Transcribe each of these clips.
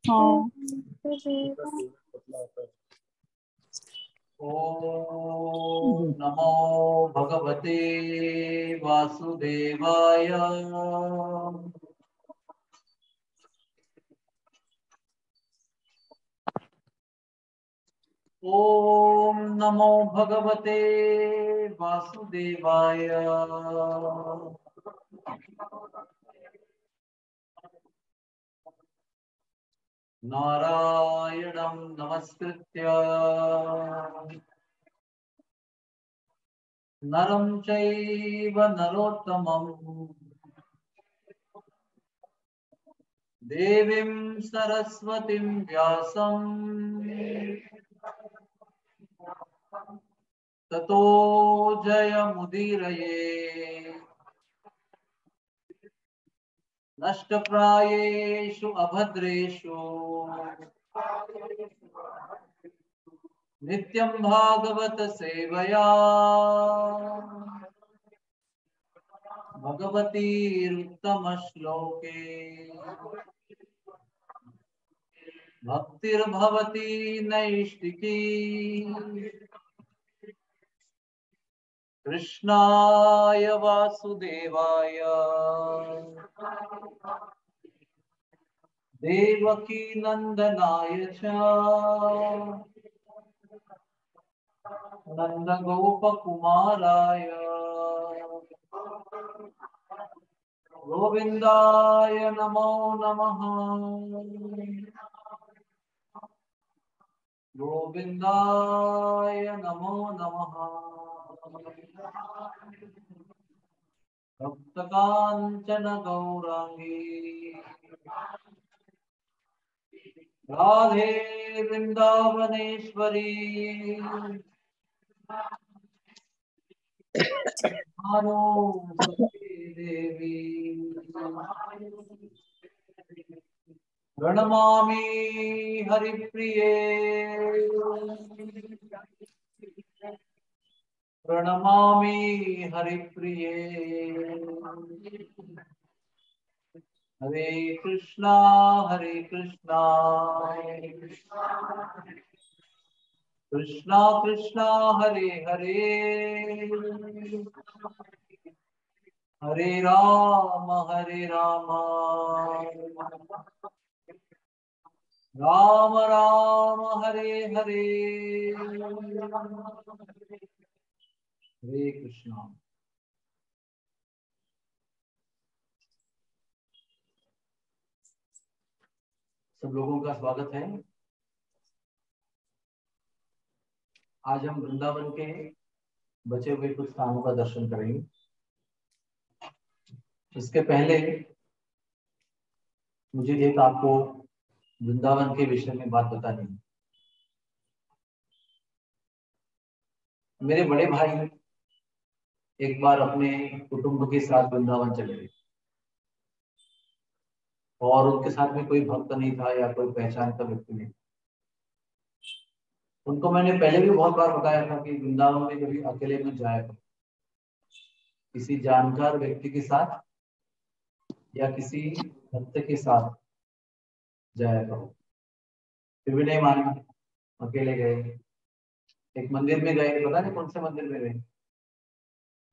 हाँ। ओम नमो भगवते वासुदेवाय। ओम नमो भगवते वासुदेवाय। नारायणं नमस्कृत्य नरं चैव नरोत्तमं देवीं सरस्वतीं व्यासं ततो जयमुदीरये। नष्टप्रायेषु अभद्रेषु नित्यं भागवत सेवया भगवतीरुत्तमश्लोके भक्तिर्भवति नैष्टिकी। कृष्णाय वासुदेवाय देवकी नंदनाय च नंदगोपकुमाराय गोविंदाय नमो नमः। गोविंदाय नमो नमः। भक्तकांचन गौरांगी राधे वृंदावनेश्वरी देवी प्रणमामि हरिप्रिये। प्रणमामि हरिप्रिये। हरे कृष्णा कृष्णा कृष्णा हरे हरे हरे राम राम राम हरे हरे। हरे कृष्णा। सब लोगों का स्वागत है। आज हम वृंदावन के बचे हुए कुछ स्थानों का दर्शन करेंगे। इसके पहले मुझे एक आपको वृंदावन के विषय में बात बतानी है। मेरे बड़े भाई एक बार अपने कुटुंब के साथ वृंदावन चले गए और उनके साथ में कोई भक्त नहीं था या कोई पहचान का व्यक्ति नहीं। उनको मैंने पहले भी बहुत बार बताया था कि वृंदावन में कभी अकेले में जाया करो, किसी जानकार व्यक्ति के साथ या किसी भक्त के साथ जाया करो। फिर भी नहीं माने, अकेले गए। एक मंदिर में गए, पता नहीं कौन से मंदिर में गए।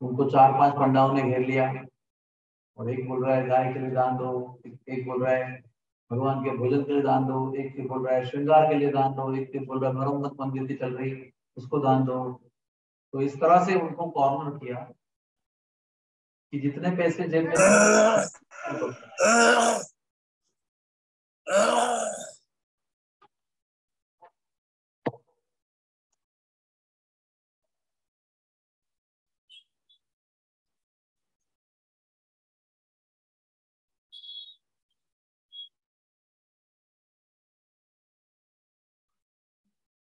उनको 4-5 पंडाओं ने घेर लिया और एक बोल रहा है गाय के लिए दान दो, एक बोल रहा है भगवान के भोजन के लिए दान दो, एक बोल रहा है श्रृंगार के लिए दान दो, एक बोल रहा है मरम्मत मंदिर की चल रही उसको दान दो। तो इस तरह से उनको कॉर्नर किया कि जितने पैसे जेब में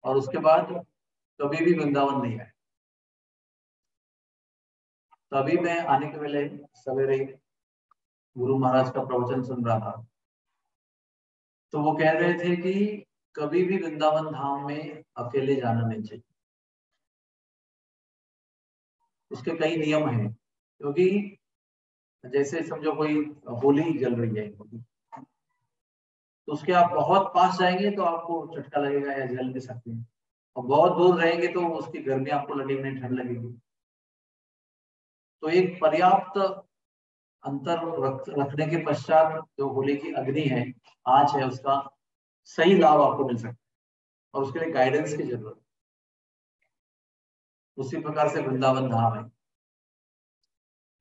और उसके बाद कभी भी वृंदावन नहीं आए। तभी मैं आने के पहले सवेरे गुरु महाराज का प्रवचन सुन रहा था, तो वो कह रहे थे कि कभी भी वृंदावन धाम में अकेले जाना नहीं चाहिए। उसके कई नियम हैं, क्योंकि जैसे समझो कोई होली जल रही है, तो उसके आप बहुत पास जाएंगे तो आपको चटका लगेगा या जल भी सकते हैं, और बहुत दूर रहेंगे तो उसकी गर्मी आपको लगेगी नहीं, ठंड लगेगी। तो एक पर्याप्त अंतर रखने के पश्चात जो होली की अग्नि है, आंच है, उसका सही लाभ आपको मिल सकता है, और उसके लिए गाइडेंस की जरूरत है। उसी प्रकार से वृंदावन धाम है।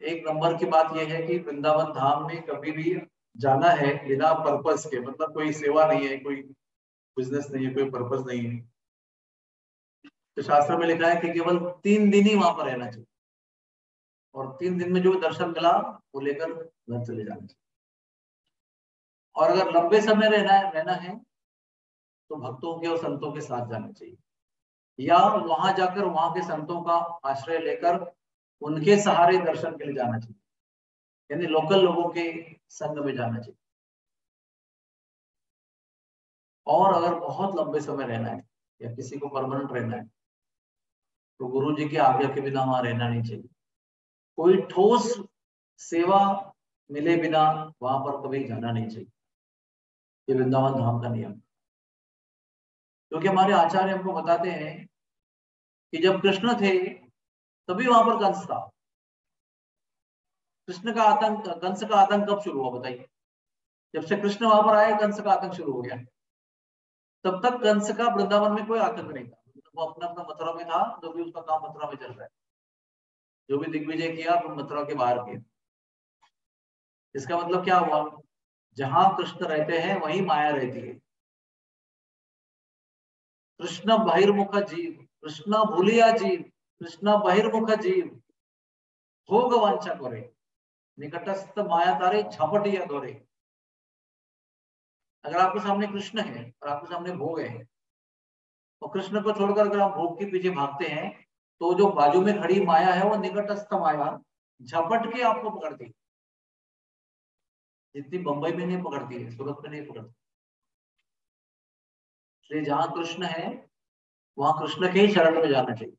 एक नंबर की बात यह है कि वृंदावन धाम में कभी भी जाना है बिना पर्पस के, मतलब कोई सेवा नहीं है, कोई बिजनेस नहीं है, कोई पर्पस नहीं है। तो शास्त्र में लिखा है कि केवल 3 दिन ही वहां पर रहना चाहिए, और 3 दिन में जो दर्शन मिला वो लेकर घर चले जाना चाहिए। और अगर लंबे समय रहना है तो भक्तों के और संतों के साथ जाना चाहिए, या वहां जाकर वहां के संतों का आश्रय लेकर उनके सहारे दर्शन के लिए जाना चाहिए, यानी लोकल लोगों के संग में जाना चाहिए। और अगर बहुत लंबे समय रहना है या किसी को परमानेंट रहना है तो गुरु जी की आज्ञा के बिना वहां रहना नहीं चाहिए। कोई ठोस सेवा मिले बिना वहां पर कभी जाना नहीं चाहिए। ये वृंदावन धाम का नियम, क्योंकि हमारे आचार्य हमको बताते हैं कि जब कृष्ण थे तभी वहां पर कंस था। कृष्ण का आतंक, कंस का आतंक कब शुरू हुआ बताइए? जब से कृष्ण वहां पर आए कंस का आतंक शुरू हो गया। तब तक कंस का वृंदावन में कोई आतंक नहीं था, वो अपना अपना मथुरा में था, जो भी उसका काम मथुरा में चल रहा है। जो भी दिग्विजय किया तो मथुरा के बाहर किया। इसका मतलब क्या हुआ? जहां कृष्ण रहते हैं वहीं माया रहती है। कृष्ण बहिर्मुख जीव, कृष्ण भूलिया जीव, कृष्ण बहिर्मुख जीव, भोग वांछा करे, निकटस्थ माया तारे झपटिया धोरे। अगर आपके सामने कृष्ण है और आपके सामने भोग है, और कृष्ण को छोड़कर अगर आप भोग के पीछे भागते हैं, तो जो बाजू में खड़ी माया है वो निकटस्थ माया झपट के आपको पकड़ती। जितनी बंबई में नहीं पकड़ती है, सूरत में नहीं पकड़ती। इसलिए जहां कृष्ण है वहां कृष्ण के ही शरण में जाना चाहिए,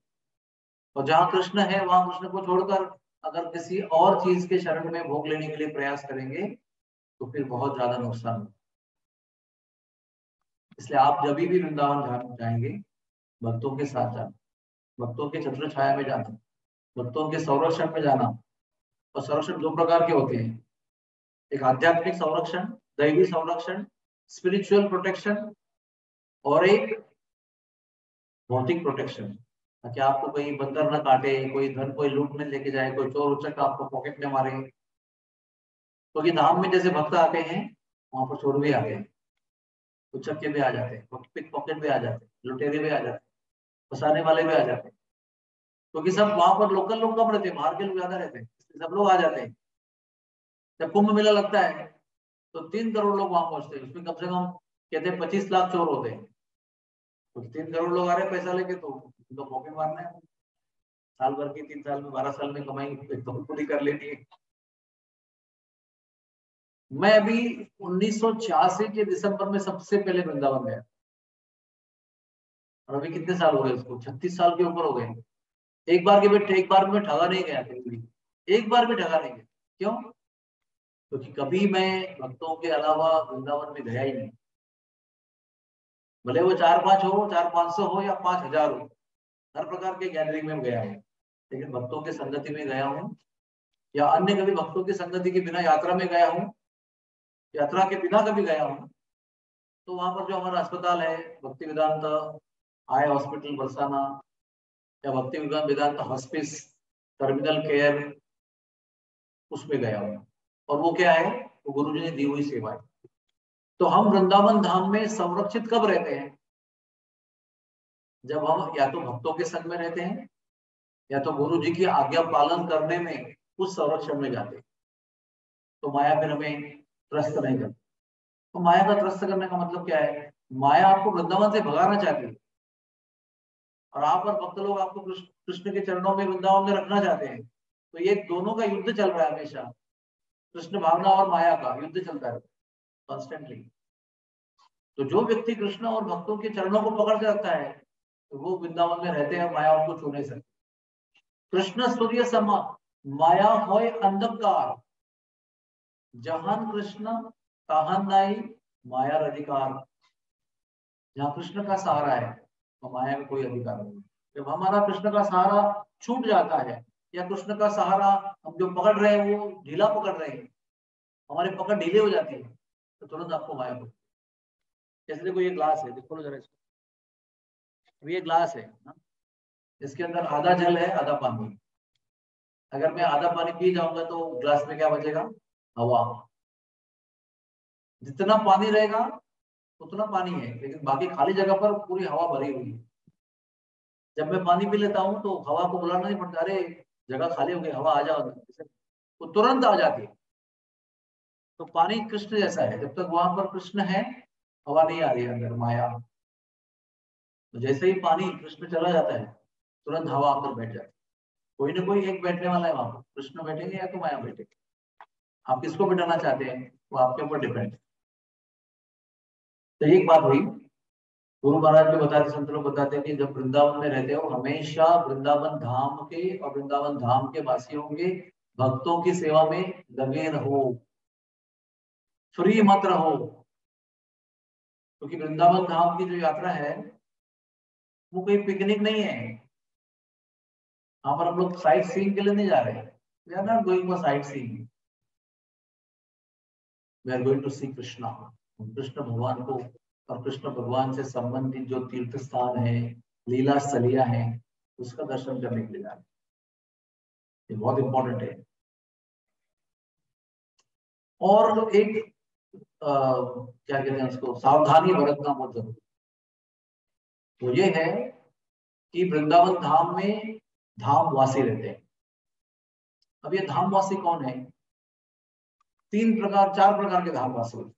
और जहां कृष्ण है वहां कृष्ण को छोड़कर अगर किसी और चीज के शरण में भोग लेने के लिए प्रयास करेंगे तो फिर बहुत ज्यादा नुकसान होगा। इसलिए आप जब भी वृंदावन जाएंगे भक्तों के साथ जाना, भक्तों के छत्र छाया में जाना, भक्तों के संरक्षण में जाना। और संरक्षण 2 प्रकार के होते हैं, एक आध्यात्मिक संरक्षण, दैवी संरक्षण, स्पिरिचुअल प्रोटेक्शन, और एक भौतिक प्रोटेक्शन, ताकि आपको कहीं बंदर न काटे, कोई धन कोई लूट में लेके जाए, कोई चोर उचक आपको पॉकेट में मारे। क्योंकि धाम में जैसे भक्त आते हैं वहां पर चोर भी आते हैं, उचक्के भी आ जाते हैं, पिक पॉकेट भी आ जाते हैं, लुटेरे भी आ जाते हैं, फंसाने वाले भी आ जाते हैं। क्योंकि सब वहां पर लोकल लोग कम रहते हैं, बाहर के लोग ज्यादा रहते हैं, इसलिए सब लोग आ जाते हैं। जब कुंभ मेला लगता है तो 3 करोड़ लोग वहां पहुंचते हैं, उसमें कम से कम कहते हैं 25 लाख चोर होते हैं। तो 3 करोड़ लोग आ रहे हैं पैसा लेके, तो उनको पॉकेट मारना है। साल भर की 3 साल में 12 साल में कमाई तो पूरी कर लेनी है। मैं अभी 1986 के दिसंबर में सबसे पहले वृंदावन गया, और अभी कितने साल हो गए उसको? 36 साल के ऊपर हो गए। एक बार में ठगा नहीं गया कहीं भी, एक बार भी ठगा नहीं गया। क्यों? क्योंकि कभी मैं भक्तों के अलावा वृंदावन में गया ही नहीं। भले वो 4-5 हो, 400-500 हो या 5000 हो, हर प्रकार के गैदरिंग में गया हूँ, लेकिन भक्तों के संगति में गया हूँ, या अन्य कभी भक्तों की संगति के बिना यात्रा में गया हूँ, यात्रा के बिना कभी गया हूँ। तो वहां पर जो हमारा अस्पताल है, भक्ति वेदांत आई हॉस्पिटल बरसाना, या भक्ति वेदांत हॉस्पिस टर्मिनल केयर, उसमें गया हूँ। और वो क्या है? वो गुरु जी ने दी हुई सेवा है। तो हम वृंदावन धाम में संरक्षित कब रहते हैं? जब हम या तो भक्तों के संग में रहते हैं, या तो गुरु जी की आज्ञा पालन करने में उस संरक्षण में जाते हैं। तो माया फिर हमें त्रस्त नहीं करती। तो माया का त्रस्त करने का मतलब क्या है? माया आपको वृंदावन से भगाना चाहती है, और आप और भक्त लोग आपको कृष्ण के चरणों में वृंदावन में रखना चाहते हैं। तो ये दोनों का युद्ध चल रहा है हमेशा, कृष्ण भावना और माया का युद्ध चलता है कॉन्स्टेंटली। तो जो व्यक्ति कृष्ण और भक्तों के चरणों को पकड़ के रखता है तो वो वृंदावन में रहते हैं, माया उनको छू नहीं सकती। कृष्ण सूर्य समा, माया होय अंधकार, जहान कृष्ण तहान नाई, माया अधिकार, जहाँ कृष्ण का सहारा है तो माया का कोई अधिकार नहीं। जब हमारा कृष्ण का सहारा छूट जाता है या कृष्ण का सहारा हम जो पकड़ रहे हैं वो ढीला पकड़ रहे हैं, हमारी पकड़ ढीले हो जाती है, तो तुरंत आपको माया होती है। जैसे देखो ये ग्लास है, देखो जरा इसको, ये ग्लास है ना, इसके अंदर आधा जल है आधा पानी। अगर मैं आधा पानी पी जाऊंगा तो ग्लास में क्या बचेगा? हवा। जितना पानी रहेगा उतना पानी है, लेकिन बाकी खाली जगह पर पूरी हवा भरी हुई है। जब मैं पानी पी लेता हूँ तो हवा को बुलाना नहीं पड़ता, अरे जगह खाली हो गई, हवा आ जाओ, वो तुरंत आ जाती है। तो पानी कृष्ण जैसा है, जब तक वहां पर कृष्ण है हवा नहीं आ रही है अंदर, माया। तो जैसे ही पानी कृष्ण चला जाता है तुरंत हवा आकर बैठ जाती है। कोई ना कोई एक बैठने वाला है वहां पर, कृष्ण बैठेंगे या तो माया बैठेंगे। आप किसको बिठाना चाहते हैं वो आपके ऊपर डिपेंड। तो एक बात हुई, गुरु महाराज भी बताते, संत लोग बताते हैं कि जब वृंदावन में रहते हो हमेशा वृंदावन धाम के और वृंदावन धाम के वासियों के भक्तों की सेवा में लगे रहो, फ्री मत रहो। क्योंकि वृंदावन धाम की जो यात्रा है वो कोई पिकनिक नहीं है। यहाँ पर हम लोग साइट सीइंग के लिए नहीं जा रहे हैं, we are not going for sightseeing, we are going to see Krishna. Krishna भगवान को और कृष्ण भगवान से संबंधित जो तीर्थ स्थान है, लीला स्थलियां हैं, उसका दर्शन करने के लिए जा रहे हैं। ये बहुत इंपॉर्टेंट है। और एक क्या कहते हैं उसको, सावधानी बरतना बहुत जरूरी। तो ये है कि वृंदावन धाम में धामवासी रहते हैं। अब ये धामवासी कौन है? चार प्रकार के धामवासी होते हैं।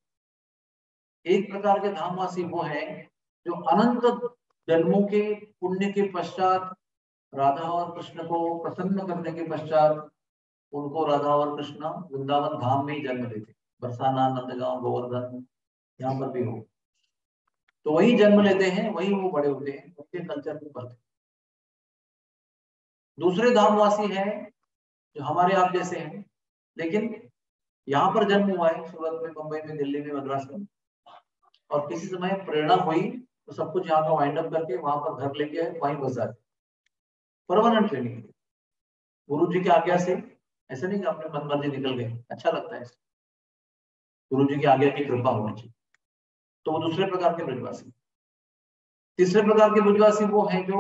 एक प्रकार के धामवासी वो है जो अनंत जन्मों के पुण्य के पश्चात राधा और कृष्ण को प्रसन्न करने के पश्चात उनको राधा और कृष्ण वृंदावन धाम में ही जन्म लेते, बरसाना, नंदगांव, गोवर्धन, यहाँ पर भी हो, तो वही जन्म लेते हैं, वही वो बड़े होते हैं, उनके कल्चर में पढ़ते। दूसरे धामवासी हैं जो हमारे आप जैसे हैं, लेकिन यहाँ पर जन्म हुआ है, सूरत में, मुंबई में, दिल्ली में, मद्रास में, और किसी समय प्रेरणा हुई तो सब कुछ यहाँ का वाइंड अप करके वहां पर घर लेके आए, वहीं बस जाते परमानेंट ट्रेनिंग। गुरु जी की आज्ञा से, ऐसे नहीं कि अपने मन मर्जी निकल गए, अच्छा लगता है, गुरु जी की आज्ञा की कृपा होनी चाहिए। तो वो दूसरे प्रकार के ब्रजवासी। तीसरे प्रकार के ब्रजवासी वो हैं जो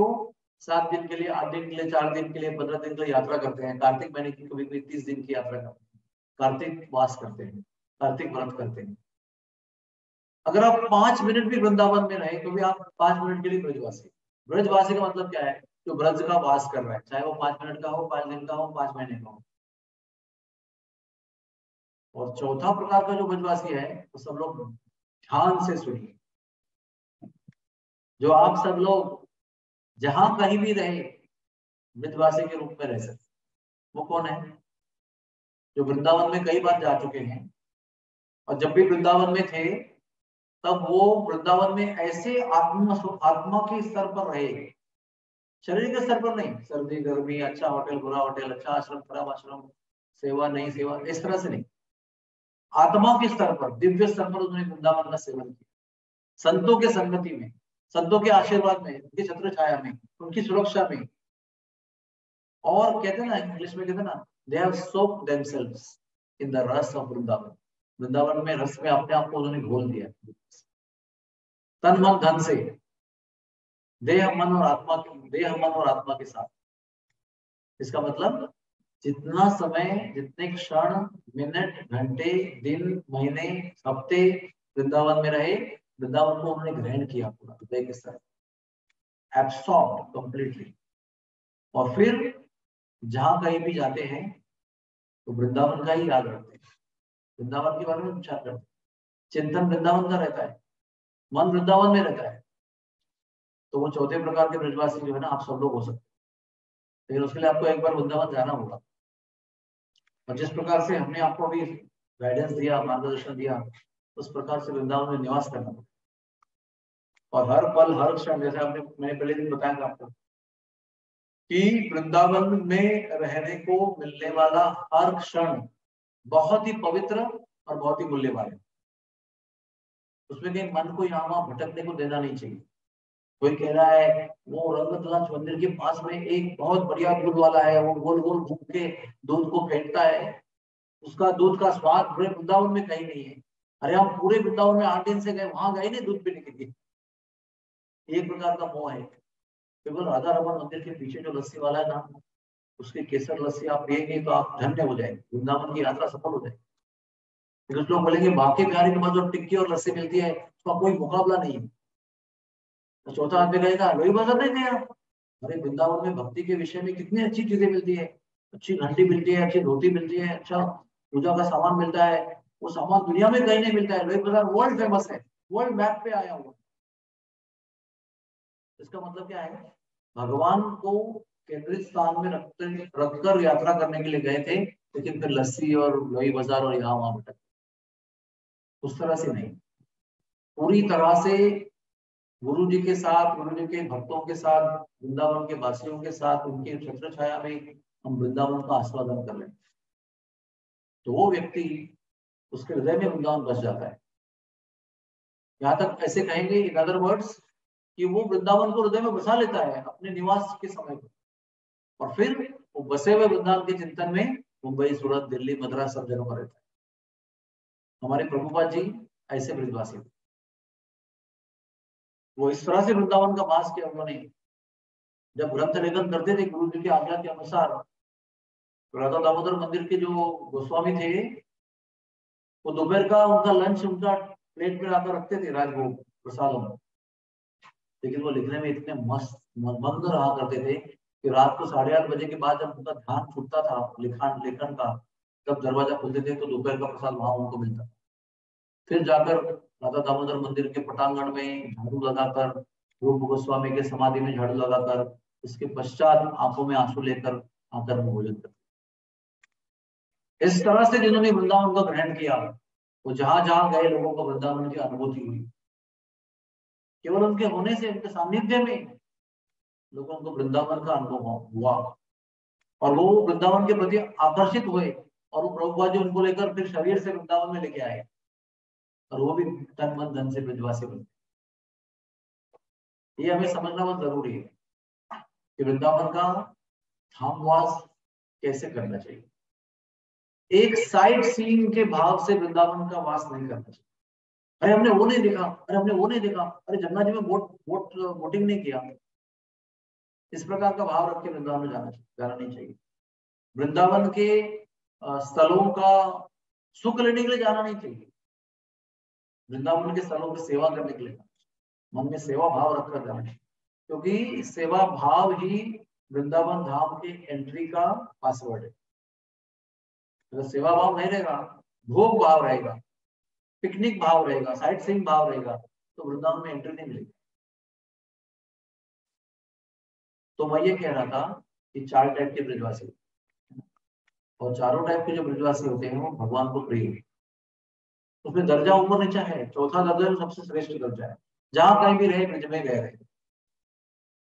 7 दिन के लिए, 8 दिन के लिए, 4 दिन के लिए, 15 दिन के लिए यात्रा करते हैं। कार्तिक महीने की कभी कभी 30 दिन की यात्रा करते हैं, कार्तिक वास करते हैं, कार्तिक व्रत करते हैं। अगर आप 5 मिनट भी वृंदावन में रहे तो भी आप 5 मिनट के लिए ब्रजवासी। ब्रजवासी का मतलब क्या है? जो ब्रज का वास कर रहा है, चाहे वो 5 मिनट का हो, 5 दिन का हो, 5 महीने का हो। और चौथा प्रकार का जो ब्रजवासी है वो सब लोग ध्यान से सुनिए, जो आप सब लोग जहां कहीं भी रहे ब्रजवासी के रूप में रह सकते। वो कौन है? जो वृंदावन में कई बार जा चुके हैं और जब भी वृंदावन में थे तब वो वृंदावन में ऐसे आत्मा के स्तर पर रहे, शरीर के स्तर पर नहीं, सर्दी गर्मी, अच्छा होटल बुरा होटल, अच्छा आश्रम खराब आश्रम, सेवा नहीं सेवा, इस तरह से नहीं, आत्मा के स्तर पर, दिव्य स्तर पर उन्होंने वृंदावन का सेवन किया, संतों के संगति में, संतों के आशीर्वाद में, उनकी छत्र छाया में, उनकी सुरक्षा में। और कहते हैं ना, इंग्लिश में कहते हैं ना, they have soaked themselves in the रस ऑफ वृंदावन। वृंदावन में रस में अपने आप को उन्होंने घोल दिया, तन मन धन से, देह मन और आत्मा के साथ। इसका मतलब जितना समय, जितने क्षण, मिनट, घंटे, दिन, महीने, हफ्ते वृंदावन में रहे, वृंदावन को उन्होंने ग्रहण किया पूरा हृदय के साथ, एब्सॉर्ब्ड कंप्लीटली। और फिर जहां कहीं भी जाते हैं तो वृंदावन का ही याद रखते हैं, वृंदावन के बारे में विचार करते हैं, चिंतन वृंदावन का रहता है, मन वृंदावन में रहता है। तो वो चौथे प्रकार के ब्रजवासी जो है ना, आप सब लोग हो सकते हैं, लेकिन उसके लिए आपको एक बार वृंदावन जाना होगा। और जिस प्रकार से हमने आपको अभी गाइडेंस दिया, मार्गदर्शन दिया, उस प्रकार से वृंदावन में निवास करना होगा। और हर पल हर क्षण, जैसे आपने, मैंने पहले दिन बताया था आपको कि वृंदावन में रहने को मिलने वाला हर क्षण बहुत ही पवित्र और बहुत ही मूल्यवान है। उसमें कहीं मन को यहाँ वहां भटकने को देना नहीं चाहिए। कोई कह रहा है वो रंगतलाज मंदिर के पास में एक बहुत बढ़िया दूध वाला है, वो गोल गोल घूम के दूध को फेंकता है, उसका दूध का स्वाद पूरे वृंदावन में कहीं नहीं है। अरे हम पूरे वृंदावन में 8 दिन से गए, वहां गए नहीं दूध पीने के लिए। एक प्रकार का मोह है। केवल राधा रमन मंदिर के पीछे जो लस्सी वाला है ना, उसकी केसर लस्सी आप पिएंगे तो आप धन्य हो जाएंगे, वृंदावन की यात्रा सफल हो जाएगी। कुछ लोग बोलेंगे बाकी बिहारी के पास जो टिक्की और लस्सी मिलती है उसका कोई मुकाबला नहीं है। तो चौथा आदमी कहेगा लोही बाजार नहीं गया। अरे वृंदावन में भक्ति के विषय में कितनी अच्छी चीजें मिलती है, अच्छी घंटी मिलती है, अच्छी धोती मिलती है, अच्छा पूजा का सामान मिलता है। वो सामान दुनिया में कहीं नहीं मिलता है। लोही बाजार वर्ल्ड फेमस है, वर्ल्ड मैप पे आया हुआ। इसका मतलब क्या है, भगवान को केंद्रित स्थान में रखकर यात्रा करने के लिए गए थे, लेकिन फिर लस्सी और लोही बाजार और यहाँ वहां भटक, उस तरह से नहीं। पूरी तरह से गुरु जी के साथ, गुरु जी के भक्तों के साथ, वृंदावन के वासियों के साथ, उनके छत्र छाया में हम वृंदावन का आस्वादन कर लें, तो वो व्यक्ति, उसके हृदय में वृंदावन बस जाता है। यहाँ तक ऐसे कहेंगे इन अदर वर्ड्स कि वो वृंदावन को हृदय में बसा लेता है अपने निवास के समय पर, और फिर वो बसे हुए वृंदावन के चिंतन में मुंबई, सूरत, दिल्ली, मद्रास सब जगह पर रहता है। हमारे प्रभुपाद जी ऐसे ब्रजवासी थे। वो इस तरह से वृंदावन का वास किया उन्होंने। जब ग्रंथ लेखन करते थे गुरु जी की आज्ञा के अनुसार, राधा दामोदर मंदिर के जो गोस्वामी थे, वो दोपहर का उनका लंच उनका प्लेट में लाकर रखते थे राजभोग प्रसादम। लेकिन वो लिखने में इतने मस्त मंद रहा करते थे कि रात को 8:30 बजे के बाद जब उनका ध्यान छूटता था लेखन का, तब दरवाजा खोलते थे तो दोपहर का प्रसाद वहां उनको मिलता। फिर जाकर राधा दामोदर मंदिर के पटांगण में झाड़ू लगाकर, रूप गोस्वामी के समाधि में झाड़ू लगाकर, इसके पश्चात आंखों में आंसू लेकर आकर भोजन करते। इस तरह से जिन्होंने वृंदावन को ग्रहण किया, वो जहां जहां गए लोगों को वृंदावन की अनुभूति हुई। केवल उनके होने से, उनके सानिध्य में लोगों को वृंदावन का अनुभव हुआ, और वो वृंदावन के प्रति आकर्षित हुए, और वो प्रभुपाद जी उनको लेकर फिर शरीर से वृंदावन में लेके आए, और वो भी तन मन धन से ब्रजवासी बने। ये हमें समझना बहुत जरूरी है कि वृंदावन का धामवास कैसे करना चाहिए। एक साइड सीइंग के भाव से वृंदावन का वास नहीं करना चाहिए। अरे हमने वो नहीं देखा, अरे हमने वो नहीं देखा, अरे जमुना जी में वोटिंग नहीं किया, इस प्रकार का भाव रख के वृंदावन में जाना नहीं चाहिए। वृंदावन के स्थलों का सुख लेने के लिए जाना नहीं चाहिए। वृंदावन के स्थलों की सेवा करने के लिए मन में सेवा भाव रखकर जाना चाहिए, क्योंकि सेवा भाव ही वृंदावन धाम के एंट्री का पासवर्ड है। अगर सेवा भाव नहीं रहेगा, भोग भाव रहेगा, पिकनिक भाव रहेगा, साइट सीइंग भाव रहेगा, तो वृंदावन में एंट्री नहीं मिलेगी। तो मैं ये कह रहा था कि 4 टाइप के ब्रजवासी, और चारों टाइप के जो ब्रजवासी होते हैं वो भगवान को प्रिय है। उसमें दर्जा ऊपर नीचा है, चौथा दर्जा सबसे श्रेष्ठ दर्जा है, जहां कहीं भी रहे ब्रज में गए रहे।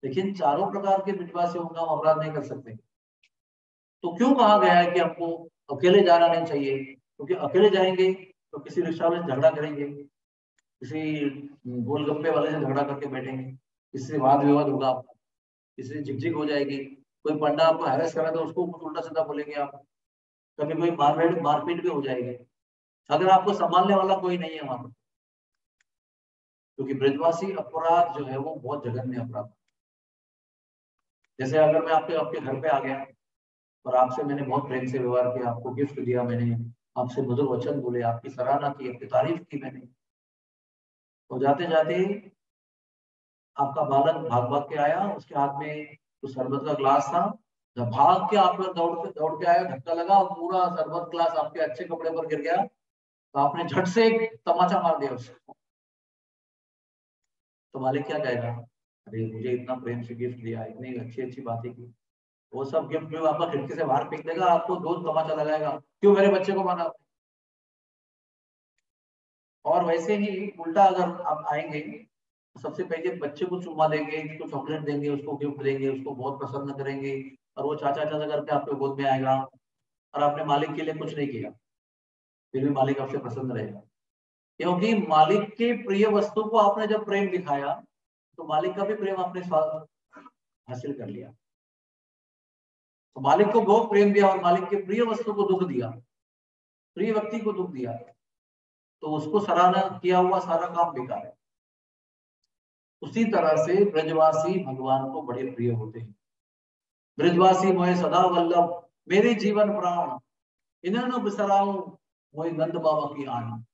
लेकिन चारों प्रकार के ब्रजवासियों का हम अपराध नहीं कर सकते। तो क्यों कहा गया है कि हमको अकेले जाना नहीं चाहिए? क्योंकि अकेले जाएंगे तो किसी रिक्शा में झगड़ा करेंगे, किसी गोलगप्पे वाले से झगड़ा करके बैठेंगे, किसी से वाद विवाद होगा, किसी से झिकझिक हो जाएगी, कोई पंडा आपको हैरेस करा तो उसको कुछ उल्टा सीधा बोलेंगे आप, कभी कोई मारपीट भी हो जाएगी, अगर आपको संभालने वाला कोई नहीं है वहां। क्योंकि ब्रजवासी अपराध जो है वो बहुत जघन्य अपराध। जैसे अगर मैं आपके घर पे आ गया और आपसे मैंने बहुत प्रेम से व्यवहार किया, आपको गिफ्ट दिया, मैंने आपसे मधुर वचन बोले, आपकी सराहना की, आपकी तारीफ की मैंने, तो जाते जाते आपका बालक भाग भाग के आया, उसके हाथ में कुछ शरबत का ग्लास था, जब भाग के आप दौड़ के आया, धक्का लगा और पूरा शरबत ग्लास आपके अच्छे कपड़े पर गिर गया, तो आपने झट से एक तमाचा मार दिया उसको। तो मालिक क्या कहेगा? अरे मुझे इतना प्रेम से गिफ्ट दिया, इतनी अच्छी अच्छी बातें की, वो सब गिफ्ट में आपका खिड़की से बाहर फेंक देगा, आपको 2 तमाचा लगाएगा, क्यों मेरे बच्चे को मारा? और वैसे ही उल्टा अगर आप आएंगे, तो सबसे पहले बच्चे को चुम्मा देंगे, उसको चॉकलेट देंगे, उसको गिफ्ट देंगे, उसको बहुत प्रसन्न करेंगे, और वो चाचा चाचा करके आपके गोद में आएगा, और आपने मालिक के लिए कुछ नहीं किया, फिर भी मालिक आपसे प्रसन्न रहेगा। क्योंकि मालिक के प्रिय वस्तु को आपने जब प्रेम दिखाया तो मालिक का भी प्रेम आपने हासिल कर लिया। तो मालिक को बहुत प्रेम दिया और मालिक के प्रिय वस्तु को दुख दिया, प्रिय व्यक्ति को दुख दिया, तो उसको सराहना किया हुआ सारा काम बेकार है। उसी तरह से ब्रजवासी भगवान को बड़े प्रिय होते हैं। ब्रजवासी मोहे सदा वल्लभ, मेरे जीवन प्राण, इन्हें बिसराऊं मोहे नंद बाबा की आन।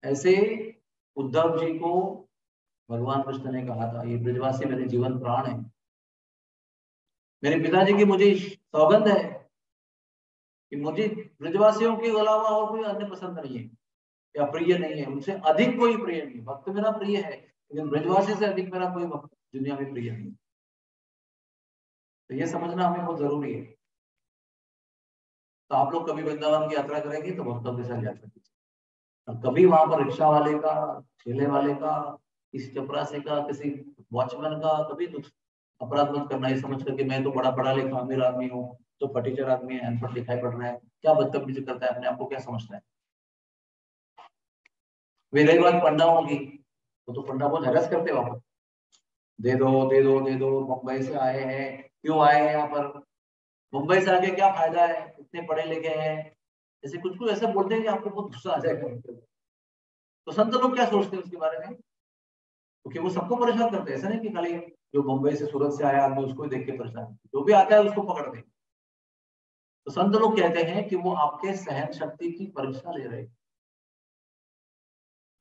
ऐसे उद्धव जी को भगवान कृष्ण ने कहा था, ये ब्रजवासी मेरे जीवन प्राण है। मेरे पिताजी की मुझे सौगंध है कि मुझे ब्रजवासियों के अलावा और कोई अन्य पसंद नहीं है या प्रिय नहीं है, उनसे अधिक कोई प्रिय नहीं। भक्त मेरा प्रिय है लेकिन ब्रजवासी से अधिक मेरा कोई भक्त दुनिया में प्रिय नहीं। तो ये समझना हमें बहुत जरूरी है। तो आप लोग कभी वृंदावन की यात्रा करेंगे तो भक्तों के साथ यात्रा कीजिए। कभी वहां पर रिक्शा वाले का, ठेले वाले का, किसी चपरासी का, किसी वॉचमैन का कभी अपराध मत करना ये समझ करके मैं तो बड़ा पढ़ा लिखा अमीर आदमी हूँ, तो फटीचर आदमी है, अनपढ़ दिखाई पड़ रहा है, क्या बदतमीजी करता है, अपने आप को क्या समझता है। वे रही बात पंडाओं की, तो पंडा बहुत हैरस करते वहां पर, दे दो दे दो दे दो, मुंबई से आए हैं, क्यों आए हैं यहाँ पर, मुंबई से आके क्या फायदा है, इतने पढ़े लिखे हैं, ऐसे कुछ कुछ ऐसे बोलते हैं कि आपको बहुत गुस्सा आ जाएगा। तो संत लोग क्या सोचते हैं उसके बारे में, क्योंकि वो सबको परेशान करते हैं। ऐसा नहीं कि खाली जो मुंबई से सूरत से आया आदमी उसको ही देख के परेशान, जो भी आता है उसको पकड़ दे। तो संत लोग कहते हैं कि वो आपके सहन शक्ति की परीक्षा ले रहे हैं,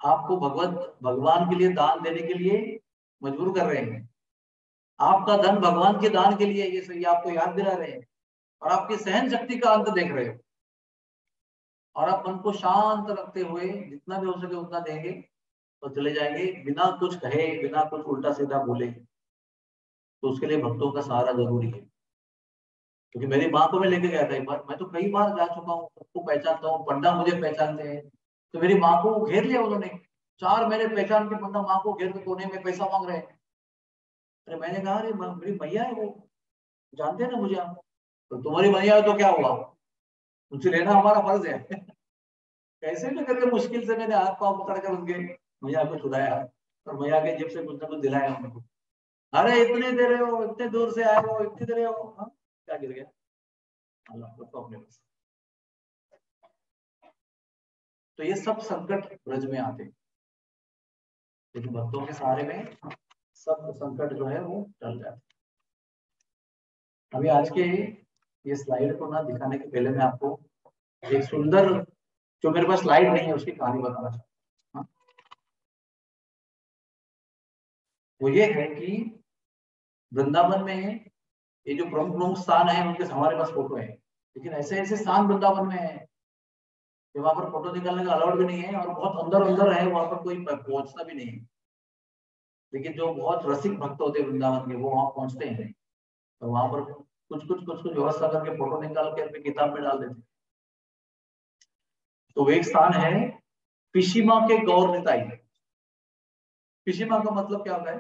आपको भगवान के लिए दान देने के लिए मजबूर कर रहे हैं। आपका धन भगवान के दान के लिए, ये सही आपको याद दिला रहे हैं और आपकी सहन शक्ति का अंत देख रहे हो। और आप मन को शांत रखते हुए जितना भी हो सके उतना देंगे तो चले जाएंगे, बिना कुछ कहे, बिना कुछ उल्टा सीधा बोले। तो उसके लिए भक्तों का सहारा जरूरी है। क्योंकि मेरी माँ को मैं लेके गया था एक बार, मैं तो कई बार जा चुका हूँ, सबको पहचानता हूँ, पंडा मुझे पहचानते हैं। तो मेरी माँ को घेर लिया उन्होंने, 4 मेरे पहचान के पंडा माँ को घेर के कोने में पैसा मांग रहे हैं। अरे मैंने कहा अरे मेरी भैया है, वो जानते हैं ना मुझे आप, तो तुम्हारी भैया है तो क्या हुआ, उनसे लेना हमारा फर्ज है। कैसे भी करके मुश्किल से मैंने हाथ पांव पकड़ कर उनके भैया को छुड़ाया और भैया के जेब से कुछ ना कुछ दिलाया उनको। अरे इतने दे रहे हो, इतने दूर से आए हो, इतने दे रहे हो, हाँ क्या गिर गया, अल्लाह को अपने पास। तो ये सब संकट ब्रज में आते हैं, लेकिन भक्तों के सहारे में सब संकट जो है वो टल जाते हैं। अभी आज के ये स्लाइड को ना दिखाने के पहले मैं आपको एक सुंदर, जो मेरे पास स्लाइड नहीं है उसकी कहानी बताना चाहता हूँ। वो ये है कि वृंदावन में ये जो प्रमुख प्रमुख स्थान है उनके हमारे पास फोटो है, लेकिन ऐसे ऐसे स्थान वृंदावन में है कि वहां पर फोटो निकालने का अलाउड भी नहीं है, और बहुत अंदर अंदर है, वहां पर कोई पहुंचता भी नहीं है। लेकिन जो बहुत रसिक भक्त होते हैं वृंदावन के, वो वहां पहुंचते हैं तो वहां पर कुछ व्यवस्था करके फोटो निकाल के अपनी किताब में डाल देते हैं। तो एक स्थान है पिशिमा के गौर निताई। पिशिमा का मतलब क्या होता है,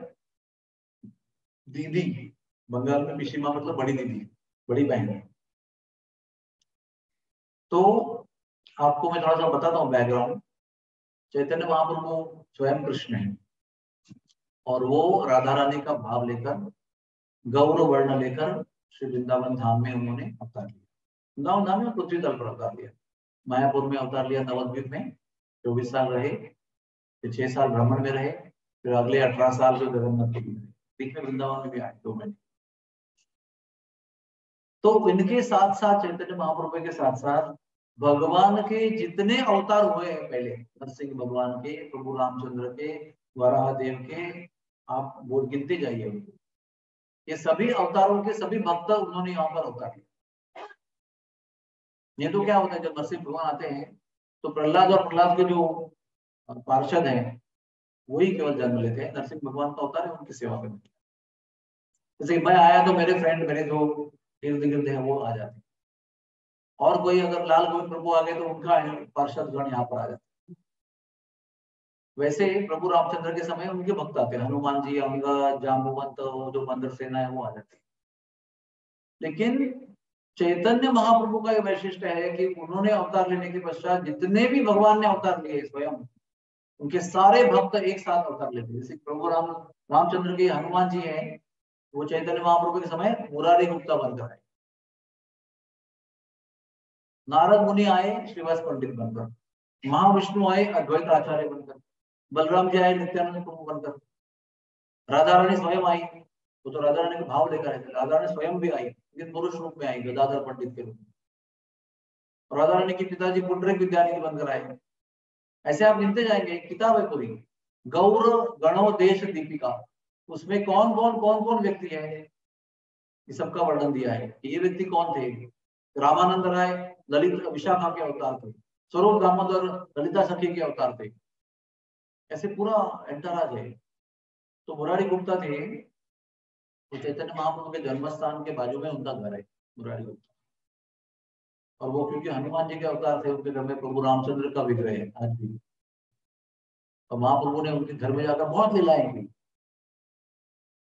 दीदी। बंगाल में पिशिमा मतलब बड़ी दीदी, बड़ी बहन। तो आपको मैं थोड़ा सा बताता हूँ बैकग्राउंड। चैतन्य महाप्रभु स्वयं कृष्ण है और वो राधा रानी का भाव लेकर, गौर वर्ण लेकर श्री वृंदावन धाम में उन्होंने अवतार लिया। वृंदावन धाम में पृथ्वी तल पर अवतार लिया, मायापुर में अवतार लिया, नवद्वीप में 24 साल रहे, फिर 6 साल भ्रमण में रहे, फिर अगले 18 साल जो जगन्नाथ के लिए बीच में वृंदावन में भी आए 2 महीने। तो इनके साथ साथ चैतन्य महाप्रभु के साथ साथ भगवान के जितने अवतार हुए हैं पहले, नरसिंह भगवान के, प्रभु रामचंद्र के, वराह देव के, आप वो गिनते जाइए उनको, ये सभी अवतारों के सभी भक्त उन्होंने यहाँ पर अवतार लिया। ये तो क्या होता है, जब नरसिंह भगवान आते हैं तो प्रहलाद और प्रहलाद के जो पार्षद हैं वही केवल जन्म लेते हैं, नरसिंह भगवान का अवतार है उनकी सेवा करने। जैसे मैं आया तो मेरे फ्रेंड, मेरे जो इर्द गिर्द है वो आ जाते हैं, और कोई अगर लाल गोविंद प्रभु आ गए तो उनका पार्षद गण यहाँ पर आ जाते हैं। वैसे प्रभु रामचंद्र के समय उनके भक्त आते हैं, हनुमान जी, अंगद, जाम्बुवंत, जो बंदर सेना है वो आ जाती है। लेकिन चैतन्य महाप्रभु का ये वैशिष्ट्य है कि उन्होंने अवतार लेने के पश्चात जितने भी भगवान ने अवतार लिए स्वयं, उनके सारे भक्त एक साथ अवतार लेते। जैसे प्रभु रामचंद्र के हनुमान जी हैं, वो चैतन्य महाप्रभु के समय मुरारी गुप्ता बनकर आए। नारद मुनि आए श्रीवास पंडित बनकर, महाविष्णु आए अद्वैत आचार्य बनकर, बलराम जी आए नित्यानंद प्रभु बनकर, राधा रानी स्वयं आई, वो तो राधा रानी के भाव लेकर आए थे, राधा रानी स्वयं भी आई लेकिन पुरुष रूप में आई गदाधर पंडित के रूप में, राधा रानी के पिताजी पुंडरीक विद्यानिधि बनकर आए। ऐसे आप गिनते जाएंगे, एक किताब है पूरी, गौर गणो देश दीपिका, उसमें कौन कौन व्यक्ति है, ये सबका वर्णन दिया है। ये व्यक्ति कौन थे? रामानंद राय ललित विशाखा के अवतार थे, स्वरूप दामोदर ललिता सखी के अवतार थे, ऐसे पूरा एंटराज है। तो मुरारी गुप्ता थे, तो चैतन्य महाप्रभु के जन्म स्थान के बाजू में उनका घर है मुरारी गुप्ता। और वो क्योंकि हनुमान जी के अवतार थे, उनके घर में प्रभु रामचंद्र का विग्रह है आज भी। और महाप्रभु ने उनके घर में जाकर बहुत लीलाएं की।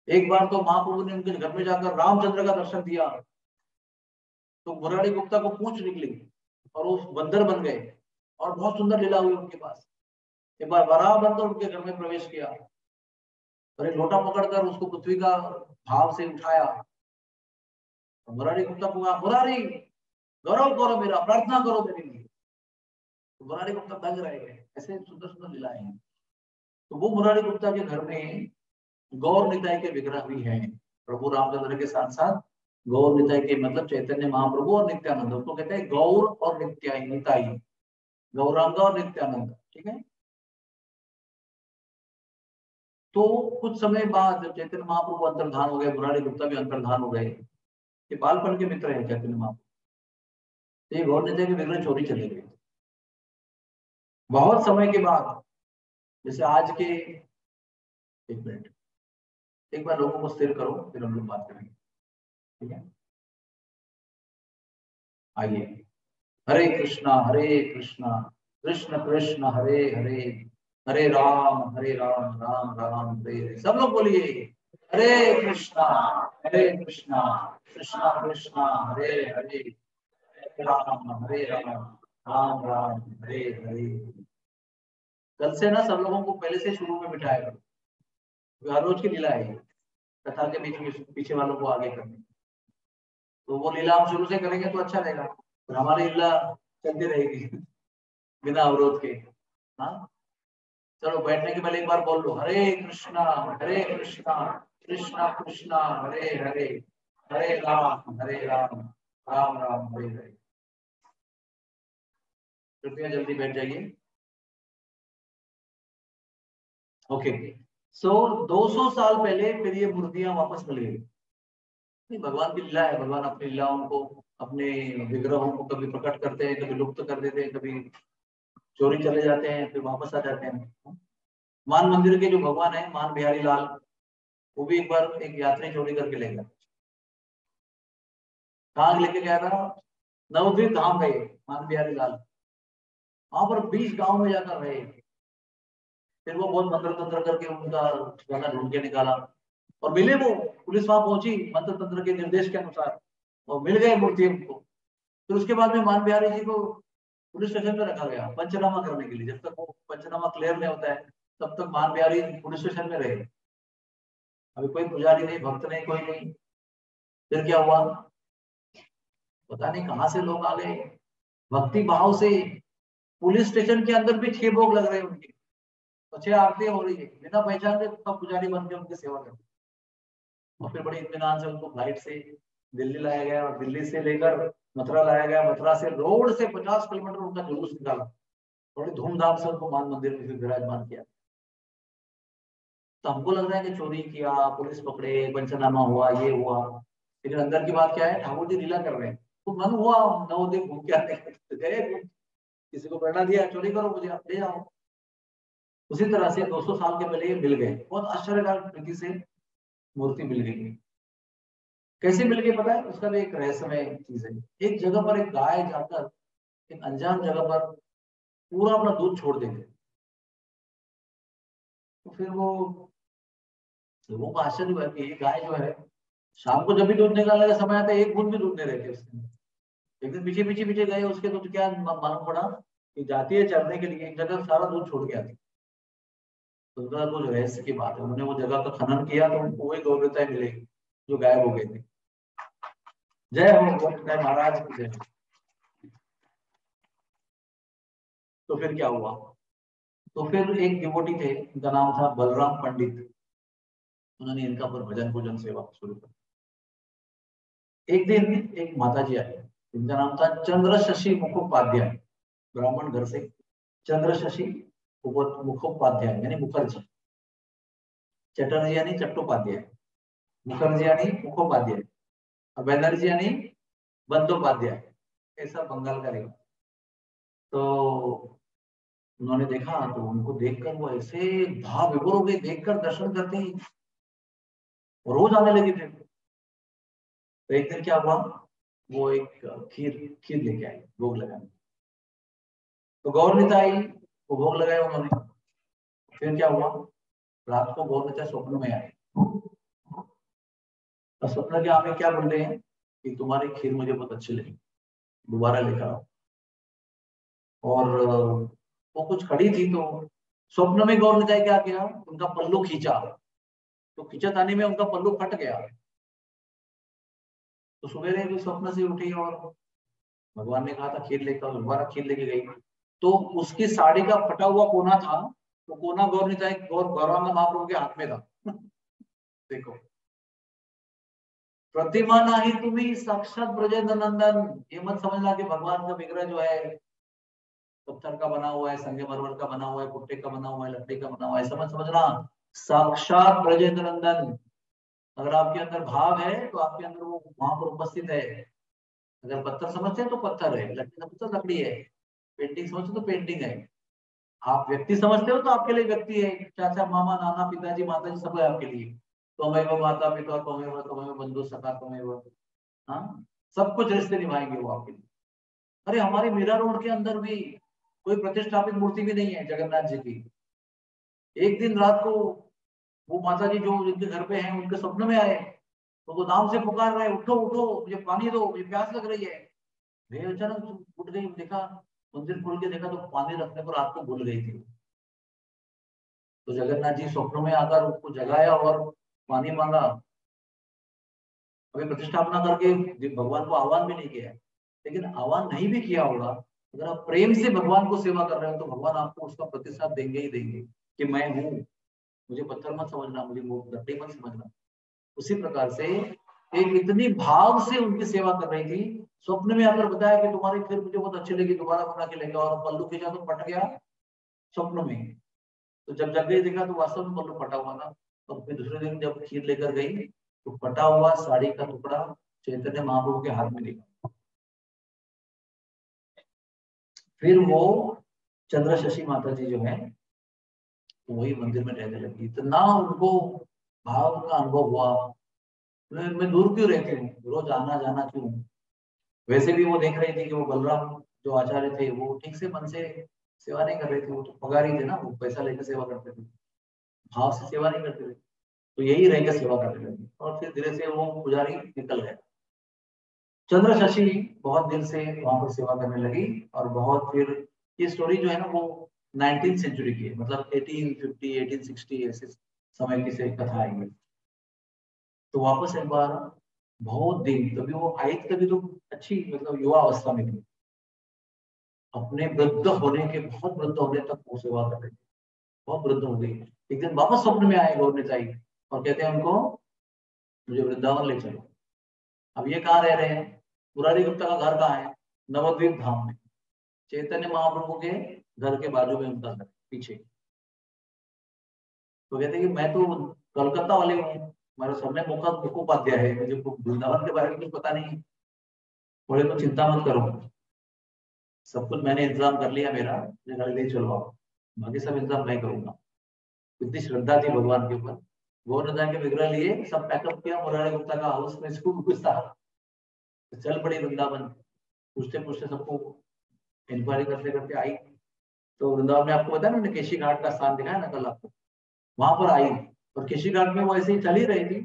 एक बार तो महाप्रभु ने उनके घर में जाकर रामचंद्र का दर्शन दिया, तो मुरारी गुप्ता को पूंछ निकली और वो बंदर बन गए और बहुत सुंदर लीला हुई उनके पास। एक बार वराह बनकर उनके घर में प्रवेश किया और एक लोटा पकड़कर उसको पृथ्वी का भाव से उठाया। मुरारी गुप्ता को कहा, मुरारी गौरव करो मेरा, प्रार्थना करो मेरे लिए। तो मुरारी गुप्ता दंग रह गए, ऐसे सुंदर सुंदर लीलाएं हैं। तो वो मुरारी गुप्ता के घर में गौर निताई के विग्रह भी हैं। प्रभु रामचंद्र के साथ साथ गौर निताई के मतलब चैतन्य महाप्रभु और नित्यानंद, उसको कहते हैं गौर और निताई, गौरांग और नित्यानंद, ठीक है। तो कुछ समय बाद जब चैतन्य महाप्रभु अंतर्धान हो गए, मुरारी गुप्ता भी अंतर्धान हो गए, ये बालपन के मित्र हैं चैतन्य महाप्रभु, तो ये गौर निताई के विग्रह चोरी चले गए। बहुत समय के बाद, जैसे आज के, एक मिनट, एक बार लोगों को स्थिर करो फिर हम लोग बात करेंगे, ठीक है। आइए, हरे कृष्णा कृष्ण कृष्ण हरे हरे, हरे राम राम राम हरे हरे। सब लोग बोलिए, हरे कृष्णा कृष्ण कृष्ण हरे हरे, हरे राम राम राम हरे हरे। कल से ना सब लोगों को पहले से शुरू में बिठाया करो, हर रोज की लीला है, कथा के बीच में पीछे वालों को आगे करने, तो वो लीला हम शुरू से करेंगे तो अच्छा रहेगा, और हमारी लीला चलती रहेगी बिना अवरोध के। हाँ, चलो बैठने के पहले एक बार बोल लो, हरे कृष्णा कृष्ण कृष्ण हरे हरे, हरे राम राम राम हरे हरे। कृपया जल्दी बैठ जाइए। ओके, सो 200 साल पहले फिर ये मूर्तियां वापस मिल गई। भगवान की लीला है, भगवान अपनी लीलाओं को, अपने विग्रहों को कभी प्रकट करते हैं, कभी लुप्त कर देते हैं, कभी चोरी चले जाते हैं, फिर वापस आ जाते हैं। मान मंदिर के जो भगवान है मान बिहारी लाल, वो भी एक बार एक यात्री चोरी करके ले गया। कहाँ लेके गया था? नवद्वीप धाम गए मान बिहारी लाल, वहां पर 20 गांव में जाकर रहे। फिर वो बहुत मंत्र तंत्र करके उनका ठिकाना ढूंढ के निकाला और मिले वो, पुलिस वहां पहुंची मंत्र तंत्र के निर्देश के अनुसार और मिल गए मूर्ति उनको। फिर उसके बाद में मान बिहारी जी को पुलिस स्टेशन में रखा गया पंचनामा करने के लिए। जब तक वो पंचनामा क्लियर नहीं होता है तब तक मान बिहारी पुलिस स्टेशन में रहे। अभी कोई पुजारी नहीं, भक्त नहीं, कोई नहीं। फिर क्या हुआ पता नहीं, कहां से लोग आ गए भक्ति भाव से। पुलिस स्टेशन के अंदर भी 6 भोग लग रहे हैं उनके, 6 आरती हो रही है, बिना पहचान के सब पुजारी बन के उनकी सेवा करते। और फिर बड़े इत्मीनान से उनको फ्लाइट से दिल्ली लाया गया और दिल्ली से लेकर मथुरा लाया गया, मथुरा से रोड से 50 किलोमीटर उनका जुलूस निकाला, बड़ी धूमधाम से उनको मान मंदिर में विराजमान किया। तो हमको लग रहा है कि चोरी किया, पुलिस पकड़े, पंचनामा हुआ, ये हुआ, लेकिन अंदर की बात क्या है, ठाकुर जी लीला कर रहे हैं। तो मन हुआ नवद्वीप घूम के आने का, गए, किसी को प्रेरणा दिया चोरी करो, मुझे आप ले जाओ। उसी तरह से 200 साल के पहले ये मिल गए, बहुत आश्चर्यकारक तरीके से मूर्ति मिल गई। कैसे मिल गई पता है? उसका भी एक रहस्यमय चीज है। एक जगह पर एक गाय जाकर एक अनजान जगह पर पूरा अपना दूध छोड़ देते, तो फिर वो लोगों को आश्चर्य हुआ कि ये गाय जो है शाम को जब भी दूध निकालने का समय आता है एक बूंद भी दूध नहीं रहती उसके। एक दिन पीछे पीछे पीछे गए उसके, तो क्या मालूम पड़ा कि जाती है चरने के लिए, एक जगह सारा दूध छोड़ के आती। तो उनका कुछ रहस्य की बात है, उन्होंने वो जगह का खनन किया तो उनको वही गौरवताएं मिले जो गायब हो गए थे। जय हो गौरवताएं महाराज की जय। तो फिर क्या हुआ, तो फिर एक डिवोटी थे, उनका नाम था बलराम पंडित। उन्होंने इनका पर भजन पूजन सेवा शुरू कर। एक दिन एक माता जी आई, इनका नाम था चंद्रशशि मुखोपाध्याय, ब्राह्मण घर से। चंद्रशशि मुखोपाध्याय यानी मुखर्जी, चटर्जी यानी चट्टोपाध्याय, मुखर्जी यानी मुखोपाध्याय, और बैनर्जी यानी बंदोपाध्याय, ऐसा बंगाल का रहेगा। तो उन्होंने देखा, तो उनको देखकर वो ऐसे भाव विभोर हो गए, देखकर दर्शन करते ही रोज आने लगे थे। तो एक दिन क्या हुआ, वो एक खीर खीर लेके आई भोग लगाने। तो गौरनीता आई, वो भोग लगाया उन्होंने। फिर क्या हुआ, रात को गौरनीता स्वप्न में आए, और स्वप्न के हमें क्या बोल रहे हैं कि तुम्हारी खीर मुझे बहुत अच्छी लगी, दोबारा लेकर आओ। और वो कुछ खड़ी थी, तो स्वप्न में गौरनीता क्या किया, उनका पल्लू खींचा, तो खिंचत आने में उनका पल्लू फट गया। तो सवेरे भी स्वप्न से उठी और भगवान ने कहा था खीर लेकर, दोबारा खीर लेके गई। तो उसकी साड़ी का फटा हुआ कोना था, तो कोना गौरनीता गौरांग महाप्रभु के हाथ में था। देखो, प्रतिमा नाही तुम्ही साक्षात ब्रजेंद्र नंदन। ये मत समझना कि भगवान का विग्रह जो है पत्थर का बना हुआ है, संगमरमर का बना हुआ है, कुट्टे का बना हुआ है, लकड़ी का बना हुआ है, ऐसा मत समझना। साक्षात ब्रजेंद्र नंदन। अगर आपके अंदर भाव है तो आपके अंदर वो वहां पर उपस्थित है। अगर पत्थर समझते हैं तो पत्थर है, लकड़ी समझते तो लकड़ी है, पेंटिंग समझते तो पेंटिंग है। आप व्यक्ति समझते हो तो आपके लिए व्यक्ति है, चाचा मामा नाना पिताजी माताजी सब है आपके लिए। त्वमेव माता पिता त्वमेव बंधु सखा त्वमेव। हाँ, सब कुछ रिश्ते निभाएंगे वो आपके लिए। अरे हमारे मीरा रोड के अंदर भी कोई प्रतिष्ठापित मूर्ति भी नहीं है जगन्नाथ जी की। एक दिन रात को वो माता जी जो जिनके घर पे हैं उनके स्वप्न में आए, तो वो नाम से पुकार रहे, उठो उठो मुझे पानी दो, मुझे प्यास लग रही है। वे अचानक उठ गई, देखा मंदिर खोल के देखा तो पानी रखने को रात को भूल गई थी। तो जगन्नाथ जी स्वप्न में आकर उसको जगाया और पानी मांगा। अभी प्रतिष्ठापना करके भगवान को आह्वान भी नहीं किया है, लेकिन आह्वान नहीं भी किया होगा, अगर आप प्रेम से भगवान को सेवा कर रहे हो तो भगवान आपको उसका प्रतिसाद देंगे ही देंगे कि मैं हूँ, मुझे पत्थर मत समझना, मुझे लकड़ी मत समझना। उसी प्रकार से एक इतनी भाव से उनकी सेवा कर रही थी, स्वप्न में आकर बताया कि तुम्हारी खीर मुझे बहुत अच्छी लगी, दोबारा बना के लेके, और पल्लू खींचा तो फट गया स्वप्न में। तो जब जग गई देखा तो वास्तव में पल्लू फटा हुआ था। और फिर दूसरे दिन जब खीर लेकर गई तो फटा हुआ साड़ी का टुकड़ा चैतन्य महाप्रभु के हाथ में दिखा। फिर वो चंद्रशशि माता जी जो है वही मंदिर में रहने लगी। इतना उनको भाव का अनुभव हुआ, मैं दूर क्यों रहती हूँ, रोज आना जाना क्यों। वैसे भी वो देख रही थी कि वो बलराम जो आचार्य थे वो ठीक से मन से सेवा नहीं कर रहे थे, वो तो पगारी थे ना, वो पैसा लेकर सेवा करते थे, भाव से सेवा नहीं करते थे। तो यही रहकर सेवा करने लगी, और फिर धीरे से वो पुजारी निकल गया। चंद्रशशि बहुत दिन से वहां पर सेवा करने लगी, और बहुत फिर ये स्टोरी जो है ना वो 19th सेंचुरी की है, मतलब 1850 1860 ऐसे समय की से कथा है। तो वापस एक बार बहुत दिन, तभी वो आई थी, तभी तो अच्छी मतलब युवा अवस्था में थी, अपने वृद्ध होने के बहुत वृद्ध होने तक वो सेवा कर रही थी, बहुत वृद्ध हो गई। एक दिन वापस स्वप्न में आए गौर निताई और कहते हैं उनको मुझे वृंदावन ले चलो। अब ये कहाँ रह रहे हैं, मुरारी गुप्ता का घर कहाँ है, नवद्वीप धाम में, चैतन्य महाप्रभु के घर के बाजू में उनका घर पीछे। तो कहते हैं कि मैं तो कलकत्ता वाले हूँ, मेरा सरनेम मुखोपाध्याय है, मुझे वृंदावन के बारे में कुछ पता नहीं, थोड़े को चिंता मत करो, सब कुछ मैंने इंतजाम कर लिया मेरा, मुझे घर ले चलो आप, बाकी सब इंतजाम मैं करूंगा। इतनी श्रद्धा थी भगवान के ऊपर। गौरनदा के विग्रह लिए सब पैकअप किया, मुरारी गुप्ता का हाउस में सब कुछ था, तो चल पड़ी वृंदावन। पूछते पूछते सबको इंक्वायरी करते करते आई। तो वृंदावन में आपको पता है ना, केशी घाट का स्थान दिखाया ना कल आपको, वहां पर आई। और केशी घाट में वो ऐसे ही चल ही रही थी,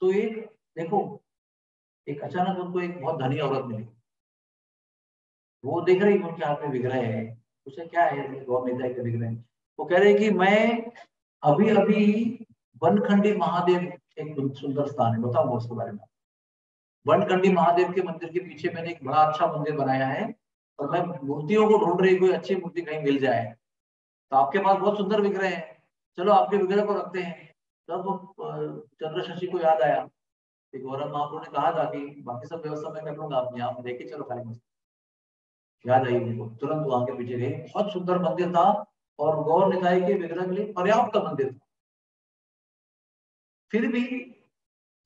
तो एक देखो, एक अचानक उनको एक बहुत धनी औरत मिली। वो देख रही उनके हाथ में विग्रह है, उसे क्या है, गौर निताई का विग्रह है। वो कह रही कि मैं अभी अभी वनखंडी महादेव एक सुंदर स्थान है, बताओ उसके बारे में। वनखंडी महादेव के मंदिर के पीछे मैंने एक बड़ा अच्छा मंदिर बनाया है, और मैं मूर्तियों को ढूंढ रही, कोई अच्छी मूर्ति कहीं मिल जाए। तो आपके पास बहुत सुंदर विग्रह है, चलो आपके विग्रह को रखते हैं। तब चंद्र शशि को याद आया कि गौरव महाप्रभु ने कहा था कि बाकी सब व्यवस्था मैं कर लूंगा, आप यहाँ देखे चलो खाली मस्त। याद आई उनको, तुरंत वहां के पीछे गए। बहुत सुंदर मंदिर था, और गौर निताई के विग्रह के लिए पर्याप्त मंदिर था। फिर भी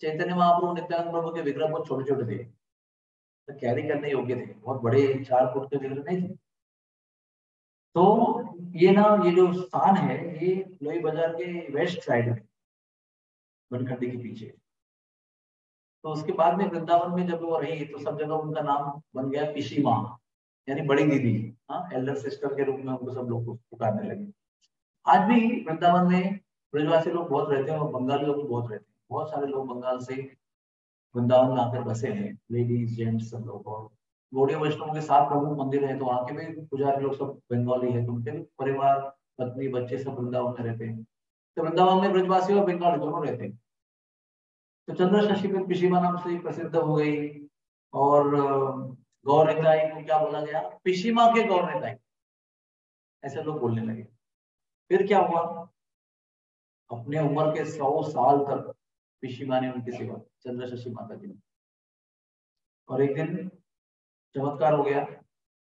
चैतन्य महाप्रभु नित्यानंद प्रभु के विग्रह बहुत छोटे छोटे थे, तो कैरी करने योग्य थे, बहुत बड़े 4 फुट के विग्रह नहीं थे। तो ये ना, ये जो स्थान है ये लोई बाजार के वेस्ट साइड में, बनखंडी के पीछे। तो उसके बाद में वृंदावन में जब वो रही तो सब जगह उनका नाम बन गया पिशी माँ, यानी बड़ी दीदी। हाँ, एल्डर सिस्टर के रूप में उनको सब लोग पुकारने लगे। आज भी वृंदावन में ब्रजवासी लोग बहुत रहते हैं, और बंगाली लोग भी बहुत रहते हैं। बहुत सारे लोग बंगाल से वृंदावन में आकर बसे हैं, लेडीज जेंट्स सब लोग। और गौड़ीय वैष्णव के 7 प्रमुख मंदिर है, तो वहाँ के भी पुजारी लोग सब बंगाली है, तो उनके भी परिवार पत्नी बच्चे सब वृंदावन में रहते हैं। तो वृंदावन में ब्रजवासी और बंगाली दोनों रहते हैं। तो चंद्र शशि फिर पिशीमा नाम से प्रसिद्ध हो गई। और गौर निताई को क्या बोला गया, पिशीमा के गौर निताई, ऐसे लोग बोलने लगे। फिर क्या हुआ, अपने उम्र के 100 साल तक पिशीमा ने उनकी सेवा, चंद्र शशि माता जी ने। और एक दिन चमत्कार हो गया,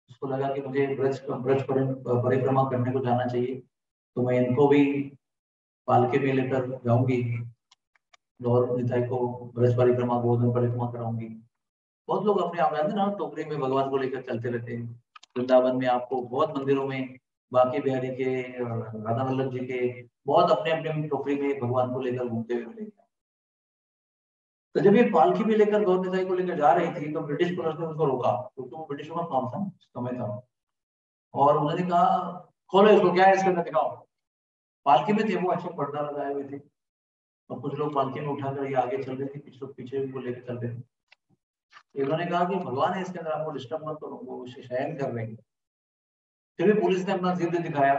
उसको लगा कि मुझे ब्रज परिक्रमा करने को जाना चाहिए, तो मैं इनको भी पालके में लेकर जाऊंगी, गौर निताई को ब्रज परिक्रमा गोवर्धन परिक्रमा कराऊंगी। बहुत लोग अपने आप ना टोकरी में भगवान को लेकर चलते रहते हैं। वृंदावन में आपको बहुत मंदिरों में बांके बिहारी के, राधा वल्लभ जी के, बहुत अपने अपने टोकरी में भगवान को लेकर घूमते हुए मिलेंगे। तो जब ये पालकी में लेकर गौर निताई को लेकर जा रही थी, तो ब्रिटिश पुलिस ने उनको रोका, क्योंकि वो ब्रिटिशों का काम था, समय था। और उन्होंने कहा खोलो इसको, क्या है इसके अंदर दिखाओ। पालकी में थे वो, अच्छे पर्दा लगाए हुए थे, और कुछ लोग पालकी में उठाकर ये आगे चल रहे थे, कुछ लोग पीछे उनको लेकर चल रहे थे। इन्होंने कहा कि भगवान है इसके अंदर, आपको डिस्टर्ब मत करो, वो शयन कर रहे हैं। फिर भी पुलिस ने अपना जिद दिखाया,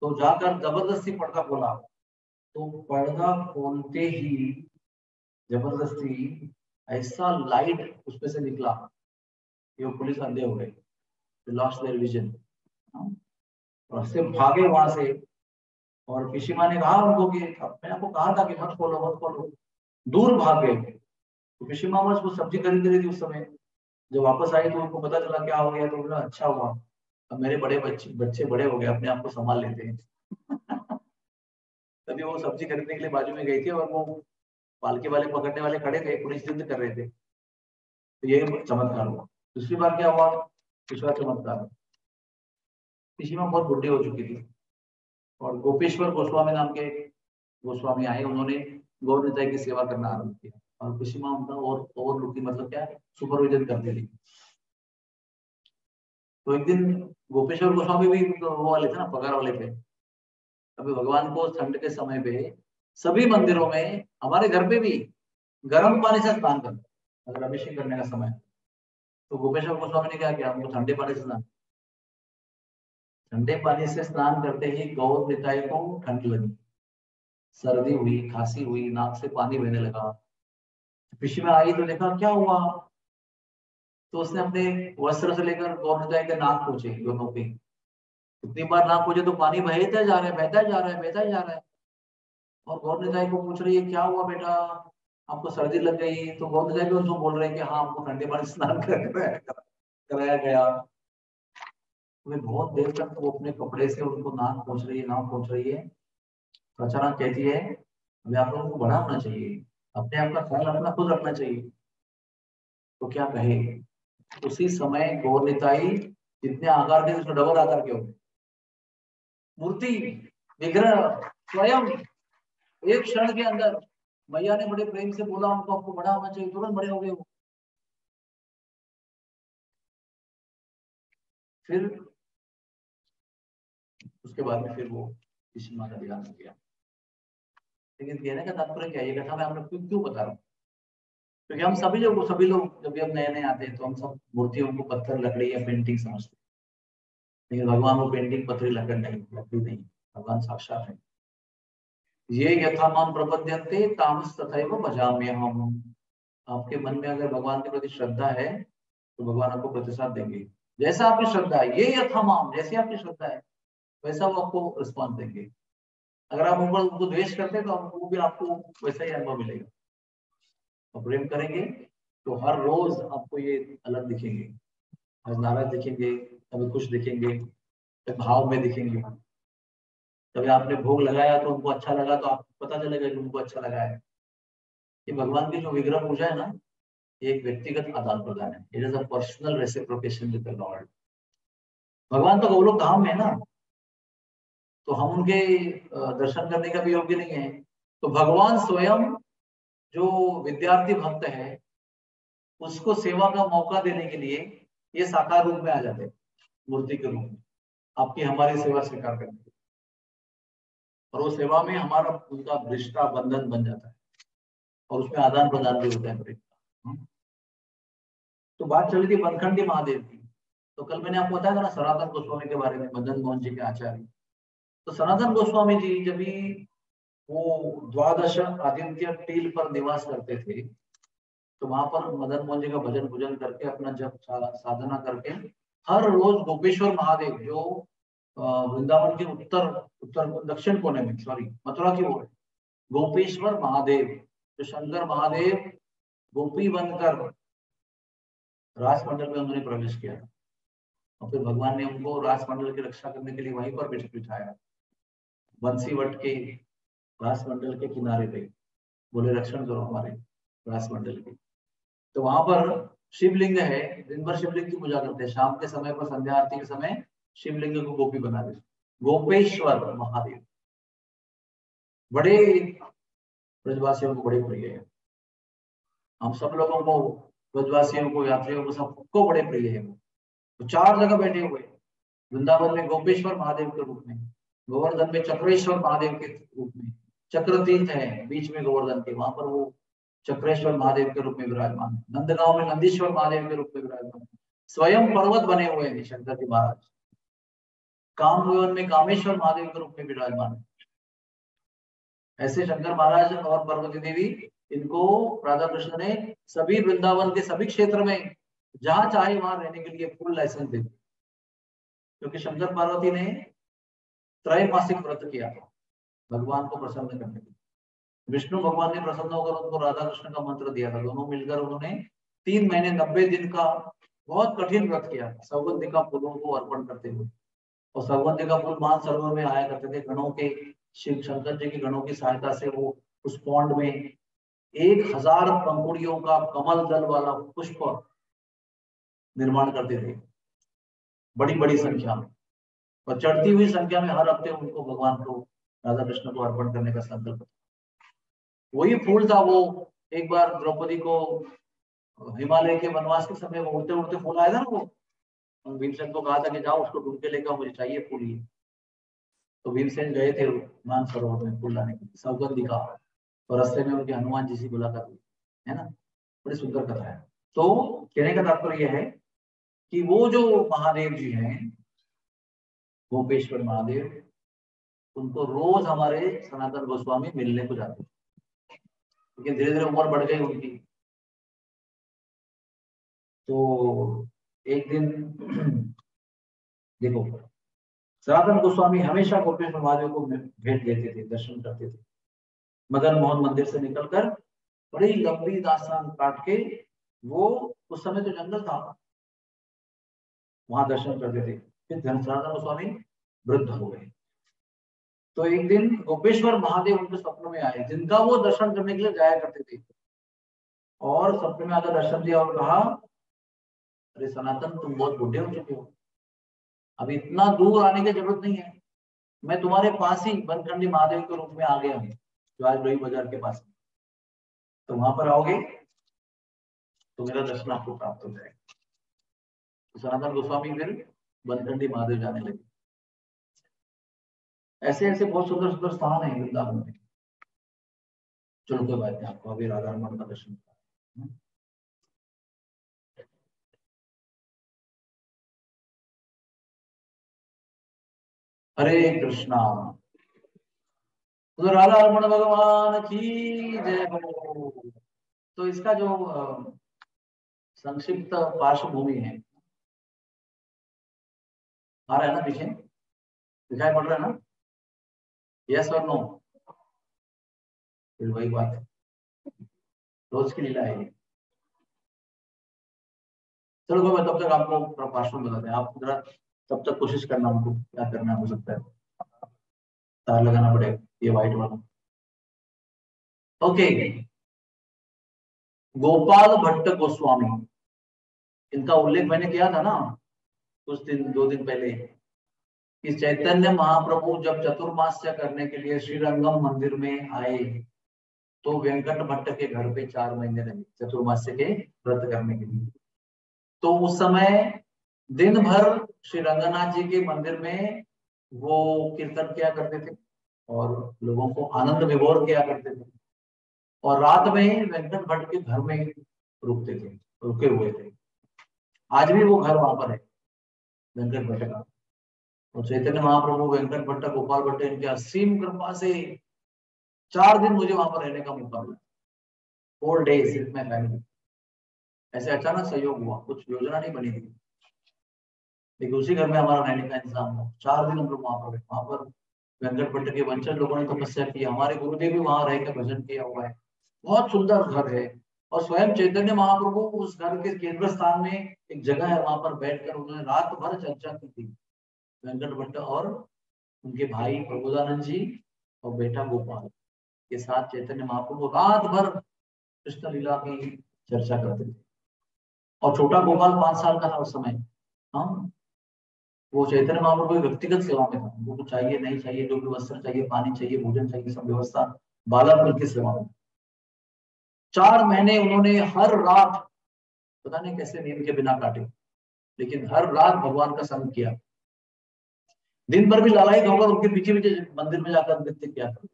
तो जाकर जबरदस्ती पर्दा खोला। तो पर्दा खोलते ही जबरदस्ती ऐसा लाइट उसमें से निकला कि वो पुलिस अंधे हो गए, लॉस्ट देयर विजन, और उससे भागे वहां से। और पिशीमा ने कहा उनको कि मैंने आपको कहा था कि मत खोलो मत खोलो, दूर भाग गए। तो पिशीमा बस वो सब्जी खरीद रही थी उस समय, जब वापस आई तो उनको पता चला क्या हो गया, तो बोला अच्छा हुआ, अब मेरे बड़े बच्चे बड़े हो गए, अपने आप को संभाल लेते हैं। तभी वो सब्जी खरीदने के लिए बाजू में गई थी, और वो पालकी वाले पकड़ने वाले खड़े थे, पुलिस युद्ध कर रहे थे। तो ये चमत्कार हुआ। दूसरी बार क्या हुआ, दूसरा चमत्कार, पिशीमा बहुत बुढ़ी हो चुकी थी, और गोपेश्वर गोस्वामी नाम के गोस्वामी आए, उन्होंने गौर निताई की सेवा करना आरंभ किया, और पिशीमा उनका और लुकी, मतलब क्या, सुपरविजन करती थी। तो एक दिन गोपेश्वर गोस्वामी भी वो वाले थे ना, पगार वाले थे। अभी भगवान को ठंड के समय पे सभी मंदिरों में, हमारे घर पे भी गर्म पानी से स्नान करते, अगर अभिषेक करने का समय। तो गोपेश्वर गोस्वामी ने क्या किया, हमको ठंडे पानी से स्नान, ठंडे पानी से स्नान करते ही गौर निताई को ठंड लगी, सर्दी हुई, खांसी हुई, नाक से पानी बहने लगा। पिछी में आई तो देखा क्या हुआ, तो उसने अपने वस्त्र से लेकर गौर निताई के नाक पोछे दोनों पे। इतनी बार नाक पोछे तो पानी बहता जा रहा है, बहता जा रहा है, बहता जा रहा है। और गौर निताई को पूछ रही है क्या हुआ बेटा, आपको सर्दी लग गई। तो गौर निताई भी उसको बोल रहे हैं कि हाँ, हमको ठंडे पानी से स्नान कराया गया। तुम्हें बहुत देर तक वो अपने कपड़े से उनको नाक पोंछ रही है, नाक पोंछ रही है। तो अचानक कहती है हमें आप लोगों को बड़ा होना चाहिए, अपने आप का ख्याल अपना खुद रखना चाहिए। तो क्या कहे, उसी समय गौर निताई जितने आकार थे उसमें डबल आकार के हो गए। मूर्ति, विग्रह स्वयं एक क्षण के अंदर, मैया ने बड़े प्रेम से बोला उनको आपको बड़ा होना चाहिए, तुरंत बड़े हो गए वो। फिर उसके बाद में फिर वो किसी माँ का ध्यान हो गया। लेकिन कहने का तात्पर्य क्या, ये कथा मैं आप लोग क्यों क्यों बता रहा हूँ, क्योंकि हम सभी लोग जब भी हम नए नए आते हैं तो हम सब मूर्तियों को पत्थर लकड़ी या पेंटिंग समझते हैं। लेकिन भगवान वो पेंटिंग पत्थर लकड़ी नहीं, भगवान साक्षात है। ये यथा माम प्रपद्यन्ते तामस तथैव भजाम्यहम्। आपके मन में अगर भगवान के प्रति श्रद्धा है तो भगवान आपको प्रतिसाद देंगे। जैसा आपकी श्रद्धा है, ये यथा माम, जैसी आपकी श्रद्धा है वैसा वो आपको रिस्पॉन्स देंगे। अगर आप ऊपर उनको द्वेष करते हैं तो वो भी आपको वैसा ही अनुभव मिलेगा। और प्रेम करेंगे तो हर रोज आपको ये अलग दिखेंगे, आज नाराज दिखेंगे, कभी खुश दिखेंगे, कभी भाव में दिखेंगे। कभी आपने भोग लगाया तो उनको अच्छा लगा तो आपको पता चलेगा कि उनको अच्छा लगा है। ये भगवान की जो विग्रह पूजा है ना, ये एक व्यक्तिगत आदान प्रदान है। It is a personal reciprocation with the Lord. भगवान तो गोलोक धाम में है ना, तो हम उनके दर्शन करने का भी योग्य नहीं है। तो भगवान स्वयं जो विद्यार्थी भक्त है उसको सेवा का मौका देने के लिए ये साकार रूप में आ जाते हैं, मूर्ति के रूप में, आपकी हमारी सेवा स्वीकार करने के लिए। और वो सेवा में हमारा उनका रिश्ता बंधन बन जाता है और उसमें आदान प्रदान भी होता है प्रेम का। तो बात चल रही थी बनखंडी महादेव की। तो कल मैंने आपको बताया था ना सनातन गोस्वामी के बारे में, मदन मोहन जी के आचार्य। तो सनातन गोस्वामी जी जब भी वो द्वादश आदित्य टील पर निवास करते थे तो वहां पर मदन मोहन जी का भजन पूजन करके अपना जप साधना करके हर रोज गोपेश्वर महादेव जो वृंदावन के उत्तर उत्तर दक्षिण कोने में, सॉरी मथुरा की ओर, गोपेश्वर महादेव जो शंकर महादेव गोपी बनकर राजमंडल में उन्होंने प्रवेश किया और फिर भगवान ने उनको राजमंडल की रक्षा करने के लिए वहीं पर बिठाया, बंसीवट के राजमंडल के किनारे पे। बोले रक्षण करो हमारे राजमंडल की। तो वहां पर शिवलिंग है, दिन भर शिवलिंग की पूजा करते हैं, शाम के समय पर संध्या आरती के समय शिवलिंग को गोपी बना देते। गोपेश्वर महादेव बड़े ब्रजवासियों को बड़े प्रिय है। हम सब लोगों को, ब्रजवासियों को, यात्रियों को, सबको बड़े प्रिय है। तो 4 जगह बैठे हुए, वृंदावन में गोपेश्वर महादेव के रूप में, गोवर्धन में चक्रेश्वर महादेव के रूप में, चक्र तीर्थ है बीच में गोवर्धन के, वहां पर वो चक्रेश्वर महादेव के रूप में विराजमान है। नंदगांव में नंदीश्वर महादेव के रूप में विराजमान है। स्वयं पर्वत बने हुए हैं शंकर जी महाराज। कामभवन में कामेश्वर महादेव के रूप में विराजमान है। ऐसे शंकर महाराज और पार्वती देवी, इनको राधा कृष्ण ने सभी वृंदावन के सभी क्षेत्र में जहां चाहे वहां रहने के लिए फुल लाइसेंस दे दिया, क्योंकि शंकर पार्वती ने त्रैमासिक व्रत किया था भगवान को प्रसन्न करने के लिए। विष्णु भगवान ने प्रसन्न होकर उनको राधा कृष्ण का मंत्र दिया था। दोनों मिलकर उन्होंने 3 महीने 90 दिन का बहुत कठिन व्रत किया, सौगंधिका फूलों को अर्पण करते हुए। और सौगंधिका फूल मान सरोवर में आया करते थे, गणों के, शिव शंकर जी की गणों की सहायता से वो उस पौंड में 1000 पंखुड़ियों का कमल दल वाला पुष्प निर्माण करते थे, बड़ी बड़ी संख्या में। और चढ़ती हुई संख्या में हर हफ्ते उनको भगवान को, राधा कृष्ण को अर्पण करने का संकल्प। वही फूल था वो, एक बार द्रौपदी को हिमालय के वनवास के समय वो उड़ते उड़ते फूल आया था ना, वो भीमसेन को कहा था कि जाओ उसको ढूंढ के लेकर, मुझे चाहिए फूल ये। तो भीमसेन गए थे मानसरोवर में फूल लाने के लिए, सौगंधिका। और रास्ते में उनके हनुमान जी से मुलाकात हुई, है ना। बड़ी सुंदर कथा है। तो कहने का तात्पर्य यह है कि वो जो महादेव जी हैं, गोपेश्वर महादेव, उनको रोज हमारे सनातन गोस्वामी मिलने को जाते हैं। लेकिन धीरे धीरे उम्र बढ़ गई उनकी। तो एक दिन देखो, सनातन गोस्वामी हमेशा गोपेश्वर महादेव को भेंट देते थे, दर्शन करते थे। मदन मोहन मंदिर से निकलकर बड़ी लंबी दास्तान काट के, वो उस समय तो जंगल था, वहां दर्शन करते थे। फिर सनातन गोस्वामी वृद्ध हो गए। तो एक दिन गोपेश्वर महादेव उनके सपनों में आए, जिनका वो दर्शन करने के लिए जाया करते थे। और सपने में आकर दर्शन दिया और कहा, अरे सनातन, तुम बहुत बूढ़े हो चुके हो, अभी इतना दूर आने की जरूरत नहीं है। मैं तुम्हारे पास ही बनखंडी महादेव के रूप में आ गया हूँ, जो आज लोही बाजार के पास है। तो वहां पर आओगे तो मेरा दर्शन आपको प्राप्त हो जाएगा। तो सनातन गोस्वामी फिर बनखंडी महादेव जाने लगे। ऐसे ऐसे बहुत सुंदर सुंदर स्थान है वृंदावन में। चलो कोई बात नहीं, आपको अभी राधा रमन का दर्शन। हरे कृष्णा। तो राधा रमण भगवान की जय हो। तो इसका जो संक्षिप्त पार्श्वभूमि है, आ रहा है ना पीछे, दिखाई पड़ रहा है ना? यस और नो? फिर वही बात है, रोज की लीला है ये। चलो कोई तब तक आपको पार्श्व बताते हैं, आप जरा तब तक कोशिश करना, हमको क्या करना हो सकता है, तार लगाना पड़ेगा ये व्हाइट वाला। ओके, गोपाल भट्ट गोस्वामी, इनका उल्लेख मैंने किया था ना कुछ दिन, 2 दिन पहले, कि चैतन्य महाप्रभु जब चतुर्मास्य करने के लिए श्रीरंगम मंदिर में आए तो वेंकट भट्ट के घर पे 4 महीने रहे चतुर्मास्य के व्रत करने के लिए। तो उस समय दिन भर श्री रंगनाथ जी के मंदिर में वो कीर्तन किया करते थे और लोगों को आनंद विभोर किया करते थे, और रात में वेंकट भट्ट के घर में रुकते थे, रुके हुए थे। आज भी वो घर वहां पर है वेंकट भट्ट का। और चैतन्य महाप्रभु, वेंकट भट्ट, गोपाल भट्ट, इनके असीम कृपा से 4 दिन मुझे वहां पर रहने का मौका मिला, 4 days विद माय फैमिली। ऐसे अचानक सहयोग हुआ, कुछ योजना नहीं बनी थी, लेकिन उसी घर में हमारा रहने का इंतजाम हुआ। 4 दिन हम लोग वहां पर, वहां पर वेंकट भट्ट के वंशज लोगों ने तपस्या की, हमारे गुरुदेव भी वहां रह कर भजन किया हुआ है। बहुत सुंदर घर है, और स्वयं चैतन्य महाप्रभु उस घर के केंद्र स्थान में एक जगह है, वहां पर बैठकर उन्होंने रात भर चर्चा की थी, वेंकट भट्ट और उनके भाई प्रबोधानंद जी और बेटा गोपाल के साथ चैतन्य महाप्रभु रात भर कृष्ण लीला की चर्चा करते थे। और छोटा गोपाल 5 साल का था उस समय। हाँ, वो चैतन्य महाप्रभु की व्यक्तिगत सेवा में था, उनको कुछ चाहिए नहीं चाहिए, जो भी वस्त्र चाहिए, पानी चाहिए, भोजन चाहिए, सब व्यवस्था बालक उनकी सेवा में। 4 महीने उन्होंने हर रात, पता नहीं कैसे नींद के बिना काटे, लेकिन हर रात भगवान का संग किया। दिन भर भी लालायित होकर उनके पीछे पीछे मंदिर में जाकर नृत्य किया करते।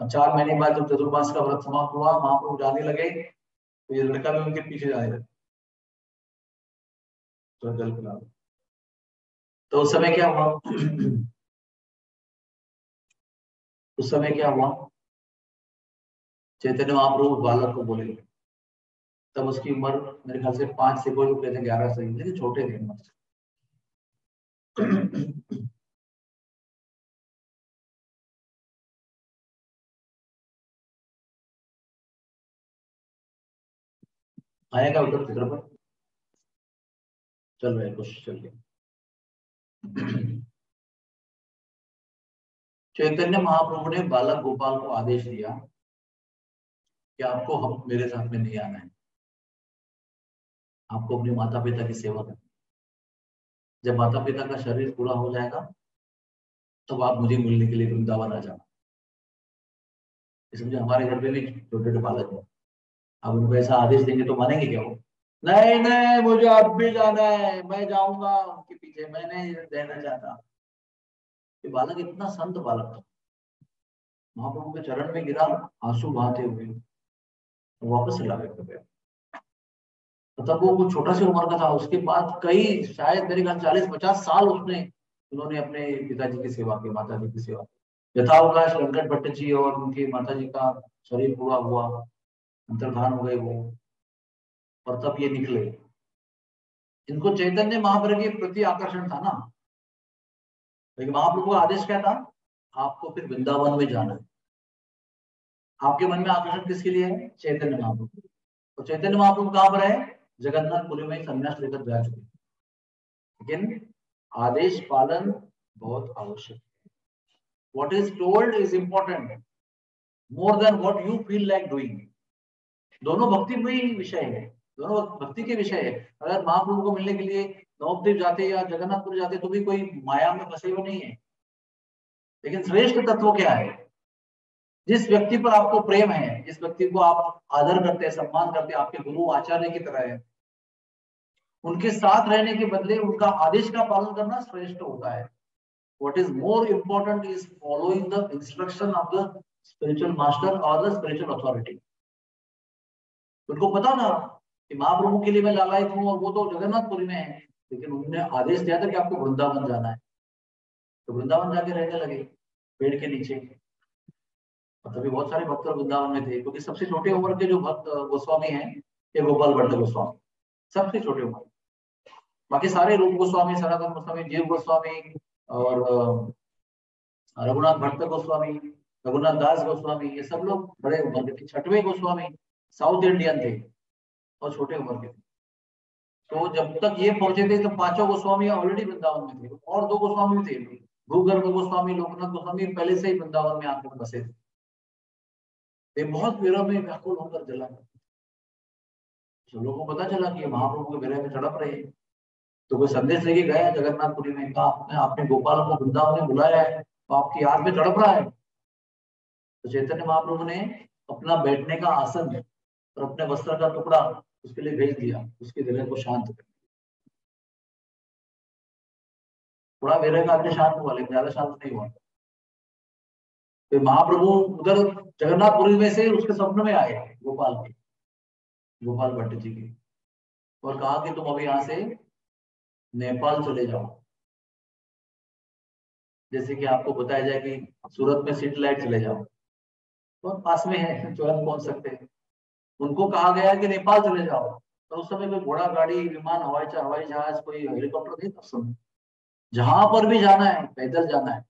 और 4 महीने बाद जब चतुर्मास का व्रत समाप्त हुआ, महाप्रभु जाने लगे, तो ये लड़का भी उनके पीछे जाने लगा। तो उस समय क्या हुआ उस समय क्या हुआ, चैतन्य महाप्रभु बालक को बोले, तब उसकी उम्र मेरे ख्याल से 5 से, कोई लोग कहते 11 से, लेकिन छोटे थे उम्र से। आएगा उधर चित्र पर, चल रहे कुछ चल रहे। चैतन्य महाप्रभु ने बालक गोपाल को आदेश दिया कि आपको हम मेरे साथ में नहीं आना है, आपको अपने माता पिता की सेवा करनी। जब माता पिता का शरीर पूरा हो जाएगा तब आप मुझे मिलने के लिए वृंदावन आ जाना। इसलिए हमारे घर पे भी छोटे छोटे बालक है, अब उनको ऐसा आदेश देंगे तो मानेंगे क्या वो? नहीं नहीं, मुझे अब भी जाना है, मैं जाऊंगा उनके पीछे, मैं नहीं रहना चाहता। ये बालक इतना संत बालक था, महाप्रभु के चरण में गिरा, आंसू बहाते हुए वापस चला गया। तब वो कुछ छोटा सी उम्र का था, उसके बाद कई, शायद मेरे ख्याल 40-50 साल उसने, उन्होंने अपने पिताजी की सेवा की, माता जी की सेवा की। यथावकाश वेंकट भट्ट जी और उनकी माता जी का शरीर पूरा हुआ, अंतर्धान हो गए वो, और तब ये निकले। इनको चैतन्य महाप्रभु के प्रति आकर्षण था ना, लेकिन महाप्रभु का आदेश क्या था, आपको फिर वृंदावन में जाना है। आपके मन में आकर्षण किसके लिए है? चैतन्य महाप्रभु। और चैतन्य महाप्रभु कहाँ पर है? जगन्नाथपुरी में संन्यास लेकर जा चुके। लेकिन आदेश पालन बहुत आवश्यक है। What is told is important more than what you feel like doing. दोनों भक्ति में ही विषय है, दोनों भक्ति के विषय है। अगर महाप्रभु को मिलने के लिए नवद्वीप जाते या जगन्नाथपुर जाते तो भी कोई माया में फंसे हुए नहीं है। लेकिन श्रेष्ठ तत्व क्या है? जिस व्यक्ति पर आपको प्रेम है, जिस व्यक्ति को आप आदर करते हैं, सम्मान करते हैं, आपके गुरु आचार्य की तरह है, उनके साथ रहने के बदले उनका आदेश का पालन करना श्रेष्ठ होता है। What is more important is following the instruction of the spiritual master or the spiritual authority. उनको पता ना कि महाप्रभु के लिए मैं लालायित हूँ और वो तो जगन्नाथपुरी में है, लेकिन उन्होंने आदेश दिया था कि आपको वृंदावन जाना है, तो वृंदावन जाके रहने लगे पेड़ के नीचे। तभी बहुत सारे भक्त वृंदावन में थे, क्योंकि सबसे छोटे उम्र के जो भक्त गोस्वामी हैं ये गोपाल भट्ट गोस्वामी, सबसे छोटे उम्र। बाकी सारे रूप गोस्वामी, सनातन गोस्वामी, जीव गोस्वामी और रघुनाथ भट्ट गोस्वामी, रघुनाथ दास गोस्वामी, ये सब लोग बड़े उम्र के थे। छठवें गोस्वामी साउथ इंडियन थे और छोटे उम्र के थे। तो जब तक ये पहुंचे थे तो पांचों गोस्वामी ऑलरेडी वृंदावन में थे, और दो गोस्वामी थे, भूगर्भ गोस्वामी, लोकनाथ गोस्वामी पहले से ही वृंदावन में आकर बसे थे। वे बहुत विरह में व्याकुल होकर जला। सब लोगों को पता चला कि महाप्रभु के विरह में तड़प रहे हैं, तो कोई संदेश लेके गया जगन्नाथपुरी में, कहा आपने गोपाल को वृंदावन में बुलाया है, तो आपकी याद में तड़प रहा है। तो चैतन्य महाप्रभु ने अपना बैठने का आसन और अपने वस्त्र का टुकड़ा उसके लिए भेज दिया, उसके विरह को शांत कर। थोड़ा विरह का आगे शांत हुआ, लेकिन ज्यादा शांत नहीं हुआ। फिर महाप्रभु उधर जगन्नाथपुरी में से उसके स्वप्न में आए गोपाल के, गोपाल भट्ट जी के, और कहा कि तुम अभी यहाँ से नेपाल चले जाओ। जैसे कि आपको बताया जाए कि सूरत में सिटी लाइट चले जाओ, बहुत पास में है, तुरंत पहुंच सकते हैं। उनको कहा गया कि नेपाल चले जाओ। तो उस समय कोई घोड़ा गाड़ी, विमान, हवाई जहाज, कोई हेलीकॉप्टर नहीं था उस समय। जहां पर भी जाना है पैदल जाना है।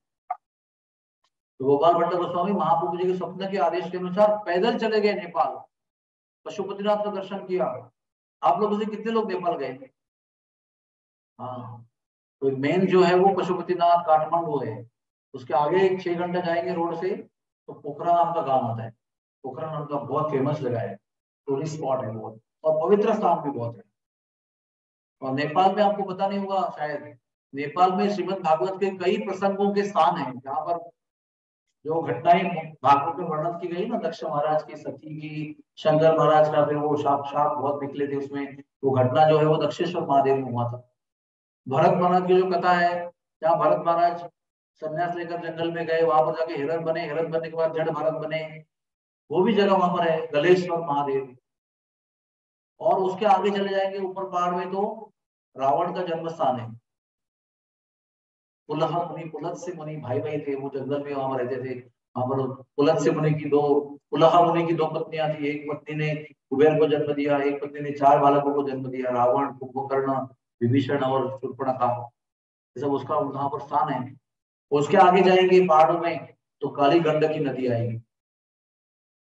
तो गोपाल भट्ट गोस्वामी महाप्रभु जी के स्वप्न के आदेश के अनुसार पैदल चले गए नेपाल, पशुपतिनाथ का दर्शन किया। आप लोगों से कितने लोग नेपाल गए? हाँ, तो मेन जो है वो पशुपतिनाथ काठमांडू है। उसके आगे 6 घंटे जाएंगे रोड से तो पोखरा नाम का गांव आता है। पोखरा नाम का बहुत फेमस जगह है, टूरिस्ट स्पॉट है बहुत, और पवित्र स्थान भी बहुत है। और नेपाल में आपको पता नहीं होगा शायद, नेपाल में श्रीमद् भागवत के कई प्रसंगों के स्थान है जहाँ पर जो घटनाएं भागवत में वर्णन की गई ना, दक्ष महाराज की, सती की, शंकर महाराज का, फिर वो शाप शाप बहुत निकले थे उसमें, वो घटना जो है वो दक्षेश्वर महादेव में हुआ था। भरत महाराज की जो कथा है, जहाँ भरत महाराज संन्यास लेकर जंगल में गए, वहां पर जाके हिरण बने, हिरण बनने के बाद जड़ भरत बने, वो भी जगह वहां पर है, गलेश्वर महादेव। और उसके आगे चले जाएंगे ऊपर पहाड़ में तो रावण का जन्म स्थान है। पुलह मुनि, पुलत्स्य मुनि भाई भाई थे, वो जंगल में वहां रहते थे। वहां पर पुलत्स्य मुनि की दो, पुलह मुनि की 2 पत्नियां थी। एक पत्नी ने कुबेर को जन्म दिया, एक पत्नी ने 4 बालकों को जन्म दिया, रावण, कुंभकर्ण, विभीषण और शूर्पणखा। ये सब उसका वहां पर स्थान है। उसके आगे जाएंगे पहाड़ों में तो काली गंडकी नदी आएगी।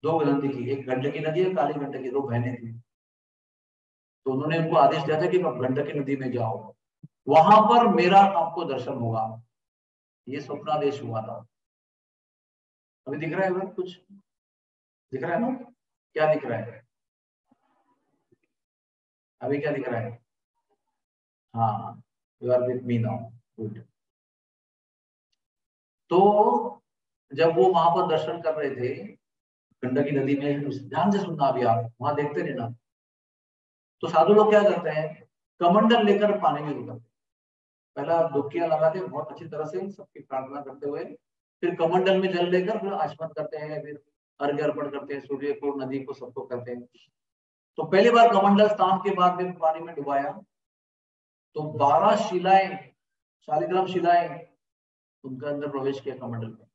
2 नदी की, एक गंडकी नदी है, काली गंडकी, 2 बहनें थी। तो उन्होंने उनको आदेश दिया था कि गंडकी नदी में जाओ, वहां पर मेरा आपको दर्शन होगा। ये स्वप्नादेश हुआ था। अभी दिख रहा है अगर कुछ दिख रहा है ना? क्या दिख रहा है अभी? क्या दिख रहा है? हाँ, you are with me now, good. तो जब वो वहां पर दर्शन कर रहे थे गंडकी नदी में, ध्यान से सुनना अभी, आप वहां देखते रहना। तो साधु लोग क्या करते हैं, कमंडल लेकर पानी में उतरते, पहला डुबकियां लगाते हैं बहुत अच्छी तरह से सबकी प्रार्थना करते हुए, फिर कमंडल में जल लेकर फिर आचमन करते हैं, फिर अर्घ्य अर्पण करते हैं, सूर्य को, नदी को, सबको करते हैं। तो पहली बार कमंडल स्नान के बाद में पानी में डुबाया तो 12 शिलाएं, शालिग्राम शिलाएं उनके अंदर प्रवेश किया कमंडल में।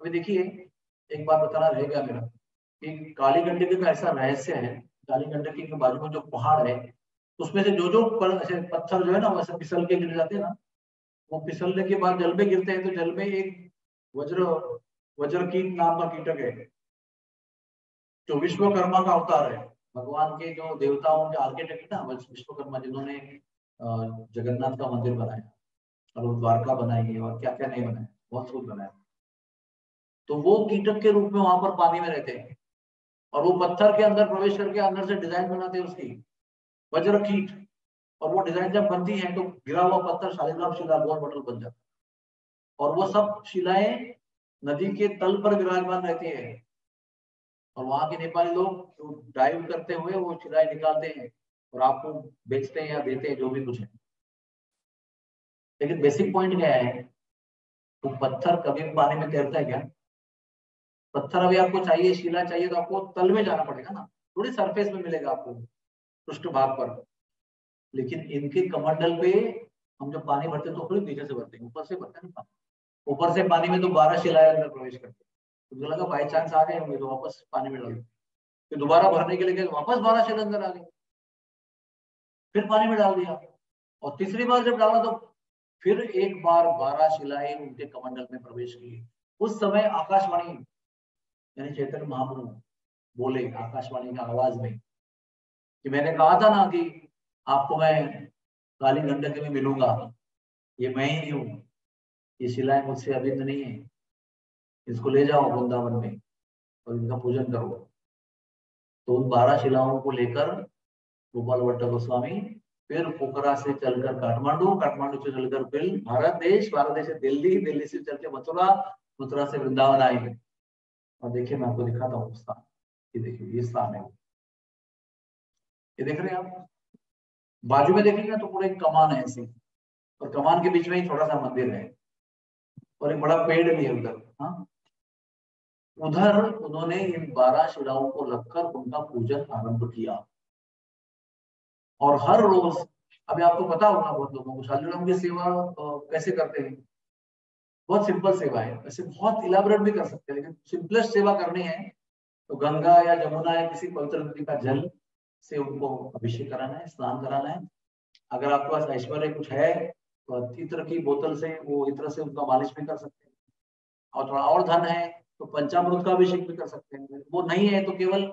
अभी देखिए, एक बात बताना रह गया मेरा कि काली गंडकी का ऐसा रहस्य है, काली गंडकी के बाजू में जो पहाड़ है उसमें से जो जो ऐसे पत्थर जो है ना वैसे फिसल के गिर जाते हैं ना, वो फिसलने के बाद जल में गिरते हैं, तो जल में एक वज्र वज्र कीट नाम का कीटक है जो विश्वकर्मा का अवतार है। भगवान के जो देवताओं के आर्किटेक्ट ना विश्वकर्मा, जिन्होंने जगन्नाथ का मंदिर बनाया और द्वारका बनाई है और क्या क्या नहीं बनाया, बहुत कुछ बनाया। तो वो कीटक के रूप में वहां पर पानी में रहते हैं और वो पत्थर के अंदर प्रवेश करके अंदर से डिजाइन बनाते हैं उसकी, वज्र कीट। और वो डिजाइन जब बनती है तो गिरा हुआ पत्थर शालिग्राम शिला गोल बटल बन जाता है। और वो सब शिलाएं नदी के तल पर विराजमान रहती है और वहां के नेपाली लोग डाइव करते हुए वो शिलाएं निकालते हैं और आपको बेचते हैं या देते हैं, जो भी कुछ है। लेकिन बेसिक पॉइंट क्या है, वो पत्थर कभी भी पानी में तैरता है क्या? पत्थर अभी आपको चाहिए, शिला चाहिए तो आपको तल में जाना पड़ेगा ना, थोड़ी सरफेस में मिलेगा आपको, पृष्ठ भाग पर। लेकिन इनके कमंडल पे हम जब पानी भरते हैं तो थोड़ी नीचे से भरते हैं, ऊपर से भरते हैं पानी। ऊपर से पानी में तो 12 शिलाएं अंदर प्रवेश करते हैं। उनको लगा बाई चांस आ गए होंगे तो वापस पानी में डाल दिया। फिर दोबारा भरने के लिए गए, वापस 12 शिला अंदर आ गए, फिर पानी में डाल दिया। और तीसरी बार जब डाला तो फिर एक बार 12 शिलाएं उनके कमंडल में प्रवेश की। उस समय आकाशवाणी यानी चैतन्य महाप्रभु बोले आकाशवाणी की आवाज में कि मैंने कहा था ना कि आपको मैं काली गंडक में मिलूंगा, ये मैं ही हूँ, ये शिलाएं मुझसे अभिन्न नहीं है, इसको ले जाओ वृंदावन में और इनका पूजन करो। तो उन 12 शिलाओं को लेकर गोपाल भट्ट गोस्वामी फिर पोखरा से चलकर काठमांडू, काठमांडू से चलकर फिर भारत देश, भारत देश से दिल्ली, दिल्ली से चलकर मथुरा, मथुरा से वृंदावन आएंगे। और देखिए मैं आपको दिखाता हूँ स्थान, ये देखिए ये स्थान है, ये देख रहे हैं आप। बाजू में देखेंगे तो पूरा एक कमान है ऐसी, और कमान के बीच में ही थोड़ा सा मंदिर है और एक बड़ा पेड़ भी है उधर। हाँ, उधर उन्होंने इन 12 शिलाओं को रखकर उनका पूजन आरंभ किया। और हर रोज, अभी आपको पता होगा बहुत लोगों को शालिग्राम की सेवा कैसे करते हैं। बहुत सिंपल सेवा है, वैसे बहुत इलाबोरेट भी कर सकते हैं, लेकिन सिंपलेस्ट सेवा करनी है तो गंगा या जमुना या किसी पवित्र नदी का जल से उनको अभिषेक कराना है, स्नान कराना है। अगर आपके पास ऐश्वर्य कुछ है तो इत्र की बोतल से, वो इत्र से उनका मालिश भी कर सकते हैं। और थोड़ा और धन है तो पंचामृत का अभिषेक भी कर सकते हैं। वो नहीं है तो केवल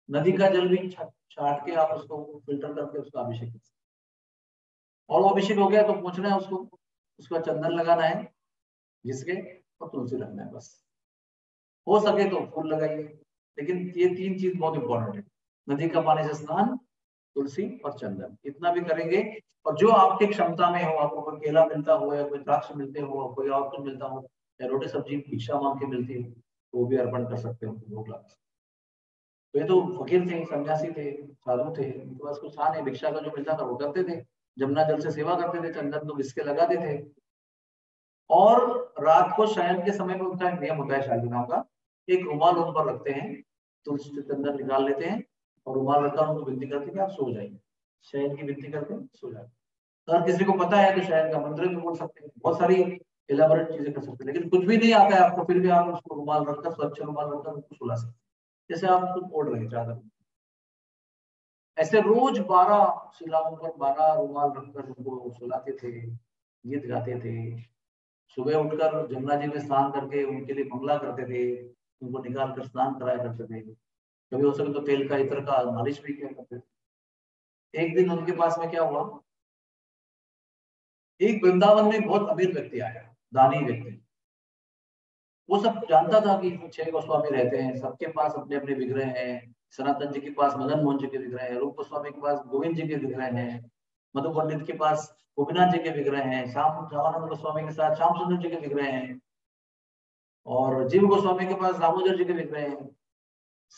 नदी का जल भी छाट के आप उसको फिल्टर करके उसका अभिषेक कर सकते हैं। और वो अभिषेक हो गया तो पूछना है उसको, उसका चंदन लगाना है जिसके, और तुलसी रखना है बस। हो सके तो फूल लगाइए, लेकिन ये 3 चीज बहुत इंपॉर्टेंट है, नदी का पानी से स्नान, तुलसी और चंदन, इतना भी करेंगे। और जो आपकी क्षमता में हो, आपको कोई केला मिलता हो या कोई द्राक्ष मिलते हो, कोई और कुछ मिलता हो, या रोटी सब्जी भिक्षा मांग के मिलती हो, तो वो भी अर्पण कर सकते हो, भोग लगा। तो ये तो फकीर थे, सन्यासी थे, साधु थे, उनके पास कुछ था नहीं, भिक्षा का जो मिलता था वो करते थे, जमुना जल से सेवा करते थे, चंदन तो घिसके लगाते थे। और रात को शयन के समय में उनका एक नियम होता है शालिग्राम का, एक रुमाल उन पर रखते हैं, तुलसी से चंदन निकाल लेते हैं और रुमाल रखकर उनको विनती करते हैं आप सो जाइए, शयन की विनती करते हैं सो जाए। अगर किसी को पता है तो शयन का मंत्र भी बोल सकते हैं, बहुत सारी इलाबोरेट चीजें कर सकते हैं। लेकिन कुछ भी नहीं आता है आपको, फिर भी आप उसको रुमाल रखकर, स्वच्छ रुमाल रखकर उसको सुला सकते हैं, जैसे आप कुछ ओढ़ रहे हैं चादर। ऐसे रोज 12 शिलाओं पर 12 रुमाल रखकर उनको सुलाते थे, गीत गाते थे। सुबह उठकर जमुना जी में स्नान करके उनके लिए मंगला करते थे, उनको निकाल कर स्नान कराया करते थे। कभी हो सके तो तेल का इत्र का मालिश भी किया करते थे। एक दिन उनके पास में क्या हुआ, एक वृंदावन में बहुत अमीर व्यक्ति आया, दानी व्यक्ति। वो सब जानता था कि 6 गोस्वामी रहते हैं, सबके पास अपने अपने विग्रह हैं। सनातन जी के पास मदन मोहन जी के विग्रह हैं, रूप गोस्वामी के पास गोविंद जी के विग्रह हैं, मधु पंडित के पास गोपीनाथ जी के विग्रह हैं, श्यामानंद गोस्वामी के साथ श्याम सुंदर जी के विग्रह हैं, और जीव गोस्वामी के पास दामोदर जी के विग्रह हैं,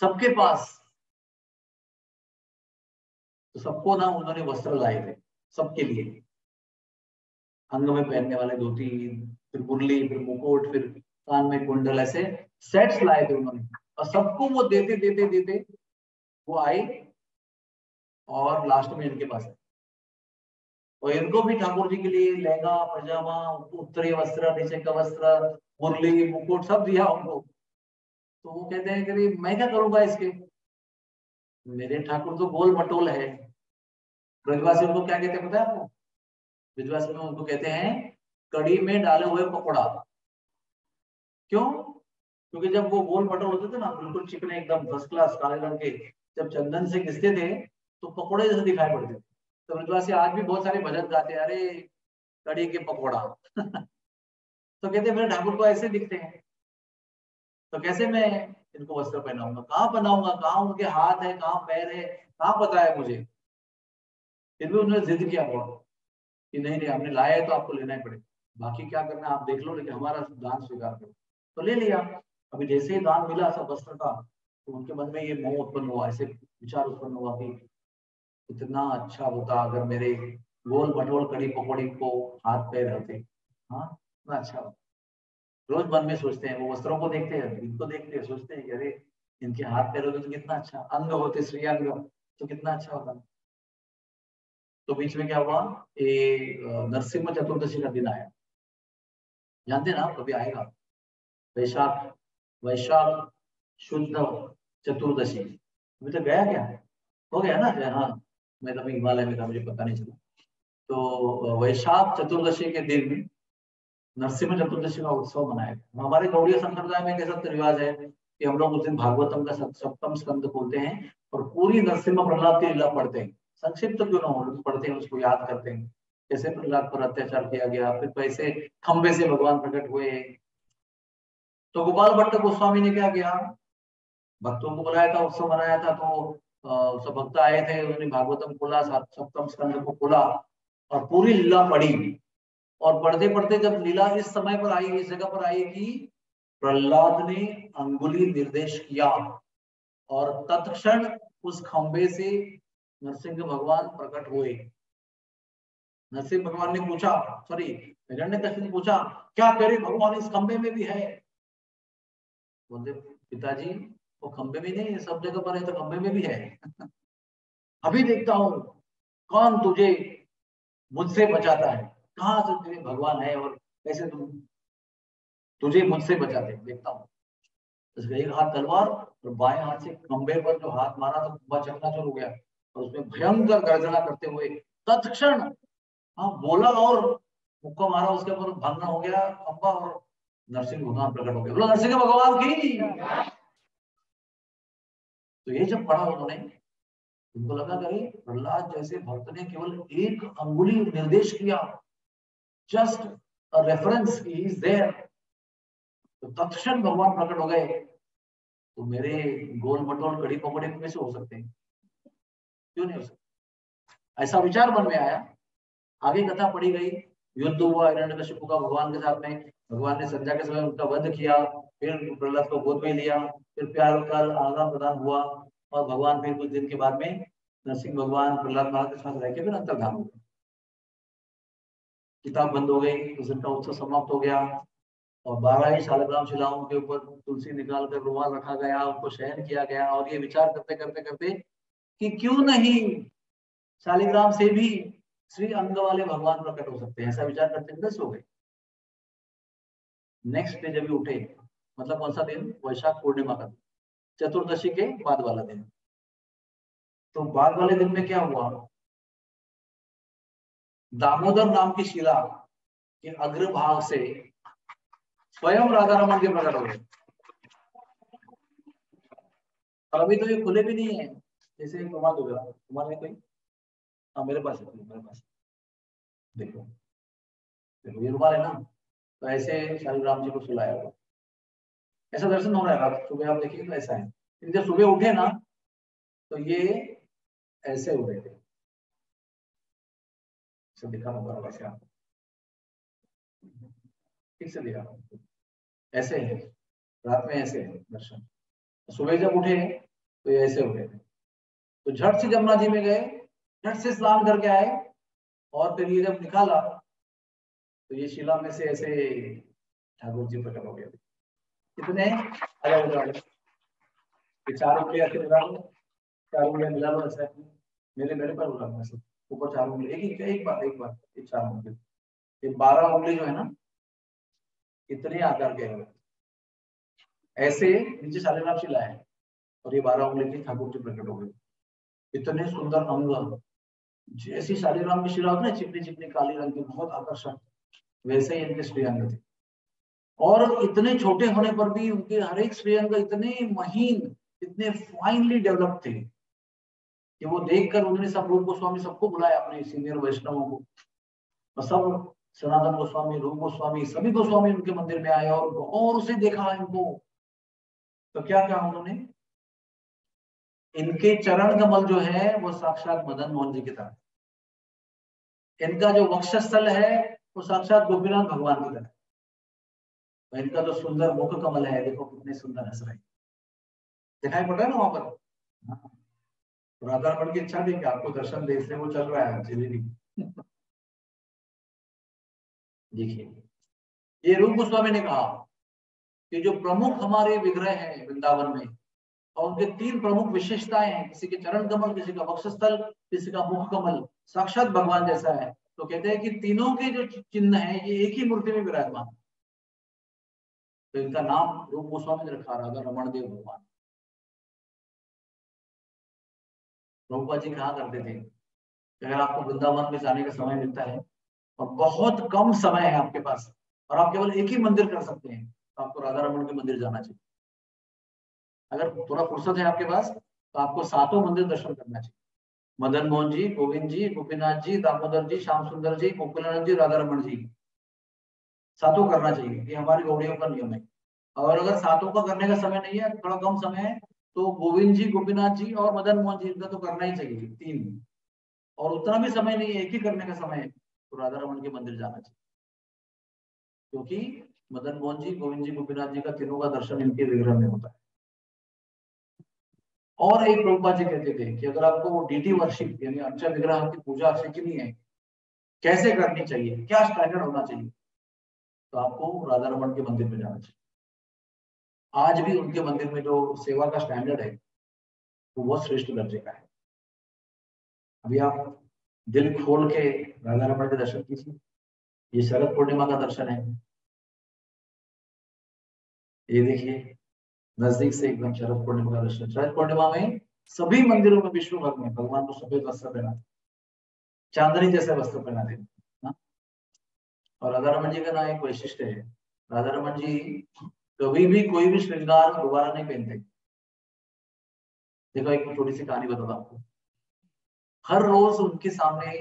सबके पास। तो सबको ना उन्होंने वस्त्र लाए थे, सबके लिए अंग में पहनने वाले धोती, फिर मुरली, फिर मुकुट, फिर कान में कुंडल, ऐसे सेट्स लाए थे उन्होंने। और सबको वो देते देते देते वो आए और लास्ट में इनके पास है। और इनको भी ठाकुर जी के लिए लहंगा, पजामा, उत्तरीय वस्त्र, नीचे का वस्त्र, मुरली, मुकुट सब दिया उनको। तो वो कहते हैं कि मैं क्या करूंगा इसके, मेरे ठाकुर तो गोल मटोल है। ब्रजवासी उनको क्या कहते हैं पता है आपको? ब्रजवासी में उनको कहते हैं कड़ी में डाले हुए पकौड़ा। क्यों? क्योंकि जब वो गोल मटोल होते थे ना, बिल्कुल चिकने एकदम फर्स्ट क्लास काले रंग के, जब चंदन से घिसते थे तो पकौड़े जैसे दिखाई पड़ते थे। तो ब्रजवासी आज भी बहुत सारे भजन गाते हैं, अरे कड़ी के पकौड़ा तो कहते हैं मेरे ठाकुर को ऐसे दिखते हैं, तो कैसे मैं इनको वस्त्र पहनाऊंगा, कहाँ पहनाऊंगा, कहाँ उनके हाथ है, कहाँ पैर है, कहाँ पता है मुझे। फिर भी उन्होंने जिद किया बहुत कि नहीं नहीं, हमने लाया है तो आपको लेना ही पड़ेगा, बाकी क्या करना आप देख लो, लेकिन हमारा दान स्वीकार करो। तो ले लिया। अभी जैसे ही दान मिला सब वस्त्र का, तो उनके मन में ये मोह उत्पन्न हुआ, ऐसे विचार उत्पन्न हुआ कि इतना अच्छा होता अगर मेरे गोल मटोल कड़ी पकौड़ी को हाथ पैर रहते। हाँ, इतना अच्छा होता। रोज मन में सोचते हैं, वो वस्त्रों को देखते हैं, इनको देखते हैं, सोचते हैं कि अरे इनके हाथ पैर होते तो कितना अच्छा, अंग होते श्री अंग तो कितना अच्छा होता। तो बीच में क्या हुआ, ये नरसिम्हा चतुर्दशी का दिन आया, जानते हैं ना आप, कभी आएगा वैशाख वैशाख शुद्ध चतुर्दशी। अभी तो गया क्या, हो गया ना? हाँ, मैं तो अभी हिमालय में था, मुझे पता नहीं चला। तो वैशाख चतुर्दशी के दिन नरसिंह चतुर्दशी का उत्सव मनाया गया। हमारे गौड़ीय संप्रदाय में कैसा रिवाज है कि हम लोग उस दिन भागवतम का सप्तम स्कंद खोलते हैं और पूरी नरसिम्हा प्रहलाद की लीला पढ़ते हैं। संक्षिप्त क्यों ना हो, पढ़ते हैं, उसको याद करते हैं, कैसे प्रहलाद पर अत्याचार किया गया, फिर कैसे खंबे से भगवान प्रकट हुए। तो गोपाल भट्ट गोस्वामी ने क्या किया, भक्तों को बुलाया था, उत्सव मनाया था। तो सब भक्त आए थे, उन्होंने भागवतम खोला, सप्तम स्कंद को खोला और पूरी लीला पढ़ी। और पढ़ते पढ़ते जब लीला इस समय पर आई, इस जगह पर आई कि प्रहलाद ने अंगुली निर्देश किया और तत्क्षण उस खंबे से नरसिंह भगवान प्रकट हुए। नरसिंह भगवान ने पूछा, सॉरी हिरण्यकशिपु ने पूछा, क्या तेरे भगवान इस खंबे में भी है? बोलते, पिताजी वो खंबे में नहीं, सब जगह पर है, तो खंबे में भी है। अभी देखता हूँ कौन तुझे मुझसे बचाता है, कहाँ से तुझे भगवान है और कैसे तुझे मुझसे बचाते, देखता हूँ। एक हाथ तलवार और बाएं हाथ से खंबे पर जो हाथ मारा तो खंबा चकनाचूर हो गया और उसमें भयंकर गर्जना करते हुए तत्क्षण, हाँ बोला और मुक्का मारा, उसके ऊपर भंग हो गया खंबा और नरसिंह भगवान प्रकट हो गए। बोलो नरसिंह भगवान की। तो ये जब पढ़ा उन्होंने, उनको लगा कि प्रहलाद जैसे भक्त ने केवल एक अंगुली निर्देश किया, just a reference, he is there, तो तत्क्षण भगवान प्रकट हो गए। तो मेरे गोल मटोल कड़ी पकौड़े कैसे हो सकते हैं, क्यों नहीं हो सकते? ऐसा विचार मन में आया। आगे कथा पढ़ी गई, युद्ध हुआ हिरण्यकशिपु का भगवान के साथ में। भगवान ने संध्या के समय उनका वध किया, फिर प्रहलाद को गोद में लिया, फिर प्यार का आदान प्रदान हुआ और भगवान फिर कुछ दिन के बाद में नरसिंह भगवान प्रहलाद महाराज के साथ रह के फिर अंतर्धान हो गए। किताब बंद हो गई, उस दिन का उत्सव समाप्त हो गया और 12 ही शालिग्राम शिलाओं के ऊपर तुलसी निकाल कर रुमाल रखा गया, उनको शयन किया गया और ये विचार करते करते करते कि क्यों नहीं शालिग्राम से भी श्री अंग वाले भगवान प्रकट हो सकते हैं, ऐसा विचार करते हुए सो गए। नेक्स्ट डे जब उठे, मतलब कौन सा दिन, वैशाख पूर्णिमा का, चतुर्दशी के बाद वाला दिन। तो बाद वाले दिन में क्या हुआ, दामोदर नाम की शिला के अग्रभाग से स्वयं राधा रमन के प्रकट हो गए। और अभी तो ये खुले भी नहीं है, जैसे रुमाल हो गया, तुम्हारे कोई, हाँ मेरे पास है, मेरे पास देखो, देखो ये रुमाल है ना, तो ऐसे शालिग्राम जी को सुलाया हुआ, ऐसा दर्शन हो रहा है। रात सुबह आप देखिए तो ऐसा है, जब सुबह उठे ना तो ये ऐसे हो गए थे, दिखा होगा वैसे आपको, ठीक से दिखा, ऐसे है, रात में ऐसे है दर्शन। सुबह जब उठे तो ये ऐसे हो गए थे। तो झट से जमुना जी में गए, झट से स्नान करके आए और फिर ये जब निकाला तो ये शिला में से ऐसे ठाकुर जी प्रकट हो गए थे। कितने अलग अलग, चार उंगलियां ऐसे मिला लो, चार उंगलियां मिला लो ऐसे, मेरे मेरे पर बोला ऐसे, ऊपर चार उंगली, एक बार एक चार उंगली, ये 12 उंगली जो है ना, इतने आकार के हैं ऐसे, नीचे शालिग्राम शिला है और ये 12 उंगली की ठाकुर जी प्रकट हो गए। इतने सुंदर अंग, जैसी शालिग्राम की शिला होती है चिकनी चिकनी काली रंग की, बहुत आकर्षक, वैसे ही इनके श्रीअंग थे। और इतने छोटे होने पर भी उनके हर एक श्रीअंग इतने महीन, इतने फाइनली डेवलप थे कि वो देखकर उन्होंने सब रूप गोस्वामी सबको बुलाया, अपने सीनियर वैष्णवों को, और सब सनातन गोस्वामी, रूप गोस्वामी, सभी गोस्वामी उनके मंदिर में आए और गौर से देखा इनको। तो क्या क्या उन्होंने, इनके चरण कमल जो है वो साक्षात मदन मोहन जी की तरह, इनका जो वक्षस्थल है वो साक्षात गोपीनाथ भगवान की तरह, तो इनका जो सुंदर मुख कमल है, देखो कितने सुंदर हंस रहे, दिखाई पड़ रहा है ना वहां पर। हाँ। राधा रमन की इच्छा थी कि आपको दर्शन दे, इसलिए वो चल रहा है जलेबी। देखिए, ये रूप गोस्वामी ने कहा कि जो प्रमुख हमारे विग्रह हैं वृंदावन में, और उनके 3 प्रमुख विशेषताएं हैं, किसी के चरण कमल, किसी का वक्षस्थल, किसी का मुख कमल साक्षात भगवान जैसा है। तो कहते हैं कि तीनों के जो चिन्ह हैं ये एक ही मूर्ति में विराजमान, तो इनका नाम रूप गोस्वामी ने रखा राधा रमण देव भगवान। प्रभुपाद जी कहा करते थे, अगर आपको वृंदावन में जाने का समय मिलता है और बहुत कम समय है आपके पास और आप केवल एक ही मंदिर कर सकते हैं, तो आपको राधा रमण के मंदिर जाना चाहिए। अगर थोड़ा फुर्सत है आपके पास तो आपको सातों मंदिर दर्शन करना चाहिए। मदन मोहन जी, गोविंद जी, गोपीनाथ जी, दामोदर जी, श्याम सुंदर जी, गोकुलानंद जी, राधा रमण जी, सातों करना चाहिए। ये हमारी गौड़ियों का नियम है। और अगर सातों का करने का समय नहीं है, थोड़ा कम समय है, तो गोविंद जी, गोपीनाथ जी और मदन मोहन जी, इनका तो करना ही चाहिए, 3। और उतना भी समय नहीं है, एक ही करने का समय है, तो राधा रमण के मंदिर जाना चाहिए। क्योंकि मदन मोहन जी, गोविंद जी, गोपीनाथ जी का तीनों का दर्शन इनके विग्रह में होता है। और एक प्रभुपाद जी कहते थे कि अगर आपको डीटी वर्शिप यानी अर्चा विग्रह की पूजा सीखनी है, कैसे करनी चाहिए, क्या स्टैंडर्ड होना चाहिए, तो आपको राधा रमण के मंदिर में जाना चाहिए। आज भी उनके मंदिर में जो सेवा का स्टैंडर्ड है वो बहुत श्रेष्ठ दर्जे का है। अभी आप दिल खोल के राधा रमण के दर्शन कीजिए। ये शरद पूर्णिमा का दर्शन है, ये देखिए नजदीक से एकदम शरद पूर्णिमा का दर्शन। शरद पूर्णिमा में सभी मंदिरों में विश्व भर में भगवान को सफेद वस्त्र पहनाते, चांदनी जैसे वस्त्र पहनाते हैं। और राधा रमन जी का ना एक वैशिष्ट्य है, राधा रमन जी कभी भी कोई भी श्रृंगार दोबारा नहीं पहनते। देखो एक छोटी सी कहानी बताता आपको। हर रोज उनके सामने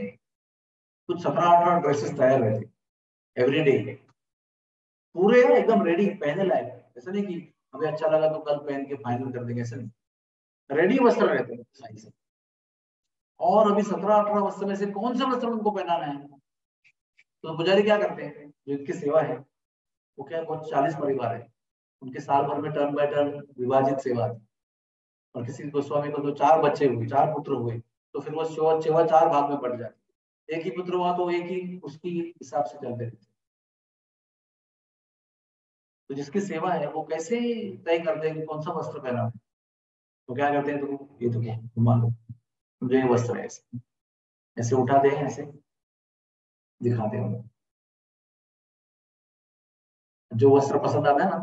कुछ 17-18 ड्रेसेस तैयार रहते, एवरी डे, पूरे एकदम रेडी, पहने लायक। ऐसा नहीं कि हमें अच्छा लगा तो कल पहन के फाइनल कर देंगे, ऐसा नहीं, रेडी वस्त्र रहते हैं साइज से। और अभी 17-18 वस्त्र में से कौन सा वस्त्र उनको पहनाना है, तो पुजारी क्या करते हैं, जो इनकी सेवा है वो क्या है, बहुत 40 परिवार है, उनके साल भर में टर्न बाय टर्न विभाजित सेवा थी। और किसी गोस्वामी को तो 4 बच्चे हुए, 4 पुत्र हुए, तो फिर वो सेवा 4 भाग में बढ़ जाती। एक ही पुत्र हुआ तो एक ही उसकी हिसाब से चलते रहते। तो जिसकी सेवा है वो कैसे तय करते हैं कि कौन सा वस्त्र पहना है, तो क्या करते हैं, तो ये तो मान लो जो ये वस्त्र है, ऐसे ऐसे उठाते हैं, ऐसे दिखाते हैं। जो वस्त्र पसंद आता है ना,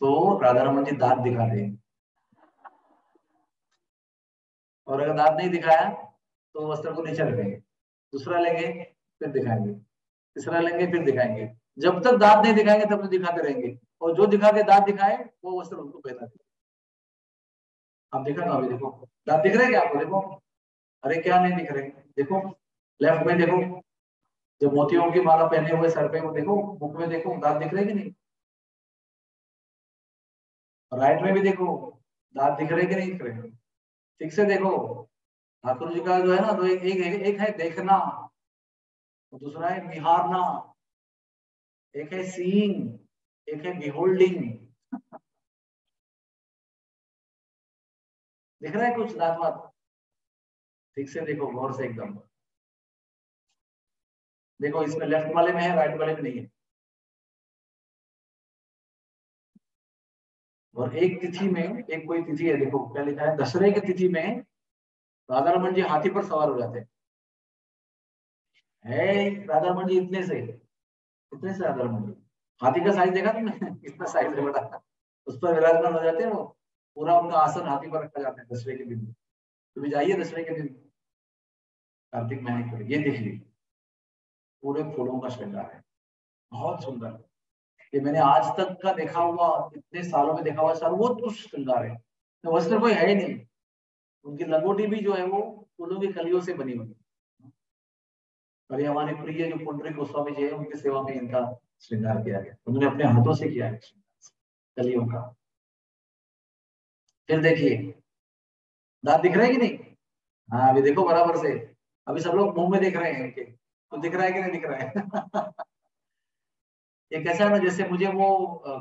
तो राधा रमन जी दांत दिखाते हैं। और अगर दांत नहीं दिखाया तो वस्त्र को नीचे रखेंगे, दूसरा लेंगे फिर दिखाएंगे, तीसरा लेंगे फिर दिखाएंगे। जब तक दांत नहीं दिखाएंगे तब तक दिखाते रहेंगे, और जो दिखा के दांत दिखाए वो वस्त्र उनको पहना दे। आप देखा ना, अभी देखो दांत दिख रहे हैं क्या आपको, देखो, अरे क्या नहीं दिख रहे, देखो लेफ्ट में देखो, जो मोतियों की माला पहने हुए सर पे वो देखो, मुख में देखो दांत दिख रहे कि नहीं, राइट में भी देखो दांत दिख रहे कि नहीं दिख रहे, ठीक से देखो। ठाकुर जी का जो है ना, तो एक है देखना, और दूसरा है निहारना, एक है सीइंग, एक है बिहोल्डिंग। दिख रहा है कुछ दांत वात, ठीक से देखो गौर से एकदम, देखो इसमें लेफ्ट वाले में है, राइट वाले में नहीं है। और एक तिथि में, एक कोई तिथि है, देखो क्या लिखा है, दशहरे की तिथि में राधा रमन जी हाथी पर सवार हो जाते हैं। राधा रमन जी इतने से राधा रमन जी, हाथी का साइज देखा तुमने कितना साइज है बड़ा, उस पर विराजमान हो जाते हैं वो। पूरा उनका आसन हाथी पर रखा जाता है दशहरे के दिन। तो भी जाइए दशहरे के दिन, कार्तिक महीने को, ये देखिए पूरे फूलों का श्रृंगार है, बहुत सुंदर। ये मैंने आज तक का देखा हुआ, इतने सालों में देखा हुआ सर्वोत्कृष्ट श्रृंगार है। तो वस्त्र कोई है ही नहीं। उनकी लंगोटी भी जो है वो फूलों की कलियों से बनी हुई है। और ये हमारे प्रिय जो पुंडरीक गोस्वामी जी है, उनकी सेवा में इनका श्रृंगार किया गया, उन्होंने अपने हाथों से किया है कलियों का। फिर देखिए दांत दिख रहे हैं कि नहीं, हाँ अभी देखो बराबर से। अभी सब लोग मुंह में देख रहे हैं इनके, तो दिख रहा है कि नहीं दिख रहा है ये कैसा है ना, जैसे मुझे वो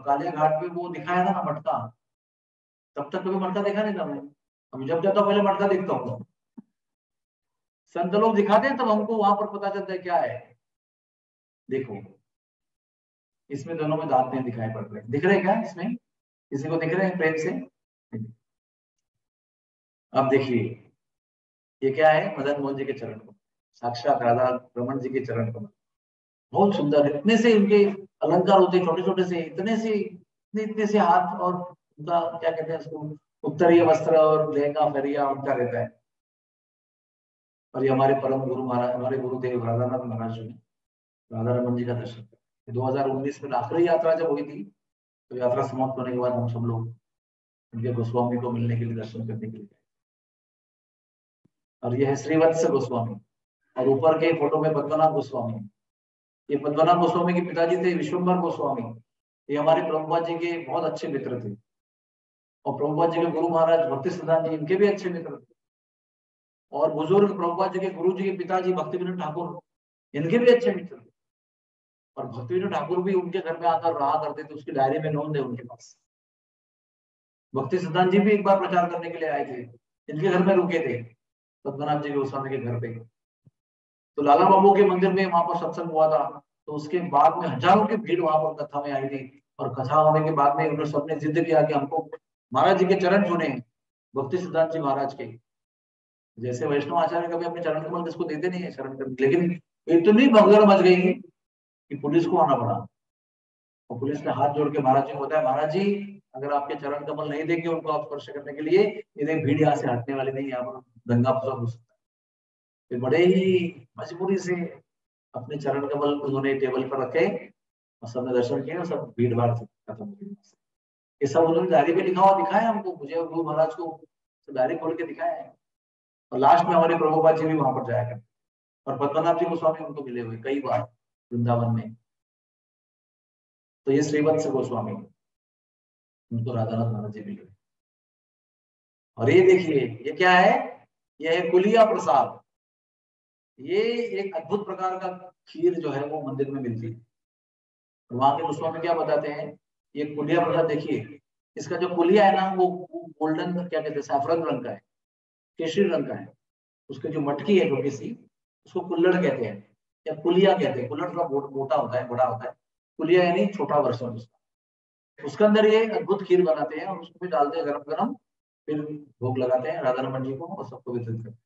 काले घाट पे वो दिखाया था ना मटका, तब तक कभी मटका देखा नहीं था मैं। अब जब जाता हूँ पहले मटका देखता हूँ, संत लोग दिखाते हैं तब हमको वहां पर पता चलता है क्या है। देखो इसमें दोनों में दांत नहीं दिखाई पड़ रहे, दिख रहे हैं क्या इसमें, किसी को दिख रहे हैं प्रेम से। अब देखिए ये क्या है, मदन मोहन जी के चरण कमल, साक्षात राधा रमन जी के चरण कमल। बहुत सुंदर है, इतने से उनके अलंकार होते छोटे छोटे से, इतने से इतने से हाथ, और उनका क्या कहते हैं उसको, उत्तरीय वस्त्र और लहंगा फरिया उनका रहता है। और ये हमारे परम गुरु महाराज, हमारे गुरुदेव राधानाथ महाराज जी ने राधा रमन जी का दर्शन किया। 2019 में आखिरी यात्रा जब हुई थी, तो यात्रा समाप्त होने के बाद हम सब लोग उनके गोस्वामी को मिलने के लिए, दर्शन करने के लिए गए। और ये है श्रीवत्स गोस्वामी, और ऊपर के फोटो में पद्मनाभ गोस्वामी। ये पद्मनाभ गोस्वामी के पिताजी थे विश्वम्भर गोस्वामी। ये हमारे प्रभुपाद जी के बहुत अच्छे मित्र थे, और प्रभुपाद जी के गुरु महाराज भक्ति सिद्धांत जी इनके भी अच्छे मित्र थे। और बुजुर्ग प्रभुपाद जी के गुरु जी के पिताजी भक्ति विनोद ठाकुर, इनके भी अच्छे मित्र थे। और भक्ति विनोद ठाकुर भी उनके घर में आकर रहा करते थे, उसकी डायरी में नोंद है उनके पास। भक्ति सिद्धांत जी भी एक बार प्रचार करने के लिए आए थे, इनके घर में रुके थे, पद्मनाभ जी गोस्वामी के घर पे। तो लाला बाबू के मंदिर में वहां पर सत्संग हुआ था, तो उसके बाद में हजारों की भीड़ वहां पर कथा में आई थी। और कथा होने के बाद में उन्होंने सबने जिद किया कि हमको महाराज जी के चरण छूने, भक्ति सिद्धांत जी महाराज के। जैसे वैष्णव आचार्य कभी अपने चरण कमल किसको देते नहीं है शरण करने, लेकिन इतनी भगदड़ मच गई कि पुलिस को आना पड़ा। और पुलिस ने हाथ जोड़ के महाराज जी को बताया, महाराज जी अगर आपके चरण कमल नहीं देंगे उनको आप स्पर्श करने के लिए, इन्हें भीड़ यहाँ से हटने वाली नहीं, यहाँ पर दंगा फसाद हो सकता है। फिर बड़े ही मजबूरी से अपने चरण कमल उन्होंने टेबल पर रखे, और सबने दर्शन किए, और सब भीड़ भाड़ खत्म हो गई। ये सब उन्होंने डायरी पे लिखा हुआ दिखाया हमको, मुझे और गुरु महाराज को डायरी खोल के दिखाया है। और लास्ट में हमारे प्रभुपाद जी भी वहां पर जाया करते, और पद्मनाभ जी गोस्वामी उनको मिले हुए कई बार वृंदावन में। तो ये श्रीवत्स गोस्वामी, उनको राधानाथ महाराज जी मिले। और ये देखिए ये क्या है, ये है कुलिया प्रसाद। ये एक अद्भुत प्रकार का खीर जो है वो मंदिर में मिलती है। वहां के गोस्वामी क्या बताते हैं, ये कुलिया प्रसाद देखिए, इसका जो कुलिया है ना वो गोल्डन क्या कहते हैं, सैफरन रंग का है, केसरी रंग का है। उसकी जो मटकी है छोटी सी, उसको कुल्लड़ कहते हैं या कुलिया कहते हैं। कुल्लड़ थोड़ा मोटा होता है, बड़ा होता है। कुलिया यानी छोटा वर्षन उसका। उसके अंदर ये अद्भुत खीर बनाते हैं, और उसको भी डालते हैं गरम गरम, फिर भोग लगाते हैं राधा रमन जी को, और सबको वितरित करते हैं।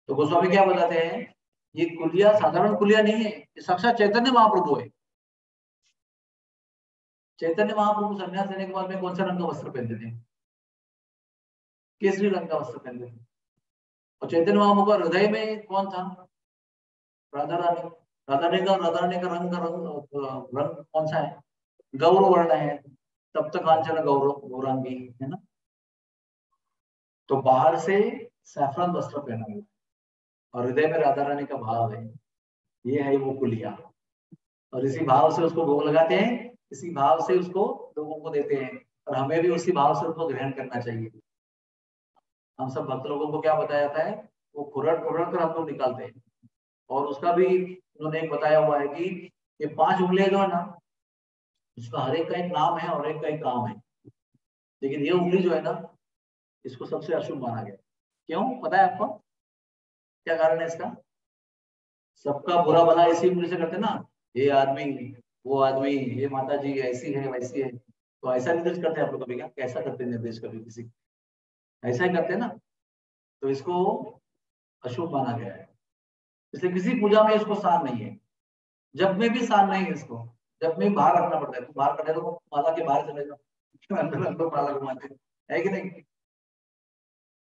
तो गोस्वामी क्या बताते हैं, ये कुलिया साधारण कुलिया नहीं है, ये साक्षात चैतन्य महाप्रभु है। चैतन्य महाप्रभु संन्यास लेने के बाद में कौन सा रंग का वस्त्र पहनते थे, केसरी रंग का वस्त्र पहनते थे। और चैतन्य महाप्रभु का हृदय में कौन था, राधा रानी। राधा रानी का रंग कौन सा है, गौर वर्ण है। तब तक कांचन गौरव गौरांगी है ना। तो बाहर से सैफरन वस्त्र पहना हुआ, और हृदय में राधा रानी का भाव है, ये है वो कुलिया। और इसी भाव से उसको भोग लगाते हैं, इसी भाव से उसको लोगों को देते हैं, और हमें भी उसी भाव से उसको ग्रहण करना चाहिए। हम सब भक्त लोगों को क्या बताया जाता है, वो खुरड़ खुरड़ कर हम लोग निकालते हैं। और उसका भी उन्होंने एक बताया हुआ है कि ये 5 उंगलियां जो है ना, उसका हर एक का एक नाम है और एक का एक काम है। लेकिन ये उंगली जो है ना, इसको सबसे अशुभ माना गया। क्यों पता है आपको, क्या कारण है इसका? सबका बुरा भला इसी उंगली से करते ना, ये आदमी, वो आदमी, ये माता जी ऐसी है वैसी है। तो ऐसा निर्देश करते हैं आप लोग कभी, क्या कैसा करते हैं निर्देश कभी किसी, ऐसा ही करते हैं ना। तो इसको अशुभ माना गया है, इसलिए किसी पूजा में इसको स्थान नहीं है। जब में भी स्थान नहीं है इसको, जब में बाहर रखना पड़ता है। तो बाहर करने तो माला के बाहर चले जाओ, अंदर अंदर माला घुमाते है कि नहीं।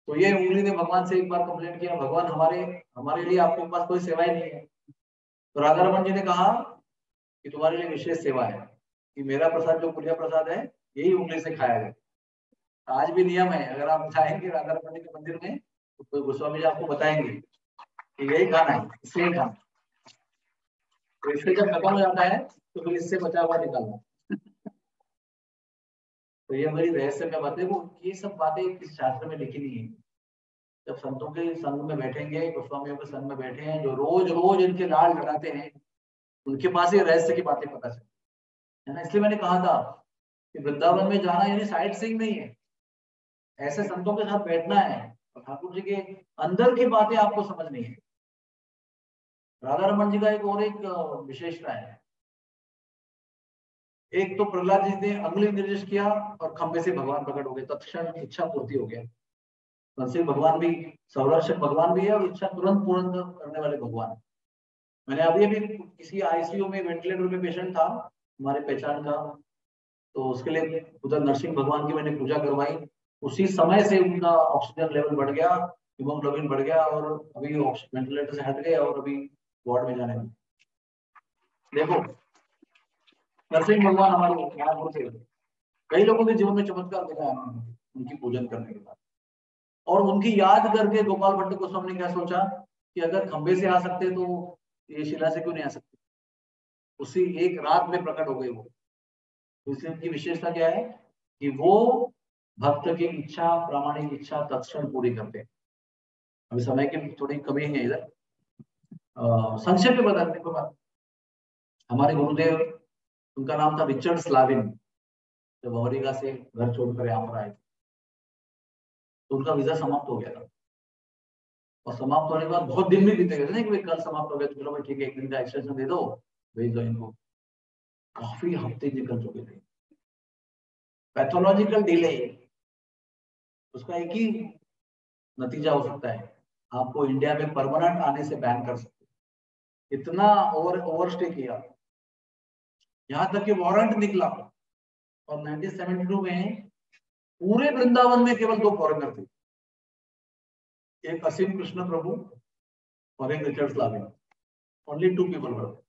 तो ये उंगली ने भगवान से एक बार कंप्लेंट किया, भगवान हमारे हमारे लिए आपके पास कोई सेवा ही नहीं है। तो राधा रमन जी ने कहा कि तुम्हारे लिए विशेष सेवा है, कि मेरा प्रसाद जो पुलिया प्रसाद है, यही उंगली से खाया जाए। आज भी नियम है, अगर आप जाएंगे राधा रमन जी के मंदिर में, तो गोस्वामी जी आपको बताएंगे कि यही खाना है, इससे ही खाना। तो इससे जब खत्म हो जाता है तो फिर इससे बचा हुआ निकालना। तो ये हमारी रहस्य में बातें, वो ये सब बातें किस शास्त्र में लिखी नहीं है। जब संतों के संग में बैठेंगे, गोस्वामियों के संग में बैठे हैं, जो रोज रोज इनके लाल लगाते हैं, उनके पास ये रहस्य की बातें पता चलती है ना। इसलिए मैंने कहा था कि वृंदावन में जाना यानी साइट सीइंग नहीं है, ऐसे संतों के साथ बैठना है, और ठाकुर जी के अंदर की बातें आपको समझनी है। राधा रमन जी का एक और एक विशेषता है, एक तो प्रहलाद जी ने अंगुली निर्देश किया और खंबे से भगवान प्रकट हो गए, तत्क्षण इच्छा पूर्ति हो गया। नरसिंह भगवान भी संरक्षक भगवान भी है, और इच्छा तुरंत पूर्ण करने वाले भगवान। मैंने अभी अभी किसी आईसीयू में वेंटिलेटर पे पेशेंट था हमारे पहचान का, तो उसके लिए उधर नरसिंह भगवान की मैंने पूजा करवाई। उसी समय से उनका ऑक्सीजन लेवल बढ़ गया, हीमोग्लोबिन बढ़ गया, और अभी वेंटिलेटर से हट गए और अभी वार्ड में जाने लगे। देखो नरसिंह भगवान हमारे महापुरुष थे। कई लोगों के जीवन में चमत्कार देखा है हमने उनकी पूजन करने के बाद। और उनकी याद करके गोपाल भट्ट गोस्वामी ने क्या सोचा कि अगर खंबे से आ सकते तो ये शिला से क्यों नहीं आ सकते। उसी एक रात में प्रकट हो गए वो। दूसरी उनकी विशेषता क्या है कि वो भक्त की इच्छा, प्रामाणिक इच्छा तत्क्षण पूरी करते हैं। अभी समय की थोड़ी कमी है इधर, संक्षेप में बता देने को बात। हमारे गुरुदेव, उनका नाम था रिचर्ड स्लाविन, जब अमेरिका से घर छोड़कर यहाँ पर आए थे तो उनका वीजा समाप्त हो गया था। और समाप्त होने के बाद बहुत दिन भी बीते गए थे कि कल समाप्त हो गया तो चलो भाई ठीक है, एक दिन का एक्सटेंशन दे दो, भेज दो इनको। काफी हफ्ते निकल चुके थे। पैथोलॉजिकल डिले, उसका एक ही नतीजा हो सकता है, आपको इंडिया में परमानेंट आने से बैन कर सकते। इतना ओवरस्टे किया, यहाँ तक कि वारंट निकला। और 1972 में पूरे वृंदावन में केवल 2 फॉरेनर थे, एक असीम कृष्ण प्रभु और एक Richard Slavin. Only 2 people were.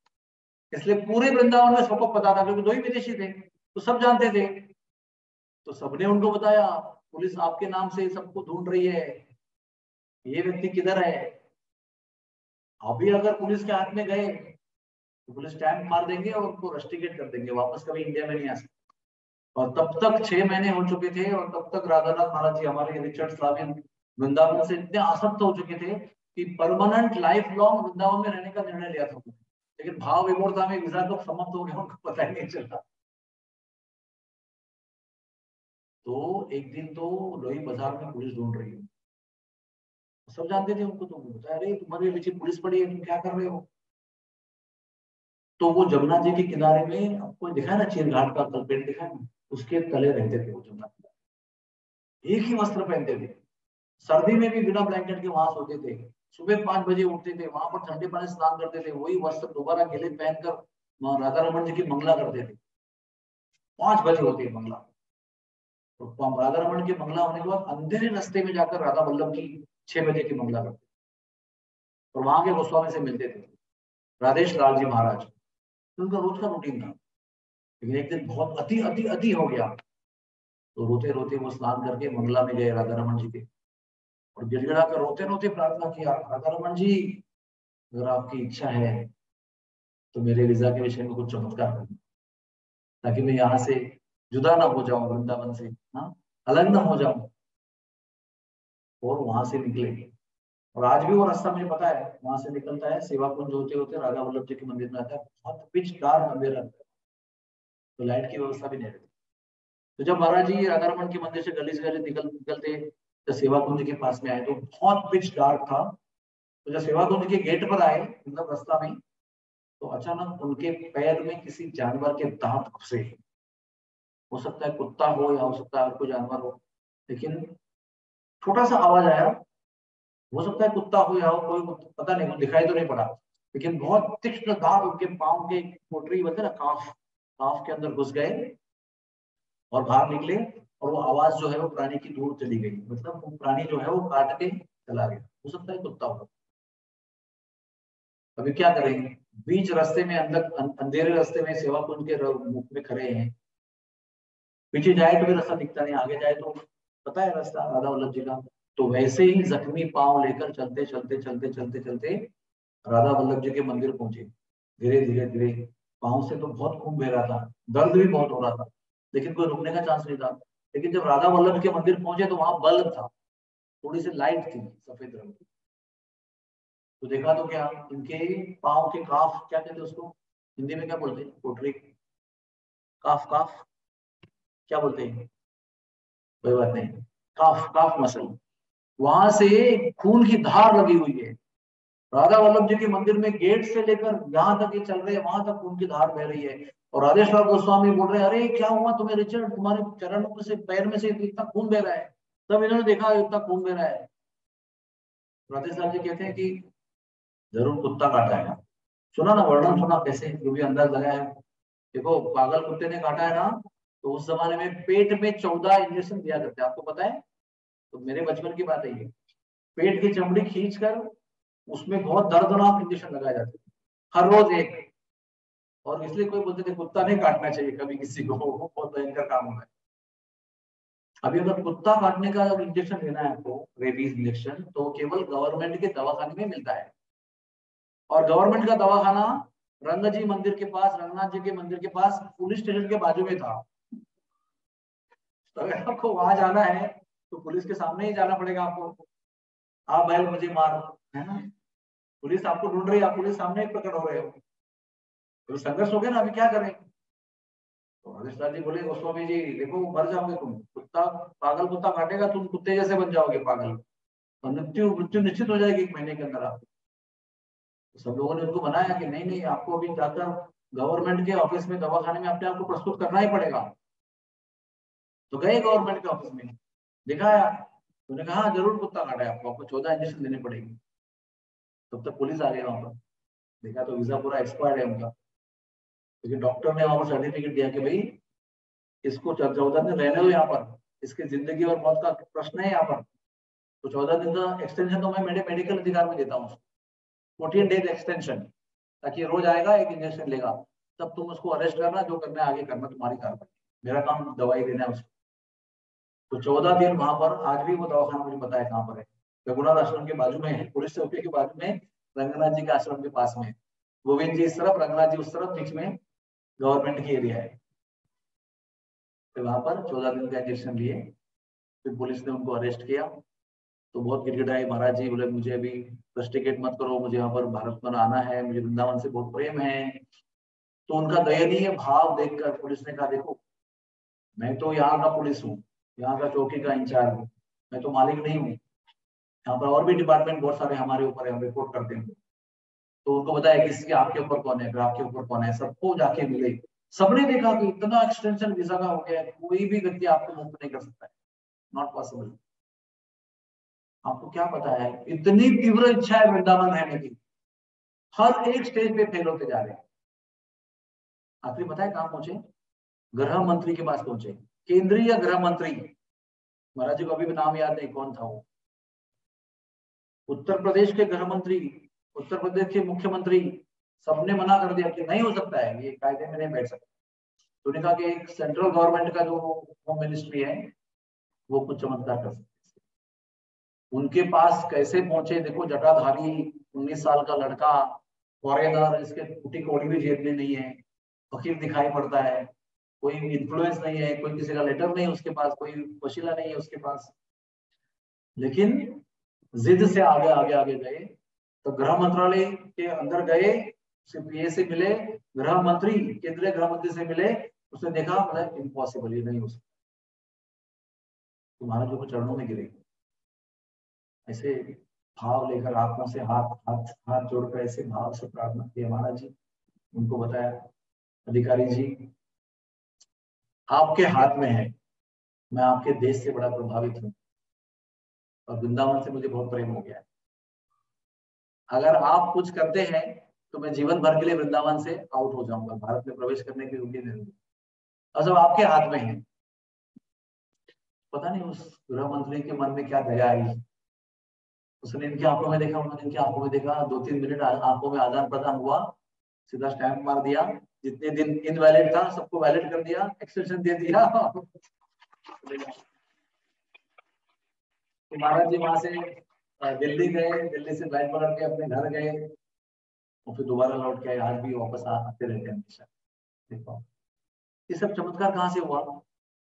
इसलिए पूरे वृंदावन में सबको पता था, क्योंकि 2 ही विदेशी थे तो सब जानते थे। तो सबने उनको बताया पुलिस आपके नाम से सबको ढूंढ रही है, ये व्यक्ति किधर है। अभी अगर पुलिस के हाथ में गए तो पुलिस स्टैंप मार देंगे और उनको रस्टिकेट कर देंगे, वापस कभी इंडिया में नहीं आ सकते। और तब तक 6 महीने हो चुके थे और तब तक राधानाथ महाराज जी, हमारे रिचर्ड स्लाविन, वृंदावन से इतने आसक्त हो चुके थे कि परमानेंट लाइफ लॉन्ग वृंदावन में रहने का निर्णय लिया था। लेकिन भाव विमूढ़ता में वीजा कब समाप्त हो गया उनको पता ही नहीं चला। तो एक दिन तो लोही बाजार में पुलिस ढूंढ रही है, सब जानते थे उनको। तो बताया अरे तुम्हारे पीछे पुलिस पड़ी है, तुम क्या कर रहे हो। तो वो जमुना जी के किनारे में, आपको दिखा है ना चीर घाट का तलपेट दिखा है ना, उसके तले रहते थे वो जमुना। एक ही वस्त्र पहनते थे, सर्दी में भी बिना ब्लैंकेट के वहां सोते थे। सुबह 5 बजे उठते थे, वहां पर ठंडे पानी स्नान करते थे, वही वस्त्र दोबारा गले पहनकर वहां राधा रमन जी की मंगला करते थे। 5 बजे होती है मंगला, तो राधा रमन की मंगला होने के बाद अंधेरे रास्ते में जाकर राधा वल्लभ की 6 बजे की मंगला करते और वहां के गोस्वामी से मिलते थे, राधेश लाल जी महाराज। तो उनका रोज का रूटीन था। लेकिन एक दिन बहुत अति अति अति हो गया, तो रोते रोते वो स्नान करके मंगला में गए राधा रमन जी के, और गिड़गिड़ा कर रोते रोते प्रार्थना किया, राधा रमन जी अगर आपकी इच्छा है तो मेरे वीजा के विषय में कुछ चमत्कार करना, ताकि मैं यहाँ से जुदा ना हो जाऊं, वृंदावन से हाँ अलग ना हो जाऊं। और वहां से निकले, और आज भी वो रास्ता मुझे पता है, वहां से निकलता है सेवा कुंज होते होते राधा वल्लभ जी के मंदिर में आता है। बहुत पिच डार्क अंधेरा रहता है, तो लाइट की व्यवस्था भी नहीं रहती। तो जब महाराज जी राधा रमन के मंदिर से गली से गली निकलते तो सेवा कुंज के पास में आए तो बहुत पिच डार्क था। तो जब सेवा कुंज के गेट पर आए, मतलब रास्ता में, तो अचानक उनके पैर में किसी जानवर के दांत घुसे। हो सकता है कुत्ता हो या हो सकता है और कोई जानवर हो, लेकिन छोटा सा आवाज आया। हो सकता है कुत्ता हो या हो कोई, पता नहीं, दिखाई तो नहीं पड़ा, लेकिन बहुत तीक्ष्ण दांत उनके पांव के पोटरी बोलते ना, काफ काफ के अंदर घुस गए और बाहर निकले। और वो आवाज जो है वो प्राणी की दूर चली गई, मतलब वो प्राणी जो है वो काट के चला गया। हो सकता है कुत्ता हो। अभी क्या करेंगे, बीच रास्ते में अंदर अंधेरे रास्ते में सेवा कुंज के मुख में खड़े हैं। पीछे जाए तो भी रास्ता दिखता नहीं, आगे जाए तो पता है रास्ता राधा वल्लभ जी का। तो वैसे ही जख्मी पांव लेकर चलते चलते चलते चलते चलते राधा वल्लभ जी के मंदिर पहुंचे। धीरे धीरे धीरे पांव से तो बहुत खून बह रहा था, दर्द भी बहुत हो रहा था, लेकिन कोई रुकने का चांस नहीं था। लेकिन जब राधा वल्लभ के मंदिर पहुंचे तो वहां बल्ब था, थोड़ी सी लाइट थी सफेद रंग की। तो देखा तो क्या, इनके पांव के काफ, क्या कहते हैं उसको हिंदी में क्या बोलते हैं, पोटरी, काफ काफ क्या बोलते हैं, कोई बात नहीं, काफ काफ मसल, वहां से खून की धार लगी हुई है। राधा वल्लभ जी के मंदिर में गेट से लेकर यहाँ तक ये चल रहे हैं, वहां तक खून की धार बह रही है। और राधेश्वर गोस्वामी बोल रहे हैं अरे क्या हुआ तुम्हें रिचर्ड, तुम्हारे चरणों से पैर में से इतना खून बह रहा है। तब इन्होंने देखा इतना खून बह रहा है। राधेश्वर जी कहते हैं कि जरूर कुत्ता काटा है। सुना ना, वर्णन सुना कैसे, जो भी अंदाज लगाया है। देखो पागल कुत्ते ने काटा है ना, तो उस जमाने में पेट में 14 इंजेक्शन दिया करते हैं, आपको पता है? तो मेरे बचपन की बात है ये। पेट की चमड़ी खींच कर उसमें बहुत दर्दनाक इंजेक्शन लगाए जाते थे, हर रोज एक। और इसलिए कोई बोलते थे कुत्ता नहीं काटना चाहिए कभी किसी को, वो बहुत भयंकर काम होता है। अभी अगर कुत्ता काटने का अगर इंजेक्शन लेना है आपको, रेबीज इंजेक्शन, तो केवल गवर्नमेंट के दवाखाने में मिलता है। और गवर्नमेंट का दवाखाना रंगजी मंदिर के पास, रंगनाथ जी के मंदिर के पास, पुलिस स्टेशन के बाजू में था। तो अगर आपको वहां जाना है तो पुलिस के सामने ही जाना पड़ेगा आपको। आप बैल मुझे मार, है ना, पुलिस आपको ढूंढ रही है, आप पुलिस सामने ही प्रकट हो रहे हो, तो संघर्ष हो गया ना, अभी क्या करें? तो राजेश जी बोले गोस्वामी जी देखो मर जाओगे तुम, कुत्ता, पागल कुत्ता काटेगा, तुम कुत्ते जैसे बन जाओगे पागल, और मृत्यु मृत्यु निश्चित हो जाएगी 1 महीने के अंदर आपको। तो सब लोगों ने उनको बनाया कि नहीं नहीं, आपको अभी जाकर गवर्नमेंट के ऑफिस में, दवाखाने में अपने आप को प्रस्तुत करना ही पड़ेगा। तो गए गवर्नमेंट के ऑफिस में, दिखाया, उन्होंने कहा हाँ, जरूर कुत्ता काटा है आपको, आपको 14 इंजेक्शन देने पड़ेंगे। तब तक पुलिस आ गई वहां पर, देखा तो वीजा पूरा एक्सपायर्ड है उनका, लेकिन डॉक्टर ने वहां पर सर्टिफिकेट दिया कि भाई इसको 14 दिन रहने दो यहाँ पर, इसकी जिंदगी और मौत का प्रश्न है यहाँ पर। तो 14 दिन का एक्सटेंशन तो मैं मेरे मेडिकल अधिकार में देता हूँ, 14 डेज एक्सटेंशन, ताकि रोज आएगा एक इंजेक्शन लेगा, तब तुम उसको अरेस्ट करना, जो करना है आगे करना, तुम्हारी कार्रवाई, मेरा काम दवाई देना है उसको। तो 14 दिन वहां पर, आज भी वो दवाखाना मुझे पता है कहाँ पर है, रघुनाथ आश्रम के बाजू में है, पुलिस चौकी के बाजू में, रंगनाथ जी के आश्रम के पास में। गोविंद जी इस तरफ, रंगनाथ जी उस तरफ, बीच में गवर्नमेंट की एरिया है। तो वहां पर 14 दिन का इंजेक्शन लिए, फिर पुलिस ने उनको अरेस्ट किया। तो बहुत गिड़गिड़ाए महाराज जी, बोले मुझे अभी रस्टिकेट मत करो, मुझे यहाँ पर भारत में आना है, मुझे वृंदावन से बहुत प्रेम है। तो उनका दयनीय भाव देखकर पुलिस ने कहा देखो, मैं तो यहाँ का पुलिस हूँ, यहाँ का चौकी का इंचार्ज हूँ, मैं तो मालिक नहीं हूँ, यहाँ पर और भी डिपार्टमेंट बहुत सारे हमारे ऊपर है, हम रिपोर्ट करते हैं। तो उनको बताया किसके, आपके ऊपर कौन है, आपके ऊपर कौन है, सबको जाके मिले। सबने देखा कि इतना एक्सटेंशन वीजा का हो गया है, कोई भी व्यक्ति आपको मुक्त नहीं कर सकता है, नॉट पॉसिबल। आपको क्या पता है, इतनी तीव्र इच्छा है वृंदावन रहने की, हर एक स्टेज पे फेल होते जा रहे हैं। आखिरी पता है कहां पहुंचे? गृह मंत्री के पास पहुंचे, केंद्रीय गृह मंत्री। महाराज जी को अभी भी नाम याद नहीं कौन था वो। उत्तर प्रदेश के गृह मंत्री, उत्तर प्रदेश के मुख्यमंत्री, सबने मना कर दिया कि नहीं हो सकता है, ये कायदे में नहीं बैठ सकता। तो उन्होंने कहा कि एक सेंट्रल गवर्नमेंट का जो होम मिनिस्ट्री है वो कुछ चमत्कार कर सकते हैं। उनके पास कैसे पहुंचे देखो, जटाधारी 19 साल का लड़का, फॉरेनर, इसके टूटी कोड़ी भी जेब में नहीं है, फकीर दिखाई पड़ता है, कोई इन्फ्लुएंस नहीं है, कोई किसी का लेटर नहीं है उसके पास, कोई वसीला नहीं है उसके पास, लेकिन जिद से आगे आगे आगे गए। तो गृह मंत्रालय के अंदर गए, उसके पीए से मिले, गृह मंत्री, केंद्रीय गृह मंत्री से मिले, उसने देखा मतलब इम्पॉसिबल, ये नहीं हो सकता। तुम्हारे जो चरणों में गिरे, ऐसे भाव लेकर, आंखों से हाथ हाथ हाथ जोड़कर ऐसे भाव से प्रार्थना की महाराज जी। उनको बताया अधिकारी जी आपके हाथ में है, मैं आपके देश से बड़ा प्रभावित हूँ और वृंदावन से मुझे बहुत प्रेम हो गया है, अगर आप कुछ करते हैं तो मैं जीवन भर के लिए वृंदावन से आउट हो जाऊंगा, भारत में प्रवेश करने की योग्य नहीं, और सब आपके हाथ में है। पता नहीं उस गृह मंत्री के मन में क्या दया आई, उसने इनकी आंखों में देखा, उन्होंने इनकी आंखों में देखा, 2-3 मिनट आंखों में आदान प्रदान हुआ, सीधा स्टैंप मार दिया, जितने दिन इनवैलिड था सबको वैलिड कर दिया, एक्सटेंशन दे दिया। तो महाराज जी वहां से दिल्ली गए, दिल्ली से फ्लाइट पकड़ के अपने घर गए, और फिर दोबारा लौट के आज भी वापस आते रहते हैं हमेशा। देखो ये सब चमत्कार कहाँ से हुआ?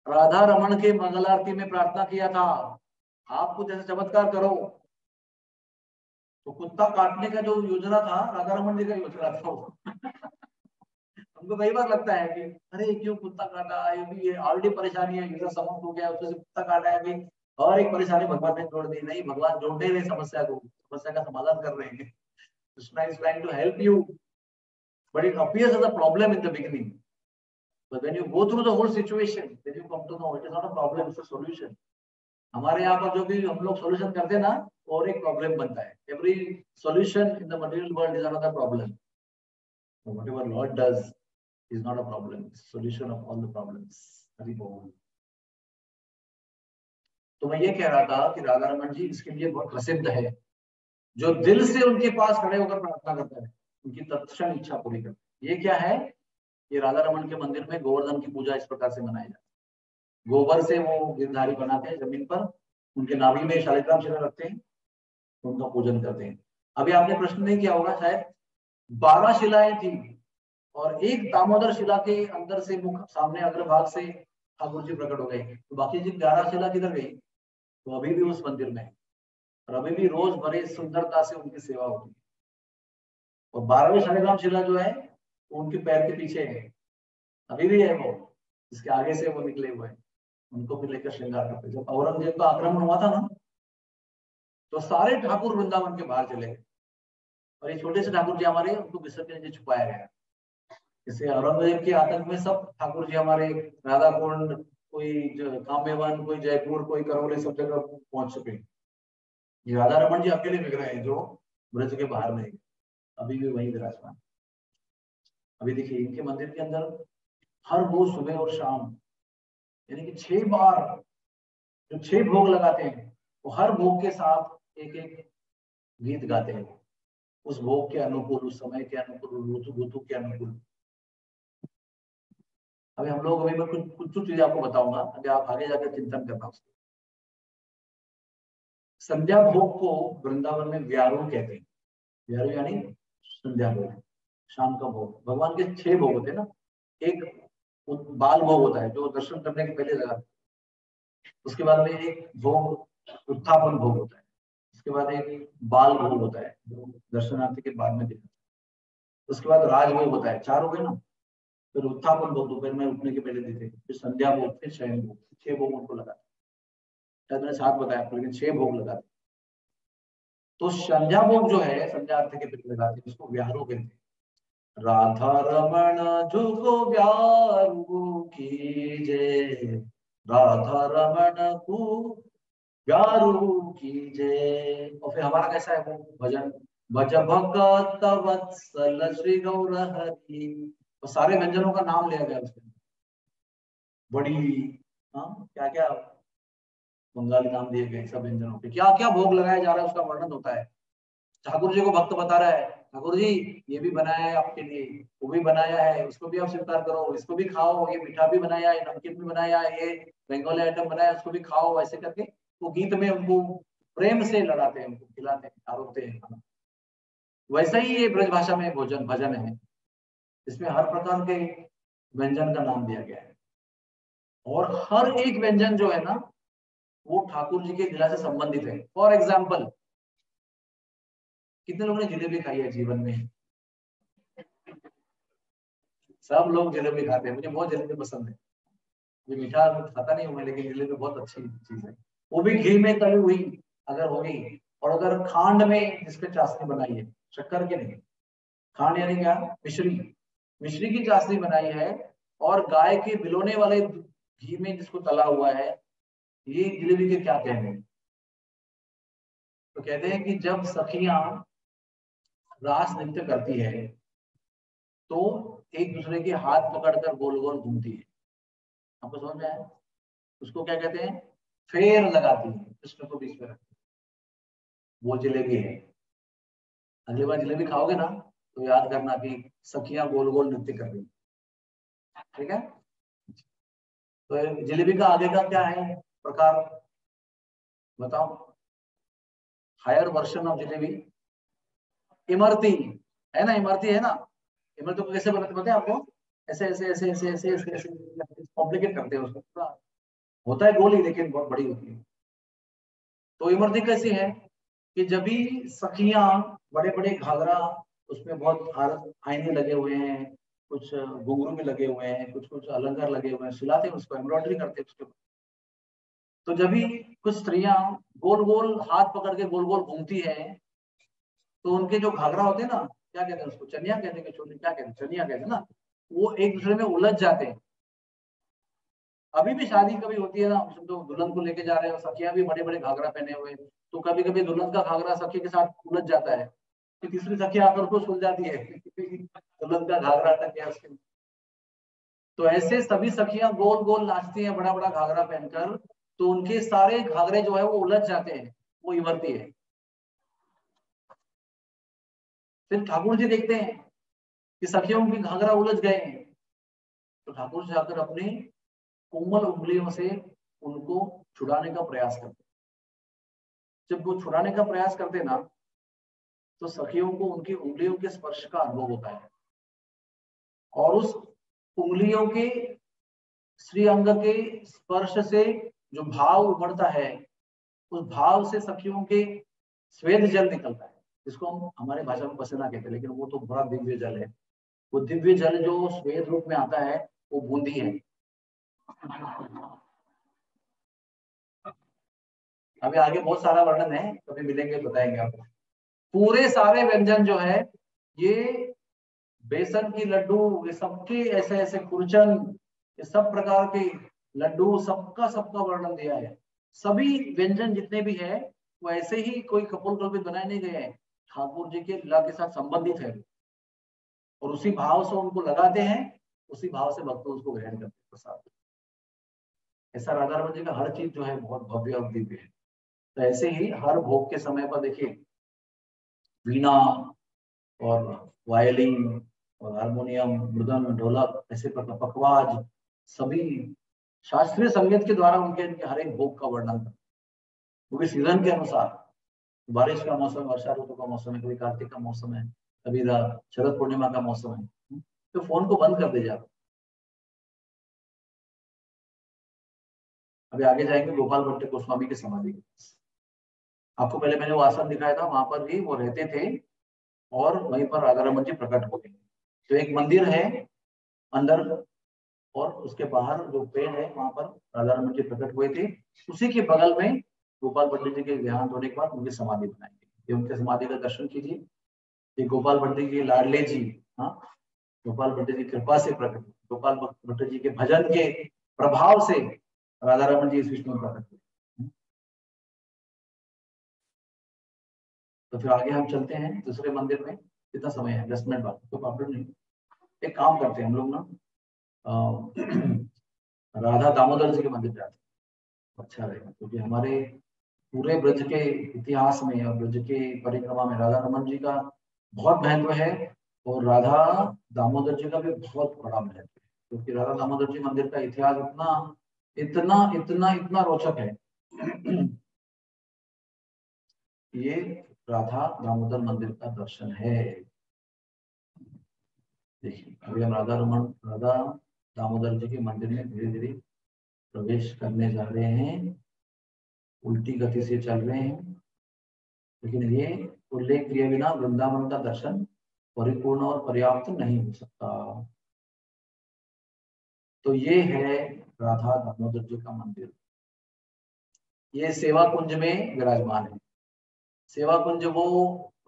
राधा रमन के मंगल आरती में प्रार्थना किया था, आप कुछ ऐसा चमत्कार करो। तो कुत्ता काटने का जो योजना था, राधा रमन जी का योजना था वो। हमको कई बार लगता है कि अरे क्यों कुत्ता काटा, ये भी ये ऑलरेडी परेशानी है, यूजर समाप्त हो गया, उससे कुत्ता काटा है, अभी और एक परेशानी भगवान ने जोड़ दी। नहीं, भगवान जोड़ने रहे समस्या को, समस्या का समाधान कर रहे हैं। Krishna is trying to help you, but it appears as a problem in the beginning, but when you go through the whole situation then you come to know it is not a problem, it's a solution. हमारे यहाँ पर जो भी हम लोग solution करते हैं ना, और एक प्रॉब्लम बनता है। Every solution in the material world is another problem. So whatever Lord does is not a problem. It's a solution of all the problems. Hari बोल। तो मैं ये कह रहा था कि राधा रमन जी इसके लिए बहुत प्रसिद्ध है, जो दिल से उनके पास खड़े होकर प्रार्थना करता है उनकी तत्क्षण इच्छा पूरी करता है। ये क्या है? ये राधा रमन के मंदिर में गोवर्धन की पूजा इस प्रकार से मनाई जाती है। गोबर से वो गिरधारी बनाते हैं जमीन पर, उनके नाभि में शालिग्राम शिला रखते हैं, उनका पूजन करते हैं। अभी आपने प्रश्न नहीं किया होगा, शायद 12 शिलाएं थी और एक दामोदर शिला के अंदर से मुख सामने अग्रभाग से ठाकुर जी प्रकट हो गए, तो बाकी जी 11 शिला किधर गई? तो अभी भी उस मंदिर में है और अभी भी रोज बड़े सुंदरता से उनकी सेवा होती है। और 12वीं शालिग्राम शिला जो है वो उनके पैर के पीछे है, अभी भी है वो, इसके आगे से वो निकले हुए हैं, उनको भी लेकर श्रृंगार करते। जब औरंगजेब का आक्रमण हुआ था ना, तो सारे ठाकुर वृंदावन के बाहर चले गए और ये छोटे से ठाकुर जी हमारे, उनको बिस्तर के नीचे छुपाया गया। जैसे औरंगजेब के आतंक में सब ठाकुर जी हमारे राधा कुंड, कोई काम्यवन, कोई जयपुर, कोई करौली, सब जगह पहुंच चुके हैं। ये राधा रमन जी अकेले बिक रहे हैं जो ब्रज के बाहर नहीं, अभी भी वही विराजमान। अभी देखिए इनके मंदिर के अंदर हर रोज सुबह और शाम यानी कि 6 बार जो 6 भोग लगाते हैं, वो हर भोग के साथ एक एक गीत गाते हैं, उस भोग के अनुकूल, उस समय के अनुकूल, ऋतु के अनुकूल। अभी हम लोग, अभी मैं कुछ चीजें आपको बताऊंगा, अभी आप आगे जाकर चिंतन करना उसको। संध्या भोग को वृंदावन में व्यारू कहते हैं। व्यारू यानी संध्या भोग, शाम का भोग। भगवान के 6 भोग होते हैं ना, एक बाल भोग होता है जो दर्शन करने के पहले लगा, उसके बाद में एक भोग उत्थापन भोग होता है, उसके बाद एक बाल भोग होता है जो दर्शनार्थी के बाद में देखा, उसके बाद राजभोग होता है, 4 हो गए ना, फिर उत्थापन भोग दोपहर में उठने के पहले देते, फिर संध्या भोग, फिर शयन भोग। 6 भोग उनको लगाते, शायद मैंने 7 बताया आपको, लेकिन 6 भोग लगाते। तो संध्या भोग जो है संध्या आरती के पहले लगाते हैं, उसको व्यारू कहते हैं। राधा रमण झुको व्यारू की जय, राधा रमण को व्यारू की जय। और फिर हमारा कैसा है वो भजन, भज भगत वत्सल श्री गौर हरि। तो सारे व्यंजनों का नाम लिया गया उसमें, बड़ी, हाँ क्या क्या बंगाली नाम दिए गए सब व्यंजनों के, क्या क्या भोग लगाया जा रहा है उसका वर्णन होता है। ठाकुर जी को भक्त बता रहा है, ठाकुर जी ये भी बनाया है आपके लिए, वो भी बनाया है, उसको भी आप स्वीकार करो, इसको भी खाओ, ये मीठा भी बनाया है, नमकीन भी बनाया है, ये बंगाली आइटम बनाया है, उसको भी खाओ। ऐसे करके वो गीत में उनको प्रेम से लड़ाते हैं, उनको खिलाते हैं, आरोपते हैं खाना। वैसे ही ये ब्रज भाषा में भोजन भजन है, इसमें हर प्रकार के व्यंजन का नाम दिया गया है और हर एक व्यंजन जो है ना वो ठाकुर जी के लीला से संबंधित है। फॉर एग्जाम्पल, कितने लोगों ने जलेबी खाई है जीवन में? सब लोग जलेबी खाते हैं, मुझे बहुत जलेबी पसंद है। ये मीठा खाता नहीं हूँ मैं, लेकिन जलेबी बहुत अच्छी चीज है, वो भी घी में तली हुई अगर होगी, और अगर खांड में जिसपे चाशनी बनाई है, शक्कर के नहीं, खांड यानी क्या, मिश्री, मिश्री की चाशनी बनाई है और गाय के बिलोने वाले घी में जिसको तला हुआ है, ये जलेबी के क्या कहने हैं? तो कहते हैं कि जब सखियां रास नृत्य करती है तो एक दूसरे के हाथ पकड़कर गोल गोल घूमती है। आपको समझ में आया? उसको क्या कहते हैं? फेर लगाती है, कृष्ण को बीच में रखती है, वो जलेबी है। अगली बार जलेबी खाओगे ना तो याद करना कि सखियां गोल गोल नृत्य कर रही है, ठीक है? तो जलेबी का आगे का क्या है प्रकार बताओ? Higher version of jalebi, imarti है ना, इमरती है ना। इमरती को कैसे बनाते पता है आपको? ऐसे ऐसे ऐसे ऐसे ऐसे ऐसे ऐसे कॉम्प्लिकेट करते हैं उसको, पूरा होता है गोली लेकिन बहुत बड़ी होती है। तो इमरती कैसी है कि जब भी सखियां बड़े बड़े घाघरा, उसमें बहुत आईने लगे हुए हैं, कुछ घुंघरू भी लगे हुए हैं, कुछ कुछ अलंकार लगे हुए हैं, सिलाते हैं उसको, एम्ब्रॉयडरी करते हैं उसके ऊपर। तो जब भी कुछ स्त्रियां गोल गोल हाथ पकड़ के गोल गोल घूमती है, तो उनके जो घाघरा होते हैं ना, क्या कहते हैं उसको, चनिया कहते हैं, छोटे क्या कहते हैं, चनिया कहते हैं ना, वो एक दूसरे में उलझ जाते हैं। अभी भी शादी कभी होती है ना, हम तो दुल्हन को लेके जा रहे हैं, सखियां भी बड़े बड़े घाघरा पहने हुए, तो कभी कभी दुल्हन का घाघरा सखी के साथ उलझ जाता है, तो तीसरी सखी आकर उसको सुलझ जाती है तो दुल्हन का घाघरा अटक गया उसके। तो ऐसे सभी सखियां गोल गोल नाचती हैं बड़ा बड़ा घाघरा पहनकर, तो उनके सारे घाघरे जो है वो उलझ जाते हैं, वो इमरती है। फिर ठाकुर जी देखते हैं कि सखियों की घाघरा उलझ गए हैं, तो ठाकुर जी जाकर अपनी कोमल उंगलियों से उनको छुड़ाने का प्रयास करते। जब वो छुड़ाने का प्रयास करते ना, तो सखियों को उनकी उंगलियों के स्पर्श का अनुभव होता है, और उस उंगलियों के श्री अंग के स्पर्श से जो भाव उभरता है, उस भाव से सखियों के स्वेद जल निकलता है, जिसको हम हमारे भाषा में पसीना कहते हैं, लेकिन वो तो बड़ा दिव्य जल है। वो दिव्य जल जो स्वेद रूप में आता है वो बूंदी है। अभी आगे बहुत सारा वर्णन है, कभी मिलेंगे बताएंगे आपको। पूरे सारे व्यंजन जो है, ये बेसन की लड्डू, ये सबके ऐसे ऐसे खुरचन, ये सब प्रकार के लड्डू, सबका सबका वर्णन दिया है। सभी व्यंजन जितने भी है वो ऐसे ही कोई कपोल कल्पित बनाए नहीं गए हैं, ठाकुर जी के लीला के साथ संबंधित है, और उसी भाव से उनको लगाते हैं, उसी भाव से भक्त उसको ग्रहण करते हैं प्रसाद। ऐसा राधा रमन जी का हर चीज जो है बहुत भव्य और दिव्य है। तो ऐसे ही हर भोग के समय पर देखिए, वीणा और वायलिन और हारमोनियम, मृदंग, ढोलक, ऐसे पखवाज, सभी शास्त्रीय संगीत के द्वारा उनके हर एक भोग का वर्णन करते, वो भी सीजन के अनुसार। बारिश का मौसम, वर्षा ऋतु का मौसम है, कभी कार्तिक का मौसम है, कभी शरद पूर्णिमा का मौसम है, तो फोन को बंद कर दीजिए आप। अभी आगे जाएंगे गोपाल भट्ट गोस्वामी की समाधि के पास। आपको पहले मैंने वो आसन दिखाया था, वहां पर भी वो रहते थे, और वहीं पर राधा रमन जी प्रकट हो गए। तो एक मंदिर है अंदर, और उसके बाहर जो पेड़ है वहां पर राधा रमन जी प्रकट हुए थे। उसी के बगल में गोपाल भट्ट जी के देहांत होने के बाद उनकी समाधि बनाएंगे, ये उनके समाधि का दर्शन कीजिए। ये गोपाल भट्ट जी के लाडले जी, हाँ, गोपाल भट्ट जी कृपा से प्रकट, गोपाल भट्ट जी के भजन के प्रभाव से राधा रमन जी इस विष्णु में प्रकट हुए। तो फिर आगे हम चलते हैं दूसरे मंदिर में। कितना समय है? 10 मिनट बाद, तो प्रॉब्लम नहीं। एक काम करते हैं हम लोग ना, राधा दामोदर जी के मंदिर जाते हैं, अच्छा रहेगा, क्योंकि हमारे पूरे ब्रज के इतिहास में और ब्रज के परिक्रमा में राधा रमन जी का बहुत महत्व है, और राधा दामोदर जी का भी बहुत बड़ा महत्व है, क्योंकि राधा दामोदर जी मंदिर का इतिहास इतना इतना इतना इतना रोचक है। ये राधा दामोदर मंदिर का दर्शन है। देखिए, अभी हम राधा दामोदर जी के मंदिर में धीरे धीरे प्रवेश करने जा रहे हैं, उल्टी गति से चल रहे हैं, लेकिन ये उल्लेख किए बिना वृंदावन का दर्शन परिपूर्ण और पर्याप्त नहीं हो सकता। तो ये है राधा दामोदर जी का मंदिर। ये सेवा कुंज में विराजमान है। सेवा कुंज वो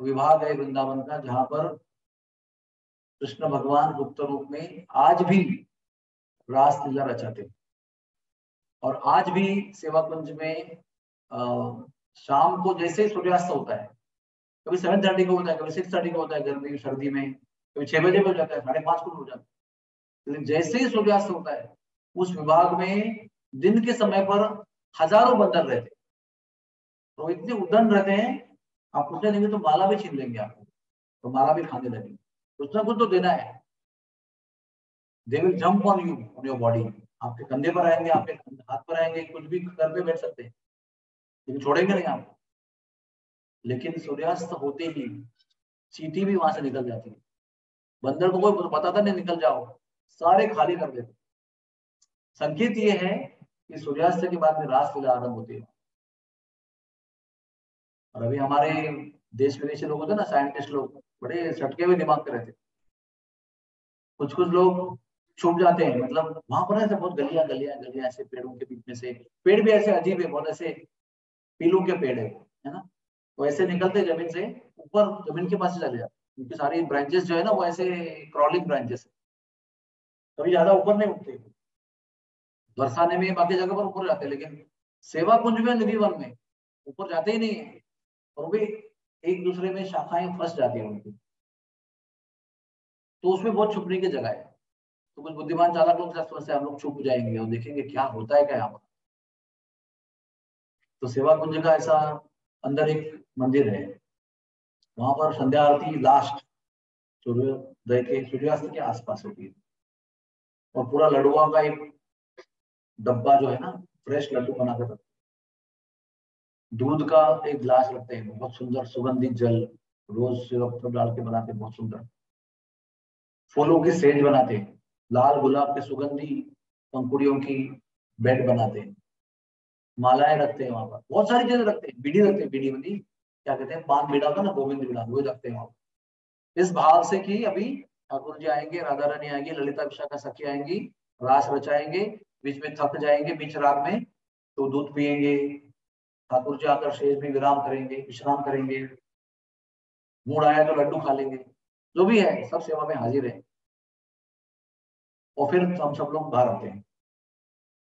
विभाग है वृंदावन का जहां पर कृष्ण भगवान गुप्त रूप में आज भी रास लीला रचाते हैं, और आज भी सेवा कुंज में शाम को जैसे ही सूर्यास्त होता है, कभी 7:30 को होता है, कभी 6:30 को होता है, गर्मी सर्दी में कभी 6 बजे हो जाता है, 5:30 को हो जाता है, लेकिन जैसे ही सूर्यास्त होता है उस विभाग में दिन के समय पर हजारों बंदर रहते हैं, तो इतने उदंड रहते हैं, आप पूछने देंगे तो माला भी छीन लेंगे आपको, तो माला भी खाने लगेंगे। कुछ ना कुछ तो देना है। They will jump on you, on your body, आपके कंधे पर आएंगे, आपके हाथ पर आएंगे, कुछ भी कर पे बैठ सकते हैं, लेकिन छोड़ेंगे नहीं आपको। लेकिन सूर्यास्त होते ही चींटी भी वहां से निकल जाती है, बंदर को कोई बताता नहीं निकल जाओ, सारे खाली कर देते। संकेत ये है कि सूर्यास्त के बाद में रास लीला आरंभ होती है। और अभी हमारे देश विदेशी लोग होते हैं ना, साइंटिस्ट लोग, बड़े सटके हुए दिमाग के रहते, कुछ कुछ लोग छुप जाते हैं, मतलब वहां पर ऐसे बहुत गलियां गलियां गलियां ऐसे पेड़ों के बीच में से, पेड़ भी ऐसे अजीब है, बहुत ऐसे पीलू के पेड़ है ना, वो ऐसे निकलते जमीन से ऊपर, जमीन के पास चले जाते, उनकी सारी ब्रांचेस जो है ना वो ऐसे क्रॉलिंग ब्रांचेस है, कभी ज्यादा ऊपर नहीं उठते, बरसाने में बाकी जगह पर ऊपर जाते हैं, लेकिन सेवा कुंज में, निधि वन में ऊपर जाते ही नहीं है, और भी एक दूसरे में शाखाएं फंस जाती है उनकी। तो उसमें बहुत छुपने की जगह है। तो कुछ बुद्धिमान चालाक लोग से हम लोग छुप जाएंगे और देखेंगे क्या होता है क्या यहाँ पर। तो सेवा कुंज का ऐसा अंदर एक मंदिर है, वहां पर संध्या आरती लास्ट सूर्योदय के सूर्यास्त के आसपास होती है। और पूरा लड्डुआ का एक डब्बा जो है ना, फ्रेश लड्डू बनाकर रखते हैं। दूध का एक गिलास रखते हैं, बहुत सुंदर सुगंधित जल, रोज सिरप सब डाल के बनाते हैं, बहुत सुंदर। फूलों की सेज बनाते हैं, लाल गुलाब के सुगंधी पंखुड़ियों की बेड बनाते हैं, मालाएं रखते हैं वहां पर, बहुत सारी चीजें रखते हैं। बीड़ी रखते हैं, बीड़ी बंदी क्या कहते हैं, पान बीड़ा होता है ना, गोविंद बीड़ा, वो रखते हैं वहां पर। इस भाव से कि अभी ठाकुर जी आएंगे, राधा रानी आएंगी, ललिता विशाखा सखी आएंगी, रास रचाएंगे, बीच में थक जाएंगे बीच रात में तो दूध पिएंगे, ठाकुर जी आकर शेष में विराम करेंगे, विश्राम करेंगे, मूड आया तो लड्डू खा लेंगे, जो भी है सब सेवा में हाजिर है। और फिर हम सब लोग बाहर आते हैं,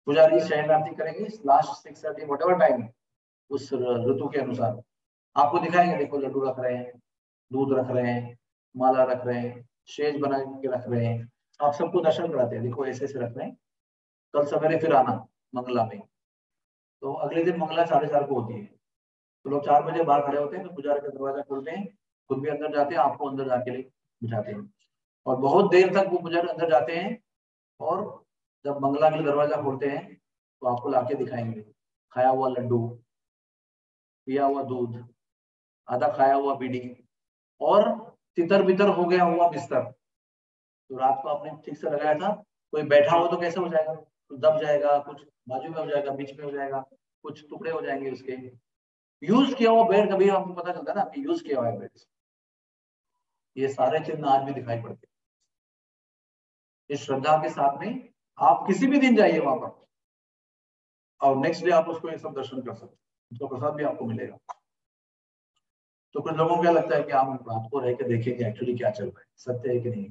पुजारी शयन आरती करेंगे लास्ट 6:30 वट टाइम उस ऋतु के अनुसार। आपको दिखाएंगे, देखो लड्डू रख रहे हैं, दूध रख रहे हैं, माला रख रहे हैं, शेष बना के रख रहे हैं, आप सबको दर्शन कराते हैं, देखो ऐसे ऐसे रख रहे हैं। कल सवेरे फिर आना मंगला में, तो अगले दिन मंगला 4:30 को होती है। तो लोग 4 बजे बाहर खड़े होते हैं, तो पुजारी का दरवाजा खोलते हैं, खुद भी अंदर जाते हैं, आपको अंदर जाके ले बिठाते हैं। और बहुत देर तक वो पुजारी अंदर जाते हैं, और जब मंगला के लिए दरवाजा खोलते हैं तो आपको लाके दिखाएंगे खाया हुआ लड्डू, पिया हुआ दूध, आधा खाया हुआ बीड़ी, और तितर बितर हो गया हुआ बिस्तर। तो रात को आपने ठीक से लगाया था, कोई बैठा हो तो कैसे हो जाएगा, कुछ दब जाएगा, कुछ बाजू में हो जाएगा, बीच में हो जाएगा, कुछ टुकड़े हो जाएंगे उसके। यूज किया हुआ बेड कभी आपको पता चलता है ना कि यूज किया हुआ है बेड। ये सारे चिन्ह आज भी दिखाई पड़ते हैं। इस श्रद्धा के साथ में आप किसी भी दिन जाइए वहां पर, और नेक्स्ट डे आप उसको ये सब दर्शन कर सकते हैं, उसका प्रसाद भी आपको मिलेगा। तो कुछ लोगों को क्या लगता है कि आप रात को रह के देखेंगे एक्चुअली क्या चल रहा है, सत्य है कि नहीं।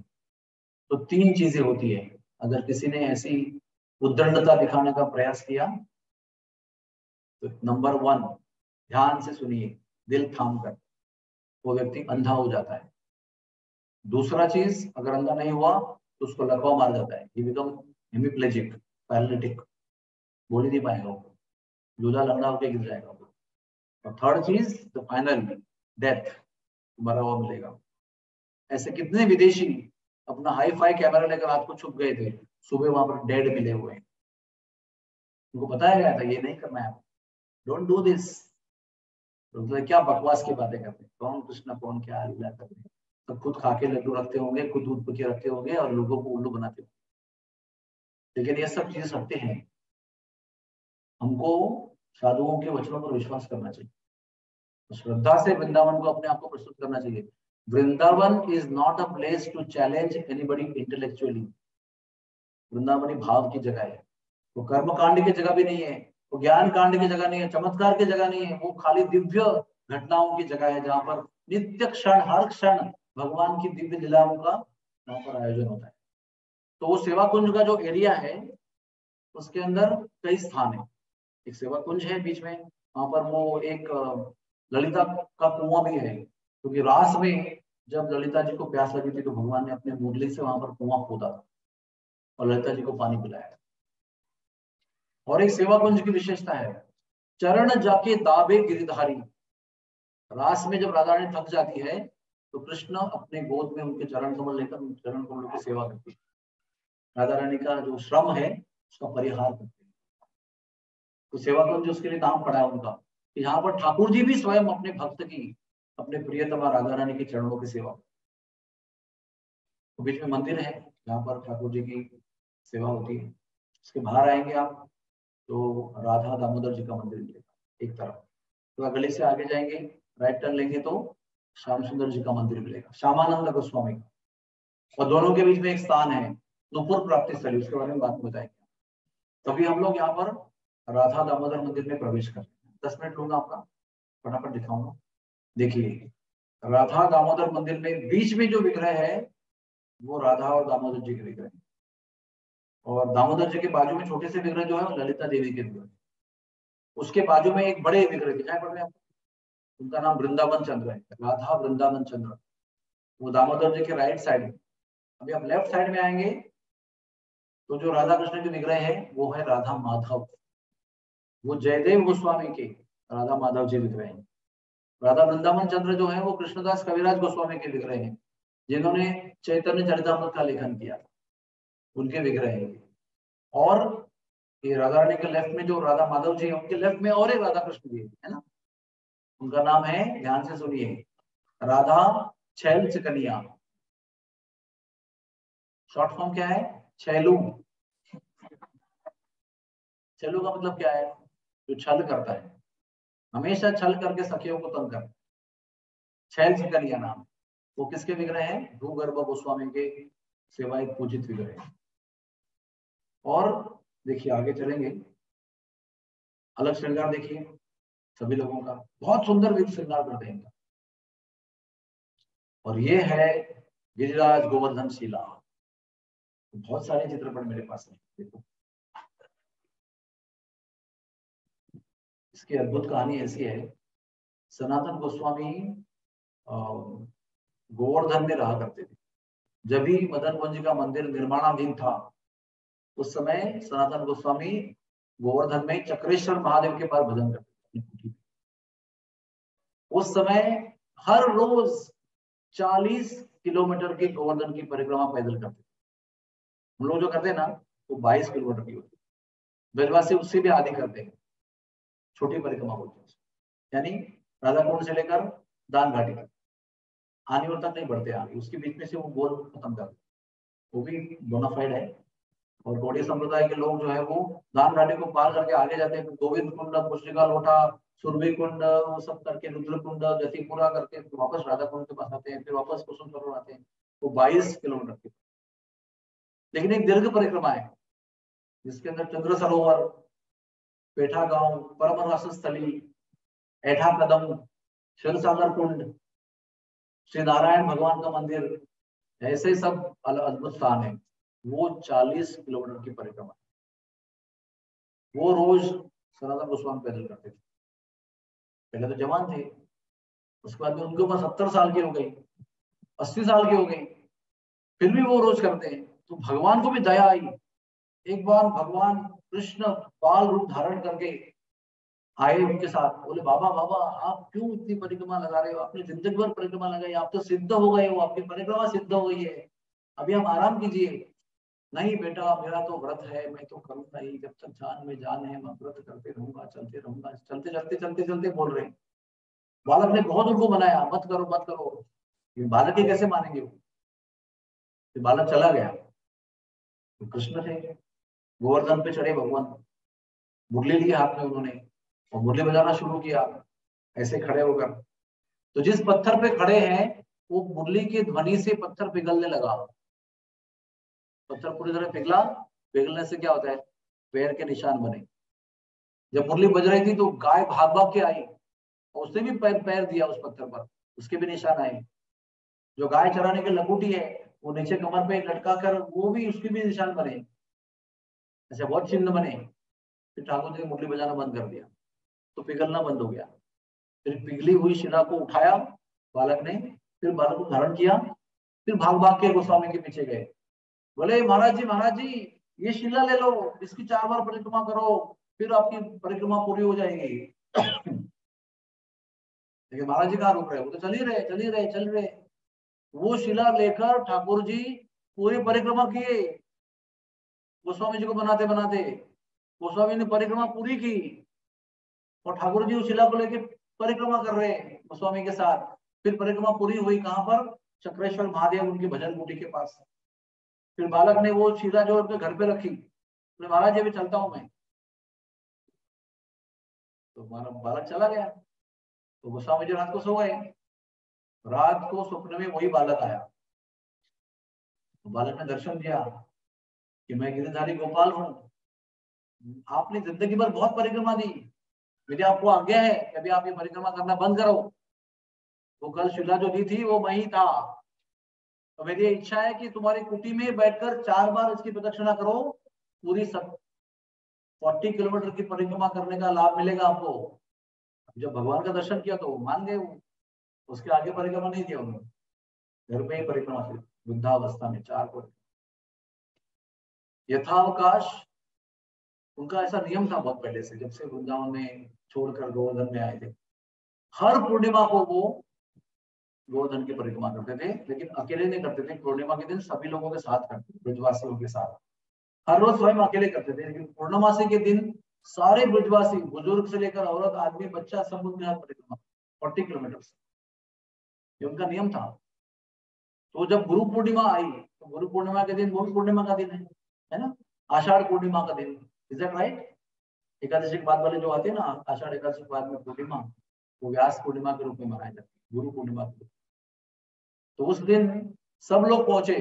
तो 3 चीजें होती है, अगर किसी ने ऐसी उद्दंडता दिखाने का प्रयास किया तो नंबर 1, ध्यान से सुनिए, दिल थाम कर, वो व्यक्ति अंधा हो जाता है। दूसरा चीज, अगर अंधा नहीं हुआ तो उसको लकवा मार जाता है, ये बिकम हेमिप्लेजिक, पैरालिटिक, बोल ही नहीं पाएगा वो, लूला लंगड़ा होकर गिर जाएगा वो। और थर्ड चीज, द फाइनल डेथ, मरा हुआ मिलेगा। ऐसे कितने विदेशी अपना हाई फाई कैमरा लेकर रात को छुप गए थे, सुबह वहां पर डेड मिले हुए हैं। उनको बताया गया था ये नहीं करना है, डोंट डू दिस। तो क्या बकवास की बातें करते हैं, कौन कृष्ण कौन क्या लीला कर रहे हैं। तो खुद खा के लड्डू रखते होंगे, खुद दूध पी के रखते होंगे, और लोगों को उल्लू बनाते होंगे। लेकिन ये सब चीजें सत्य हैं। हमको साधुओं के वचनों पर विश्वास करना चाहिए, तो श्रद्धा से वृंदावन को अपने आप को प्रस्तुत करना चाहिए। Vrindavan is not a place to challenge anybody intellectually. वृंदावनी भाव की जगह है, वो कर्म कांड की जगह भी नहीं है, वो ज्ञान कांड की जगह नहीं है, चमत्कार की जगह नहीं है, वो खाली दिव्य घटनाओं की जगह है, जहाँ पर नित्य क्षण हर क्षण भगवान की दिव्य लीलाओं का वहां पर आयोजन होता है। तो वो सेवा कुंज का जो एरिया है उसके अंदर कई स्थान है। एक सेवा कुंज है बीच में, वहां पर वो एक ललिता का कुआं भी है, क्योंकि रास में जब ललिता जी को प्यास लगी थी तो भगवान ने अपने मुरली से वहां पर कुआं खोदा और ललिता जी को पानी पिलाया। और एक सेवा कुंज की विशेषता है, चरण जाके दाबे गिरधारी। रास में जब राधा रानी थक जाती है तो कृष्ण अपने गोद में उनके चरण कमल लेकर उन चरण कमलों की सेवा करती है, राधा रानी का जो श्रम है उसका परिहार करते हैं। तो सेवा कुंज उसके लिए नाम पड़ा है उनका, कि यहाँ पर ठाकुर जी भी स्वयं अपने भक्त की, अपने प्रियतमा राधा रानी के चरणों की सेवा। तो बीच में मंदिर है जहाँ पर ठाकुर जी की सेवा होती है। उसके बाहर आएंगे आप तो राधा दामोदर जी का मंदिर मिलेगा एक तरफ। तो गली से आगे जाएंगे, राइट टर्न लेंगे तो श्याम सुंदर जी का मंदिर मिलेगा, श्यामानंद गोस्वामी का। और दोनों के बीच में एक स्थान है नुपुर प्राप्ति स्थली, उसके बारे में बात बताएंगे। तभी हम लोग यहाँ पर राधा दामोदर मंदिर में प्रवेश करते हैं। 10 मिनट लूंगा आपका, फटाफट दिखाऊंगा। देखिए, राधा दामोदर मंदिर में बीच में जो विग्रह है वो राधा और दामोदर जी के विग्रह है, और दामोदर जी के बाजू में छोटे से विग्रह जो है वो ललिता देवी के विग्रह। उसके बाजू में एक बड़े विग्रह दिखाई पड़ रहे हैं, उनका नाम वृंदावन चंद्र है, राधा वृंदावन चंद्र। वो दामोदर जी के राइट साइड में, अभी आप लेफ्ट साइड में आएंगे तो जो राधा कृष्ण के विग्रह है वो है राधा माधव, वो जयदेव गोस्वामी के राधा माधव जी विग्रह हैं। राधा वृंदावन चंद्र जो है वो कृष्णदास कविराज गोस्वामी के विग्रह हैं, जिन्होंने चैतन्य चरितामृत का लेखन किया, उनके विग्रह हैं। और ये राधा रानी के लेफ्ट में जो राधा माधव जी है, उनके लेफ्ट में और एक राधा कृष्ण जी है ना, उनका नाम है, ध्यान से सुनिए, राधा छैल कन्या। शॉर्ट फॉर्म क्या है? छैलू। छैलू का मतलब क्या है? जो छल करता है, हमेशा छल करके सखियों को तंग करता है। छैल कन्या नाम, वो किसके विग्रह हैं? भूगर्भ गोस्वामी के सेवायत पूजित विग्रह है। और देखिए आगे चलेंगे, अलग श्रृंगार देखिए सभी लोगों का, बहुत सुंदर विध श्रृंगार करते हैं। और ये है गिरिराज गोवर्धन शिला। बहुत सारे चित्रपट मेरे पास है, देखो। इसकी अद्भुत कहानी ऐसी है, सनातन गोस्वामी गोवर्धन में रहा करते थे। जब भी मदन जी का मंदिर निर्माणाधीन था, उस समय सनातन गोस्वामी गोवर्धन में चक्रेश्वर महादेव के पास भजन करते थे। उस समय हर रोज 40 किलोमीटर की गोवर्धन की परिक्रमा पैदल करते थे। हम लोग जो करते हैं ना, वो 22 किलोमीटर की होती है, ब्रजवासी उससे भी आधी करते हैं, छोटी परिक्रमा होती है। यानी राधा कुंड से लेकर दान घाटी तक, आने और तक नहीं बढ़ते आगे, उसके बीच में से वो गोल खत्म कर, वो भी बोनाफाइड है। और गौड़ीय संप्रदाय के लोग जो है वो दान घाटी को पार करके आगे जाते हैं, गोविंद कुंड, पुष्टिका लोटा, सुरभि कुंड, वो सब करके रुद्र कुंड, जतिपुरा करके वापस राधा कुंड के पास आते हैं, फिर वापस कुसुम सरोवर आते हैं। वो 22 किलोमीटर की, लेकिन एक दीर्घ परिक्रमा है, जिसके अंदर चंद्र सरोवर, पेठा गांव, परमरस स्थली, ऐठा कदम, क्षीरसागर कुंड, श्री नारायण भगवान का मंदिर, ऐसे सब अद्भुत स्थान है। वो 40 किलोमीटर की परिक्रमा, वो रोज सनातन गोस्वामी पैदल करते थे। पहले तो जवान थे, उसके बाद में उनके ऊपर 70 साल की हो गई, 80 साल की हो गई, फिर भी वो रोज करते हैं। तो भगवान को भी दया आई। एक बार भगवान कृष्ण बाल रूप धारण करके आए उनके साथ, बोले बाबा बाबा आप क्यों इतनी परिक्रमा लगा रहे हो, आपने जिंदगी भर परिक्रमा लगाई, आप तो सिद्ध हो गए हो, आपकी परिक्रमा सिद्ध हो गई है, अभी आप आराम कीजिए। नहीं बेटा, मेरा तो व्रत है, मैं तो करूंगा ही, जब तक जान में जान है मैं व्रत करते रहूंगा, चलते रहूंगा। चलते चलते चलते चलते बोल रहे हैं। बालक ने बहुत उनको मनाया, मत करो मत करो, ये बालक ही कैसे मानेंगे वो। तो बालक चला गया। तो कृष्ण थे, गोवर्धन पे चढ़े भगवान, मुरली लिए हाथ में उन्होंने, और मुरली बजाना शुरू किया ऐसे खड़े होकर। तो जिस पत्थर पे खड़े हैं, वो मुरली की ध्वनि से पत्थर पिघलने लगा। पत्थर पूरी तरह पिघला, पिघलने से क्या होता है, पैर के निशान बने। जब मुरली बज रही थी तो गाय भाग भाग के आई, और उसने भी पैर पैर दिया उस पत्थर पर, उसके भी निशान आए। जो गाय चराने की लंगूटी है, वो नीचे कमर पे लटका कर, वो भी, उसके भी निशान बने, ऐसे बहुत चिन्ह बने। फिर ठाकुर जी ने मुरली बजाना बंद कर दिया, तो पिघलना बंद हो गया। फिर पिघली हुई शिला को उठाया बालक ने, फिर बालक को धारण किया, फिर भाग भाग के गोस्वामी के पीछे गए। बोले महाराज जी ये शिला ले लो, इसकी 4 बार परिक्रमा करो, फिर आपकी परिक्रमा पूरी हो जाएगी। लेकिन महाराज जी कहाँ रुक रहे, वो तो चल ही रहे चल ही रहे चल रहे। वो शिला लेकर ठाकुर जी पूरी परिक्रमा किए, गोस्वामी जी को बनाते बनाते। गोस्वामी ने परिक्रमा पूरी की, और ठाकुर जी उस शिला को लेके परिक्रमा कर रहे हैं गोस्वामी के साथ। फिर परिक्रमा पूरी हुई कहाँ पर, चक्रेश्वर महादेव उनके भजन कुटी के पास। फिर बालक ने वो शिला जो अपने घर पे रखी, तो महाराज जी भी चलता हूं मैं। तो बालक चला गया, तो गोस्वामी जी रात को सो गए। रात को स्वप्न में वही बालक आया। तो बालक ने दर्शन दिया कि मैं गिरधारी गोपाल हूँ, आपने जिंदगी भर बहुत परिक्रमा दी, मेरी आपको आज्ञा है कि अभी आप ये परिक्रमा करना बंद करो। वो कल शिला जो दी थी वो मैं ही था, तो मेरी इच्छा है कि तुम्हारी कुटी में बैठकर 4 बार इसकी प्रदक्षिणा करो, पूरी 40 किलोमीटर की परिक्रमा करने का लाभ मिलेगा आपको। जब भगवान का दर्शन किया तो मान गए वो, उसके आगे परिक्रमा नहीं किया उन्होंने, घर पे ही परिक्रमा की। वृद्धावस्था में 4 परिक्रमा। यथावकाश उनका ऐसा नियम था बहुत पहले से, जब से वृंदावन में छोड़कर गोवर्धन में आए थे। हर पूर्णिमा को वो गोवर्धन की परिक्रमा करते थे, लेकिन अकेले नहीं करते थे। पूर्णिमा के दिन सभी लोगों के साथ करते थे, ब्रजवासियों के साथ। हर रोज स्वयं अकेले करते थे, लेकिन पूर्णमासी के दिन सारे ब्रजवासी, बुजुर्ग से लेकर औरत, आदमी, बच्चा, सब उनके साथ परिक्रमा 40 किलोमीटर। ये उनका नियम था। तो जब गुरु पूर्णिमा आई, तो गुरु पूर्णिमा के दिन वो भी पूर्णिमा का दिन है ना, आषाढ़ पूर्णिमा का दिन। Is that right? एकादशी के बाद वाले जो आते हैं ना, आषाढ़ एकादशी के बाद में पूर्णिमा, वो व्यास पूर्णिमा के रूप में मनाई जाती है, गुरु पूर्णिमा के रूप में। तो उस दिन सब लोग पहुंचे,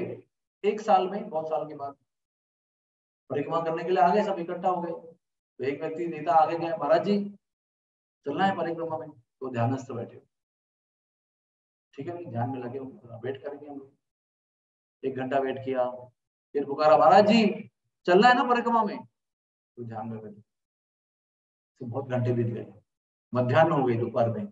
एक साल में, बहुत साल के बाद परिक्रमा करने के लिए आ गए, सब इकट्ठा हो गए। तो एक व्यक्ति नेता आगे गए, महाराज जी चलना है परिक्रमा में। तो ध्यानस्थ बैठे, ठीक है ध्यान में लगे, वेट करेंगे हम लोग। 1 घंटा वेट किया, फिर पुकारा, महाराज जी चलना है ना परिक्रमा में। तो ध्यान में बैठे। तो बहुत घंटे बीत गए, मध्याह्न हो गई, दोपहर में।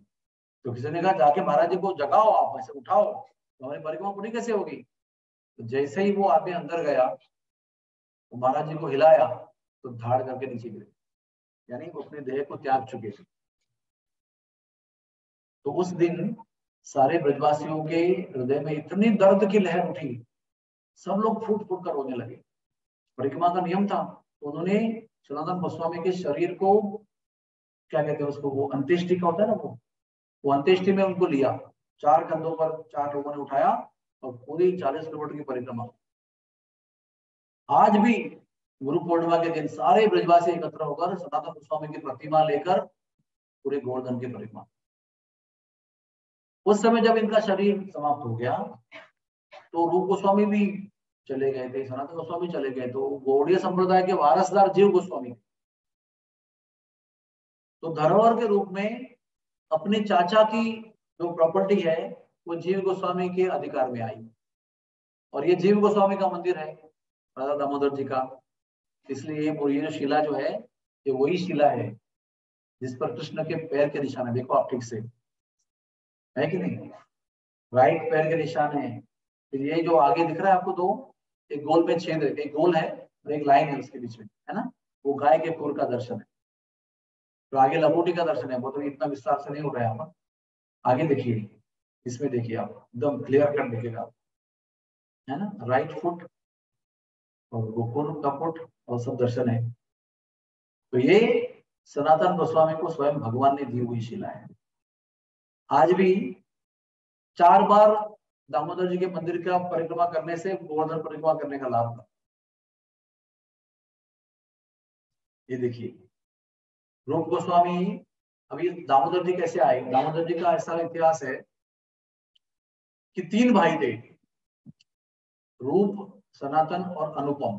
तो किसी ने कहा जाके महाराज जी को जगाओ, आप ऐसे उठाओ, तो हमारी परिक्रमा पूरी कैसे होगी। तो जैसे ही वो आदमी अंदर गया, तो महाराज जी को हिलाया, तो धाड़ करके नीचे गिरे, यानी वो अपने देह को त्याग चुके थे। तो उस दिन सारे ब्रजवासियों के हृदय में इतनी दर्द की लहर उठी, सब लोग फूट फूट कर रोने लगे। परिक्रमा का नियम था, तो उन्होंने सनातन गोस्वामी के शरीर को, क्या कहते हैं उसको, वो अंत्येष्टि का होता है ना, वो अंत्येष्टि में उनको लिया, 4 कंधों पर 4 लोगों ने उठाया और पूरी 40 किलोमीटर की परिक्रमा। आज भी गुरु पूर्णिमा के दिन सारे ब्रजवासी एकत्र होकर सनातन गोस्वामी की प्रतिमा लेकर पूरे गोवर्धन की परिक्रमा। उस समय जब इनका शरीर समाप्त हो गया, तो रूप गोस्वामी भी चले गए थे, सनातन गोस्वामी चले गए, तो गौड़ीय संप्रदाय के वारसदार जीव गोस्वामी, तो धरोहर के रूप में अपने चाचा की जो प्रॉपर्टी है, वो जीव गोस्वामी के अधिकार में आई। और ये जीव गोस्वामी का मंदिर है, राधा दामोदर जी का। इसलिए ये जो शिला जो है, ये वही शिला है जिस पर कृष्ण के पैर के निशान है। देखो आप ठीक से, है कि नहीं, राइट पैर के निशान है। फिर ये जो आगे दिख रहा है आपको 2, एक गोल में छेद है, एक गोल है और एक लाइन है उसके बीच में, है ना, वो गाय के खुर का दर्शन है। तो आगे लंगोटी का दर्शन है, वो तो इतना विस्तार से नहीं हो रहा है यहाँ पर। आगे देखिए, इसमें देखिए आप, एकदम क्लियर कट दिखेगा, है ना, राइट फुट और वो खुर का फुट और सब दर्शन है। तो ये सनातन गोस्वामी को स्वयं भगवान ने दी हुई शिला है। आज भी 4 बार दामोदर जी के मंदिर का परिक्रमा करने से गोवर्धन परिक्रमा करने का लाभ था। ये देखिए रूप गोस्वामी, अभी दामोदर जी कैसे आए। दामोदर जी का ऐसा इतिहास है कि 3 भाई थे, रूप, सनातन और अनुपम।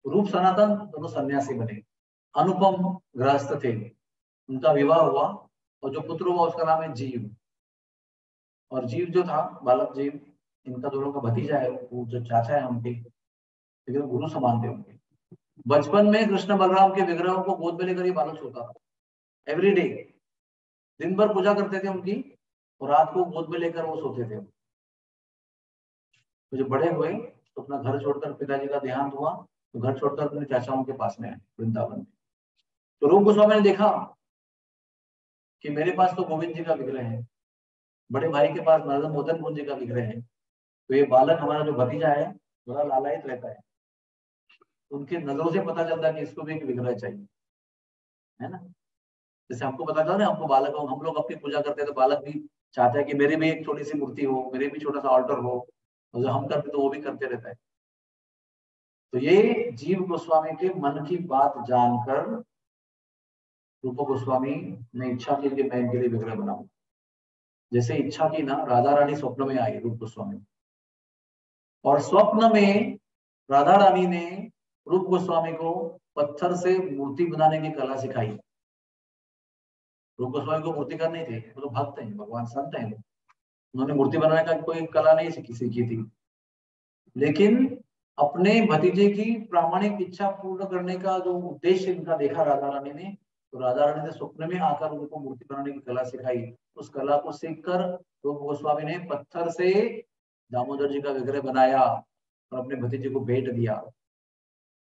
रूप सनातन दोनों सन्यासी बने, अनुपम गृहस्थ थे, उनका विवाह हुआ और जो पुत्र हुआ उसका नाम है जीव। और जीव जो था, बालक जीव, इनका दोनों का भतीजा है, वो जो चाचा है उनके, लेकिन गुरु समान थे उनके। बचपन में कृष्ण बलराम के विग्रहों को गोद में लेकर ये बालक सोता था, एवरीडे, दिन भर पूजा करते थे उनकी, और रात को गोद में लेकर वो सोते थे। तो जब बड़े हुए तो अपना घर छोड़कर, पिताजी का देहांत हुआ, तो घर छोड़कर अपने चाचाओं के पास में आए वृंदावन में। तो रूप गोस्वामी ने देखा कि मेरे पास तो गोविंद जी का विग्रह है, बड़े भाई के पास मदन मोहन जी का विग्रह है, तो ये बालक हमारा जो भतीजा है बड़ा लालायित रहता है। उनके नजरों से पता चलता है कि इसको भी एक विग्रह चाहिए, है ना। जैसे हमको पता चला ना, हमको बालक, हम लोग अपनी पूजा करते हैं तो बालक भी चाहता है कि मेरी भी एक छोटी सी मूर्ति हो, मेरे भी छोटा सा ऑल्टर हो, और जो हम करते तो वो भी करते रहता है। तो ये जीव गोस्वामी के मन की बात जानकर रूप गोस्वामी ने इच्छा की कि मैं इनके लिए विग्रह बनाऊं। जैसे इच्छा की ना, राधा रानी स्वप्न में आई रूप गोस्वामी, और स्वप्न में राधा रानी ने रूप गोस्वामी को पत्थर से मूर्ति बनाने की कला सिखाई। रूप गोस्वामी को मूर्तिकार नहीं थे, वो तो भक्त हैं, भगवान संत हैं, उन्होंने मूर्ति बनाने का कोई कला नहीं सीखी थी। लेकिन अपने भतीजे की प्रामाणिक इच्छा पूर्ण करने का जो उद्देश्य इनका देखा राधा रानी ने, तो राधा रानी ने स्वप्न में आकर उनको मूर्ति बनाने की कला सिखाई। उस कला को सीखकर रूप गोस्वामी ने पत्थर से दामोदर जी का विग्रह बनाया और अपने भतीजे को भेंट दिया।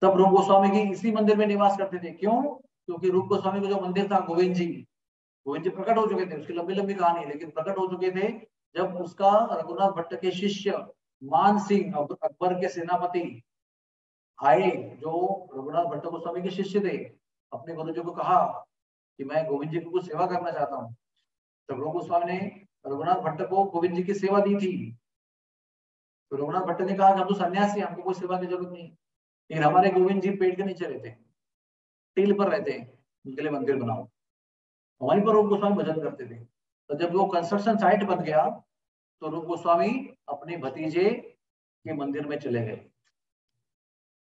तब रूप गोस्वामी जी इसी मंदिर में निवास करते थे। क्यों? क्योंकि रूप गोस्वामी का जो मंदिर था गोविंद जी प्रकट हो चुके थे। उसकी लंबी लंबी कहानी, लेकिन प्रकट हो चुके थे जब उसका रघुनाथ भट्ट के शिष्य मान सिंह अकबर के सेनापति आए, जो रघुनाथ भट्ट गोस्वामी के शिष्य थे, अपने गुरु जी को कहा कि मैं गोविंद जी को कुछ सेवा करना चाहता हूँ। तब रूप गोस्वामी ने रघुनाथ भट्ट को गोविंद जी की सेवा दी थी। तो रघुनाथ भट्ट ने कहा कि हम तो सन्यासी, हमको कोई सेवा की जरूरत नहीं, लेकिन हमारे गोविंद जी पेड़ के नीचे रहते, टील पर रहते, उनके लिए मंदिर बनाओ। वहीं पर रूप गोस्वामी भजन करते थे। तो जब वो कंस्ट्रक्शन साइट बन गया तो रूप गोस्वामी अपने भतीजे के मंदिर में चले गए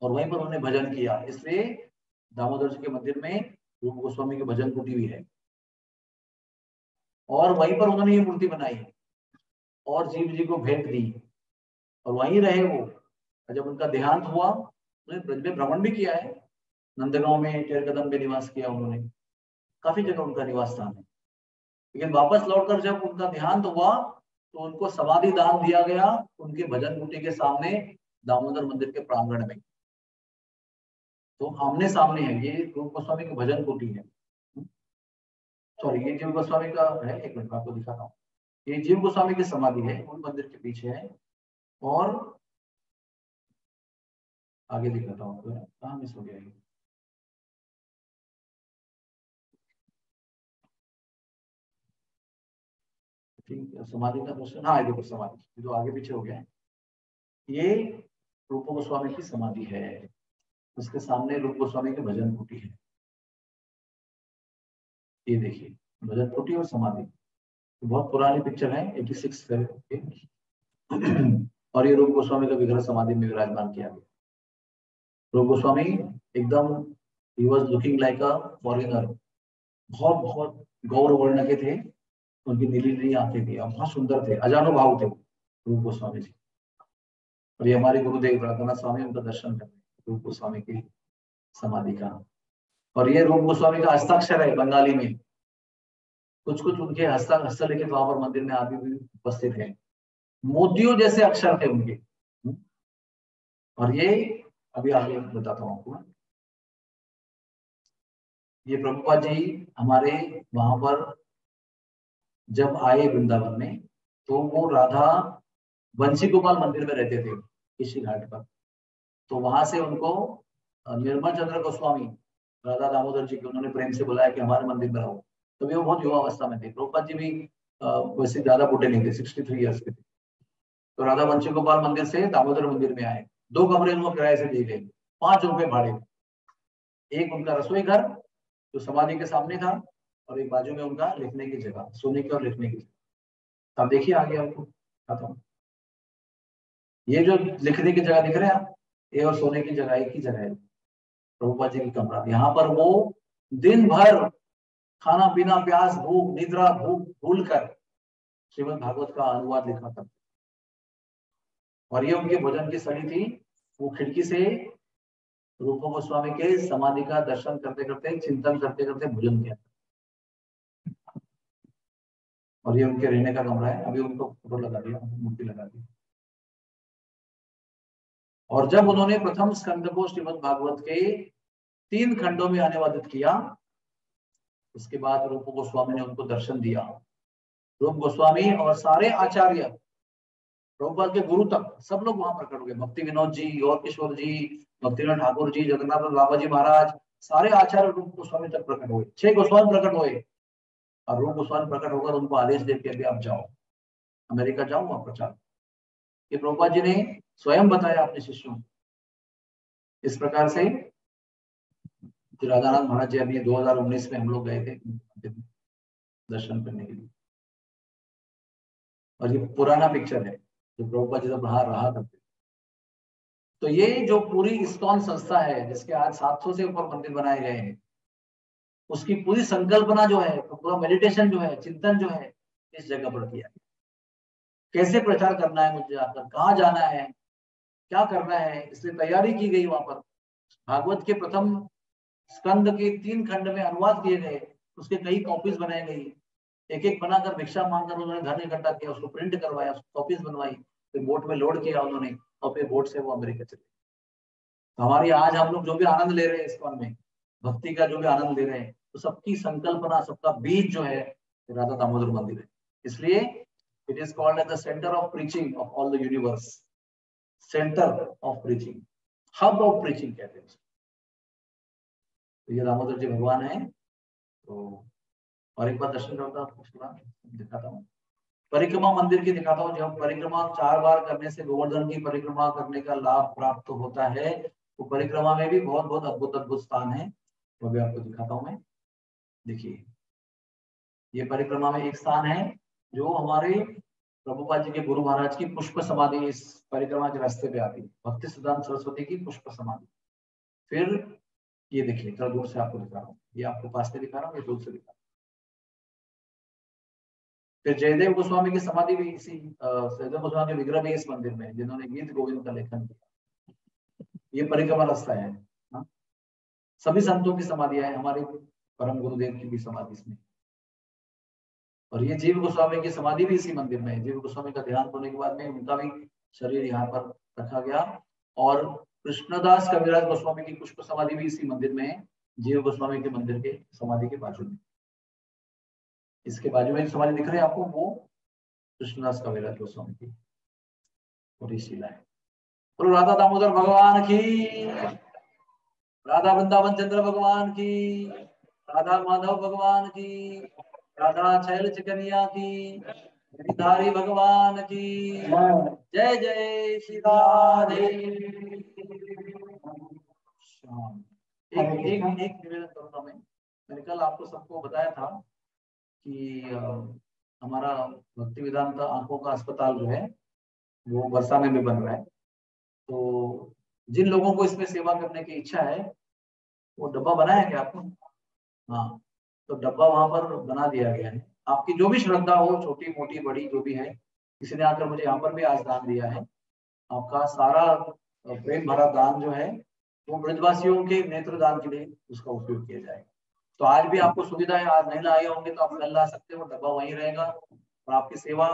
और वहीं पर उन्होंने भजन किया। इसलिए दामोदर जी के मंदिर में रूप गोस्वामी की भजन कुटी भी है और वहीं पर उन्होंने ये मूर्ति बनाई और जीव जी को भेंट दी और वहीं रहे वो। जब उनका देहांत हुआ उन्होंने ब्रज में भ्रमण भी किया है, नंदगांव में, टेरकदम में निवास किया उन्होंने, काफी जगह उनका निवास स्थान है। लेकिन वापस लौटकर जब उनका देहांत हुआ तो उनको समाधि दान दिया गया उनके भजन कुटी के सामने, दामोदर मंदिर के प्रांगण में। तो आमने सामने है, ये रूप गोस्वामी की भजन कुटी है। सॉरी, ये जीव गोस्वामी का है, एक मिनट आपको दिखाता हूँ। ये जीव गोस्वामी की समाधि है, उन मंदिर के पीछे है। और आगे दिखाता हूँ, कहाँ मिस हो गया ये। ठीक है, समाधि का प्रश्न, हाँ देखो समाधि जो आगे पीछे हो गया है, ये रूप गोस्वामी की समाधि है। उसके सामने रूप गोस्वामी की भजन कुटी है। ये देखिए, भजन कुटी और समाधि, तो बहुत पुरानी पिक्चर है, 86 के। और ये रूप गोस्वामी का विग्रह समाधि में विराजमान किया गया। रूप गोस्वामी एकदम, he was looking like a foreigner, बहुत बहुत गौर वर्ण के थे, उनकी नीली नीली आंखें थी और बहुत सुंदर थे, अजानुभाव थे रूप गोस्वामी जी। और ये हमारे गुरुदेव प्रार्थना स्वामी, उनका दर्शन करते रूप गोस्वामी की समाधि का। और ये रूप गोस्वामी का हस्ताक्षर है बंगाली में, कुछ कुछ उनके हस्तलिखित वहां पर मंदिर में अभी भी उपस्थित है। मोतियों जैसे अक्षर थे उनके। और ये अभी आगे बताता हूँ आपको। ये प्रभुपाद जी हमारे वहां पर जब आए वृंदावन में, तो वो राधा बंसी गोपाल मंदिर में रहते थे किसी घाट पर। तो वहां से उनको निर्मल चंद्र गोस्वामी, राधा दामोदर जी को, उन्होंने प्रेम से बुलाया कि हमारे मंदिर में रहो। तभी वो बहुत युवा अवस्था में थे। प्रभुपाद जी भी वैसे ज्यादा बूढ़े नहीं थे, 63 ईयर्स के थे। तो राधा बंसी गोपाल मंदिर से दामोदर मंदिर में आए। 2 कमरे उनको किराए से दिए गए, 5 रुपए भाड़े। एक उनका रसोई घर जो समाधि के सामने था, और एक बाजू में उनका लिखने की जगह, सोने की और लिखने की जगह। अब देखिए आगे आपको बताता हूँ। ये जो लिखने की जगह दिख रहे हैं आप, ये और सोने की जगह एक ही जगह है, प्रभुपाद जी की कमरा। यहाँ पर वो दिन भर खाना पीना, प्यास, भूख, निद्रा, भूख भूल कर श्रीमद् भागवत का अनुवाद लिखा करते। और ये उनके भोजन की सड़ी थी। वो खिड़की से रूप गोस्वामी के समाधि का दर्शन करते करते, चिंतन करते करते भोजन किया। और ये उनके रहने का कमरा है। अभी उनको फोटो लगा दिया, मूर्ति लगा दी। और जब उन्होंने प्रथम स्कंद को श्रीमद् भागवत के 3 खंडों में अनुवादित किया, उसके बाद रूप गोस्वामी ने उनको दर्शन दिया। रूप गोस्वामी और सारे आचार्य, प्रभुपाद के गुरु तक, सब लोग वहां प्रकट हुए। भक्ति विनोद जी, और किशोर जी, भक्ति विनोद ठाकुर जी, जगन्नाथ बाबा जी महाराज, सारे आचार्य रूप गोस्वामी तक प्रकट हुए। 6 गोस्वामी प्रकट हुए। और रूप गोस्वामी प्रकट होकर उनको आदेश देते अभी आप जाओ, अमेरिका जाओ, वहां प्रचार। ये प्रभुपाद जी ने स्वयं बताया अपने शिष्यों को। इस प्रकार से राधानाथ महाराज जी अभी 2019 में हम लोग गए थे दर्शन करने के लिए। और ये पुराना पिक्चर है जो प्रभुपाद जी जब बाहर रहा करते। तो ये जो पूरी इस्कॉन संस्था है, जिसके आज 700 से ऊपर मंदिर बनाए गए हैं, उसकी पूरी संकल्पना जो है, तो पूरा मेडिटेशन जो है, चिंतन जो है, इस जगह पर किया। कैसे प्रचार करना है, मुझे जाकर कहाँ जाना है, क्या करना है, इसलिए तैयारी की गई। वहां पर भागवत के प्रथम स्कंद के 3 खंड में अनुवाद किए गए, उसके कई कॉपीज बनाई गई। एक एक बनाकर भिक्षा मांगकर उन्होंने धन इकट्ठा किया, उसको प्रिंट करवाया, उसको कॉपीज बनवाई, फिर बोट में लोड किया उन्होंने और फिर बोट से वो अमेरिका चले। तो हमारी आज हम लोग जो भी आनंद ले रहे हैं इस्कॉन में, भक्ति का जो भी आनंद ले रहे हैं, तो सबकी संकल्पना, सबका बीज जो है राधा दामोदर मंदिर है। इसलिए it is called as the centre of preaching of all the universe, centre of preaching, hub of preaching कहते हैं। तो ये दामोदर जी भगवान है। तो और एक बार दर्शन करता हूँ, दिखाता हूँ, परिक्रमा मंदिर की दिखाता हूँ। जब परिक्रमा 4 बार करने से गोवर्धन की परिक्रमा करने का लाभ प्राप्त होता है, तो परिक्रमा में भी बहुत बहुत अद्भुत अद्भुत स्थान है, वो भी आपको दिखाता हूँ मैं। देखिए ये परिक्रमा में एक स्थान है जो हमारे प्रभुपाद जी के गुरु महाराज की पुष्प समाधि इस परिक्रमा के रास्ते पे आती है, भक्ति सिद्धांत सरस्वती की पुष्प समाधि। फिर ये देखिए, थोड़ा दूर से आपको दिखा रहा हूँ, ये आपको पास से दिखा रहा हूँ, ये दूर से दिखा रहा हूँ। फिर जयदेव गोस्वामी की समाधि भी इसी, जयदेव गोस्वामी के विग्रह भी इस मंदिर में, जिन्होंने गीत गोविंद का लेखन किया। ये परिक्रमा रास्ता है। हाँ? सभी संतों की समाधियां है, हमारे परम गुरुदेव की भी समाधि इसमें। और ये जीव गोस्वामी की समाधि भी इसी मंदिर में है। जीव गोस्वामी का देहांत होने के बाद में उनका भी शरीर यहाँ पर रखा गया। और कृष्णदास कविराज गोस्वामी की पुष्प समाधि भी इसी मंदिर में है, जीव गोस्वामी के मंदिर के समाधि के बाजू में। इसके बाजू में समाधि दिख रही है आपको, वो कृष्णदास कविराज गोस्वामी की पूरी शिला है। और राधा दामोदर भगवान की, राधा वृंदावन चंद्र भगवान की, राधा माधव भगवान की, राधा छैल चिकनिया की, गिरिधारी भगवान की जय जय श्री राधे। एक निवेदन करूंगा मैं। मैंने कल आपको सबको बताया था कि हमारा भक्ति वेदांत आंखों का अस्पताल जो है वो बरसाने में बन रहा है। तो जिन लोगों को इसमें सेवा करने की इच्छा है, वो डब्बा बनाया क्या आपको? हाँ, तो डब्बा वहां पर बना दिया गया है। आपकी जो भी श्रद्धा हो, छोटी मोटी बड़ी जो भी है, किसी ने आकर मुझे यहाँ पर भी आज दान दिया है, आपका सारा प्रेम भरा दान जो है वो ब्रजवासियों के नेत्र दान के लिए उसका उपयोग किया जाएगा। तो आज भी आपको सुविधा है, आज नहीं लाए होंगे तो आप कल ला सकते हो, डब्बा वहीं रहेगा और आपकी सेवा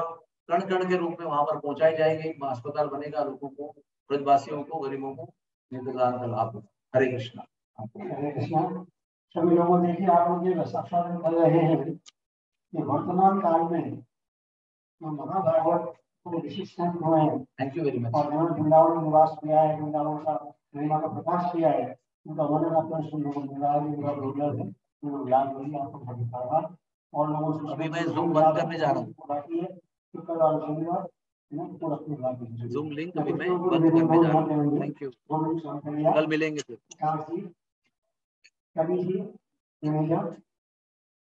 कण कण के रूप में वहां पर पहुंचाई जाएगी। अस्पताल बनेगा, लोगों को, ब्रजवासियों को, गरीबों को नेत्र दान का लाभ होगा। हरे कृष्णा। हरे कृष्णा। सभी लोगों देखिए, आप लोग ये साक्षात्कार कर रहे हैं कि वर्तमान काल में जो महाभारत को विशिष्ट हुए हैं। Thank you very much. और उन्होंने वृंदावन निवास किया है, वृंदावन का महिमा का प्रकाश किया है, उनका वर्णन आपने सुन याद होगी आपको धन्यवाद। और लोगों से अभी मैं जूम बंद करने जा रहा हूँ, जूम लिंक अभी मैं बंद करने जा रहा हूँ। थैंक यू, कल मिलेंगे फिर। कभी